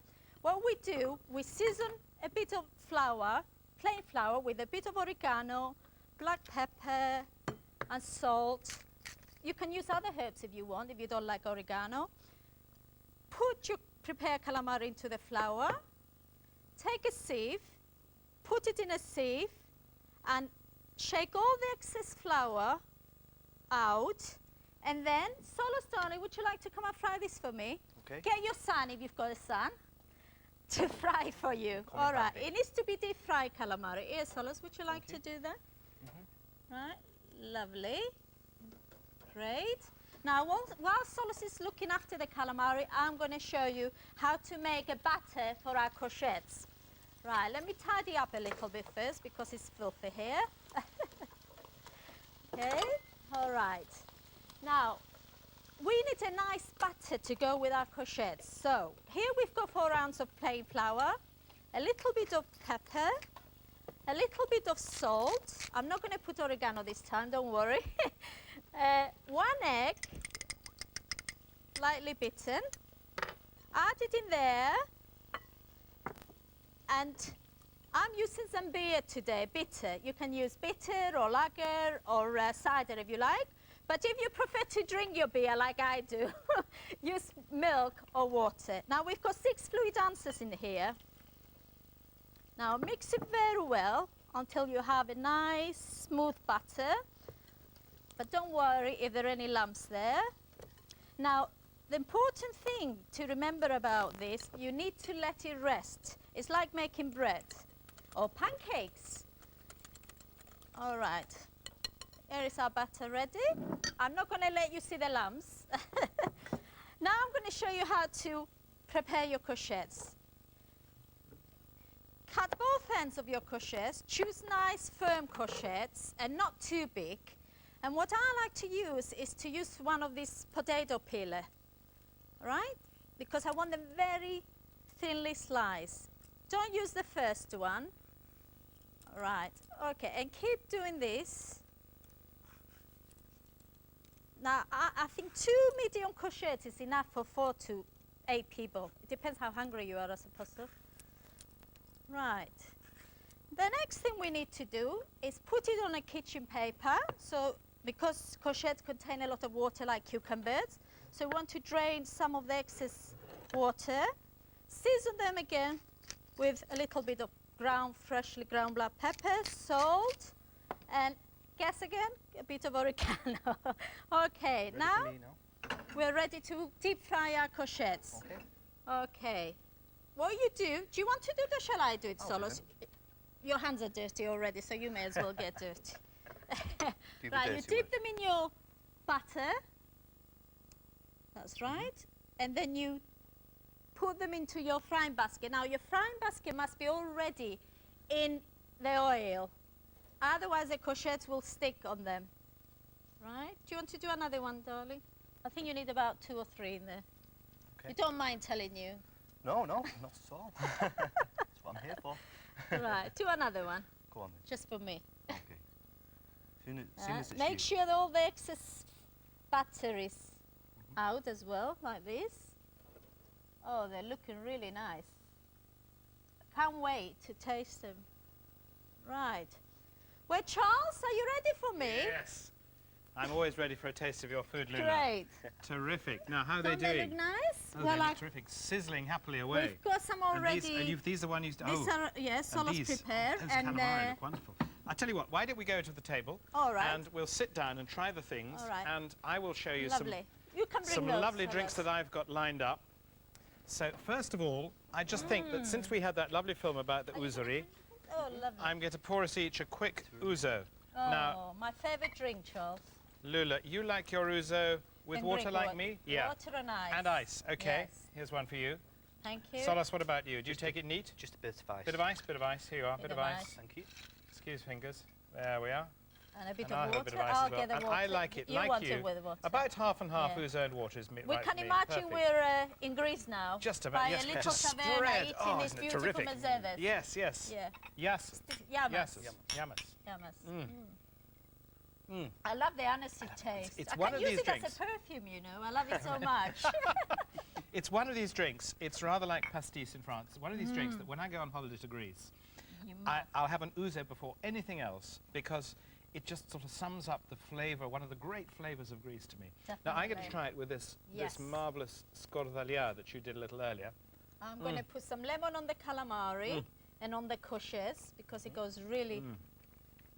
What we do, we season a bit of flour, plain flour, with a bit of oregano, black pepper, and salt. You can use other herbs if you want, if you don't like oregano. Put your prepared calamari into the flour. Take a sieve. put it in a sieve and shake all the excess flour out. And then, Solos, darling, would you like to come and fry this for me? Okay. Get your son, if you've got a son, to fry for you. All right. It needs to be deep fried calamari. Here, Solos, would you like to do that? Right. Lovely. Great. Now, while Solos is looking after the calamari, I'm going to show you how to make a batter for our courgettes. Right, let me tidy up a little bit first because it's filthy here. Okay, all right. Now, we need a nice batter to go with our courgettes. So, here we've got 4 ounces of plain flour, a little bit of pepper, a little bit of salt. I'm not going to put oregano this time, don't worry. 1 egg, lightly beaten. Add it in there. And I'm using some beer today, bitter. You can use bitter or lager or cider if you like. But if you prefer to drink your beer like I do, use milk or water. Now we've got 6 fluid ounces in here. Now mix it very well until you have a nice smooth batter. But don't worry if there are any lumps there. Now, the important thing to remember about this, you need to let it rest. It's like making bread or pancakes. All right. Here is our batter ready. I'm not going to let you see the lumps. Now I'm going to show you how to prepare your courgettes. Cut both ends of your courgettes. Choose nice firm courgettes and not too big. And what I like to use is to use one of these potato peeler, right? Because I want them very thinly sliced. Don't use the first one. All right, okay, and keep doing this. Now, I think 2 medium courgettes is enough for 4 to 8 people. It depends how hungry you are, I suppose. So. Right. The next thing we need to do is put it on a kitchen paper. So, because courgettes contain a lot of water like cucumbers, so we want to drain some of the excess water. Season them again with a little bit of freshly ground black pepper, salt, and guess again, a bit of oregano. Okay, now we're ready to deep fry our courgettes. Okay. Okay. What you do you want to do that? Shall I do it, Solos? Your hands are dirty already, so you may as well get dirty. Right, you dip them in your butter. That's right. And then you put them into your frying basket. Now, your frying basket must be already in the oil. Otherwise, the courgettes will stick on them. Right? Do you want to do another one, darling? I think you need about 2 or 3 in there. Okay. You don't mind telling you? No, not at all. That's what I'm here for. Right, do another one. Go on then. Just for me. Okay. Soon as it's make sure that all the excess butter is out as well, like this. Oh, they're looking really nice. Can't wait to taste them. Right. Well, Charles, are you ready for me? Yes. I'm always ready for a taste of your food, Luna. Great. Terrific. Now, how are Don't they doing? They look nice? Oh, well, they look terrific. Sizzling happily away. We've got some already. And these are one used to. These are, yes, Solos prepared. Those calamari look wonderful. I tell you what, why don't we go to the table? All right. And we'll sit down and try the things. All right. And I will show you some lovely drinks that I've got lined up. So, first of all, I just think that since we had that lovely film about the ouzeri, I'm going to pour us each a quick ouzo. Oh, now, my favorite drink, Charles. Lula, you like your ouzo with water like me? Yeah. Water and ice. And ice, okay. Yes. Here's one for you. Thank you. Solos, what about you? Do you take it neat? Just a bit of ice. Bit of ice, bit of ice. Here you are, bit of ice. Thank you. Excuse fingers. There we are. And a bit and of I'll water. have a bit of ice I'll as well. get the And water. I like it, you like want you. it with water. About half and half ouzo and water is We right can for me. imagine Perfect. we're in Greece now. Just about, by yes. a little Just taverna spread. eating Oh, these isn't it beautiful terrific? mezeves. Yes, yes. Yeah. Yes. Yamas. Yamas. I love the aniseed taste. It's I one can of use these it drinks. as a perfume, you know. I love it so much. It's one of these drinks. It's rather like pastis in France. It's one of these drinks that when I go on holiday to Greece, I'll have an ouzo before anything else because it just sort of sums up the flavour, one of the great flavours of Greece to me. Definitely. Now, I get to try it with this marvellous scordaglià that you did a little earlier. I'm going to put some lemon on the calamari and on the courgettes because it goes really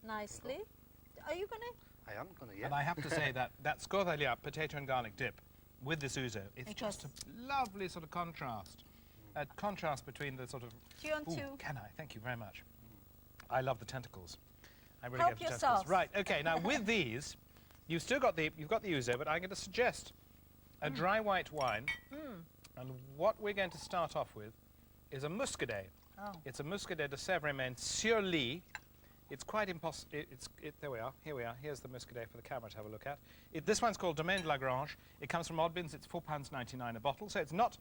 nicely. Are you gonna? I am going to, yeah. And I have to say that scordaglià potato and garlic dip with this ouzo, it's just a lovely sort of contrast. A contrast between the sort of... Do you want to? Can I? Thank you very much. I love the tentacles. I really Help get the yourselves. tentacles. Right, okay, now with these, you've got the ouzo, but I'm going to suggest a dry white wine. And what we're going to start off with is a muscadet. Oh. It's a muscadet de Sèvres sur lit. It's quite impossible. There we are. Here we are. Here's the muscadet for the camera to have a look at. This one's called Domaine de la Grange. It comes from Oddbins. It's £4.99 a bottle, so it's not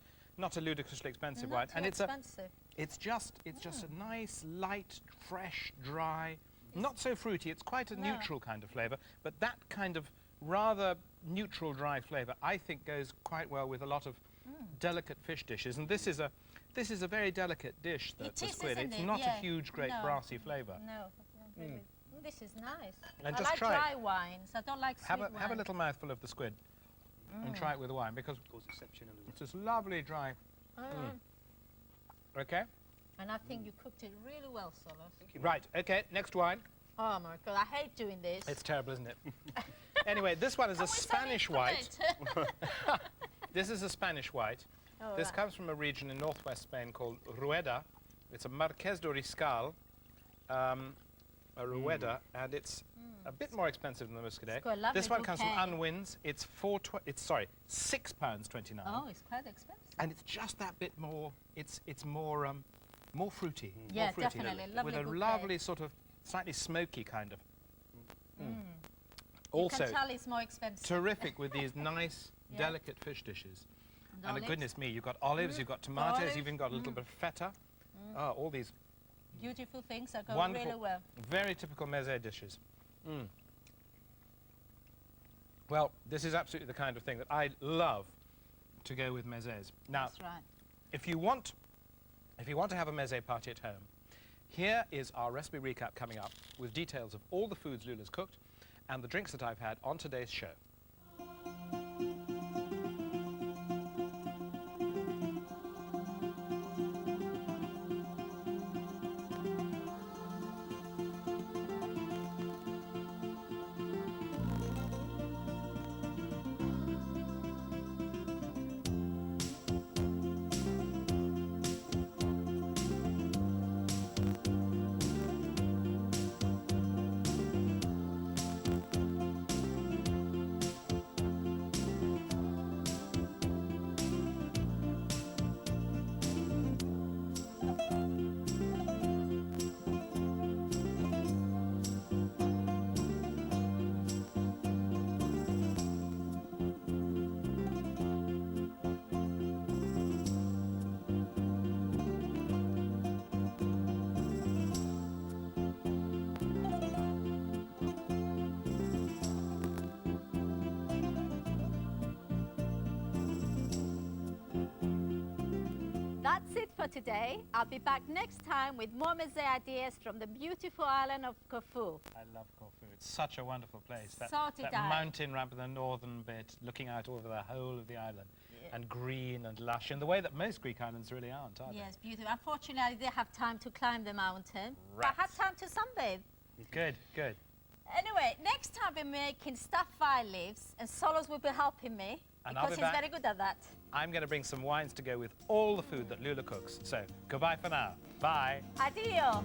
a ludicrously expensive wine. And it's expensive. It's just a nice, light, fresh, dry, not so fruity. It's quite a neutral kind of flavour, but that kind of rather neutral, dry flavour, I think, goes quite well with a lot of delicate fish dishes. And this is a very delicate dish. The squid. It's not a huge, great brassy flavour. No, not really. This is nice. And I just like try dry wines. I don't like sweet wine. have a little mouthful of the squid and try it with the wine because It goes exceptionally well. it's this lovely dry. Okay. And I think you cooked it really well, Solos. Right. Okay. Next wine. Oh my God, I hate doing this. It's terrible, isn't it? Anyway, this one is a Spanish white. This is a Spanish white. Oh, This right. comes from a region in northwest Spain called Rueda. It's a Marqués de Riscal, a Rueda, and it's a bit more expensive than the Muscadet. It's got a lovely This one comes from bouquet. Unwins. It's £6.29. Oh, it's quite expensive. And it's just that bit more. It's more more fruity. Yeah, more fruity, definitely. with Lovely a bouquet. lovely sort of slightly smoky kind of. You Also, can tell it's more expensive. terrific with these nice, Yeah. delicate fish dishes. And olives. goodness me, you've got olives, you've got tomatoes, Olives. you've even got a little bit of feta. Oh, all these Beautiful things that go wonderful, really well. very typical meze dishes. Well, this is absolutely the kind of thing that I love to go with mezes. Now, That's right. if you want to have a meze party at home, here is our recipe recap coming up with details of all the foods Lula's cooked and the drinks that I've had on today's show. That's it for today. I'll be back next time with more meze ideas from the beautiful island of Corfu. I love Corfu. It's such a wonderful place. That did I. mountain ramp in the northern bit, looking out over the whole of the island, and green and lush, in the way that most Greek islands really aren't, are Yes, beautiful. Unfortunately, I didn't have time to climb the mountain, but I Rats. had time to sunbathe. they? Good, good. Anyway, next time we're making stuffed vine leaves, and Solos will be helping me And I'll because be he's back. very good at that. I'm going to bring some wines to go with all the food that Lula cooks. So, goodbye for now. Bye. Addio.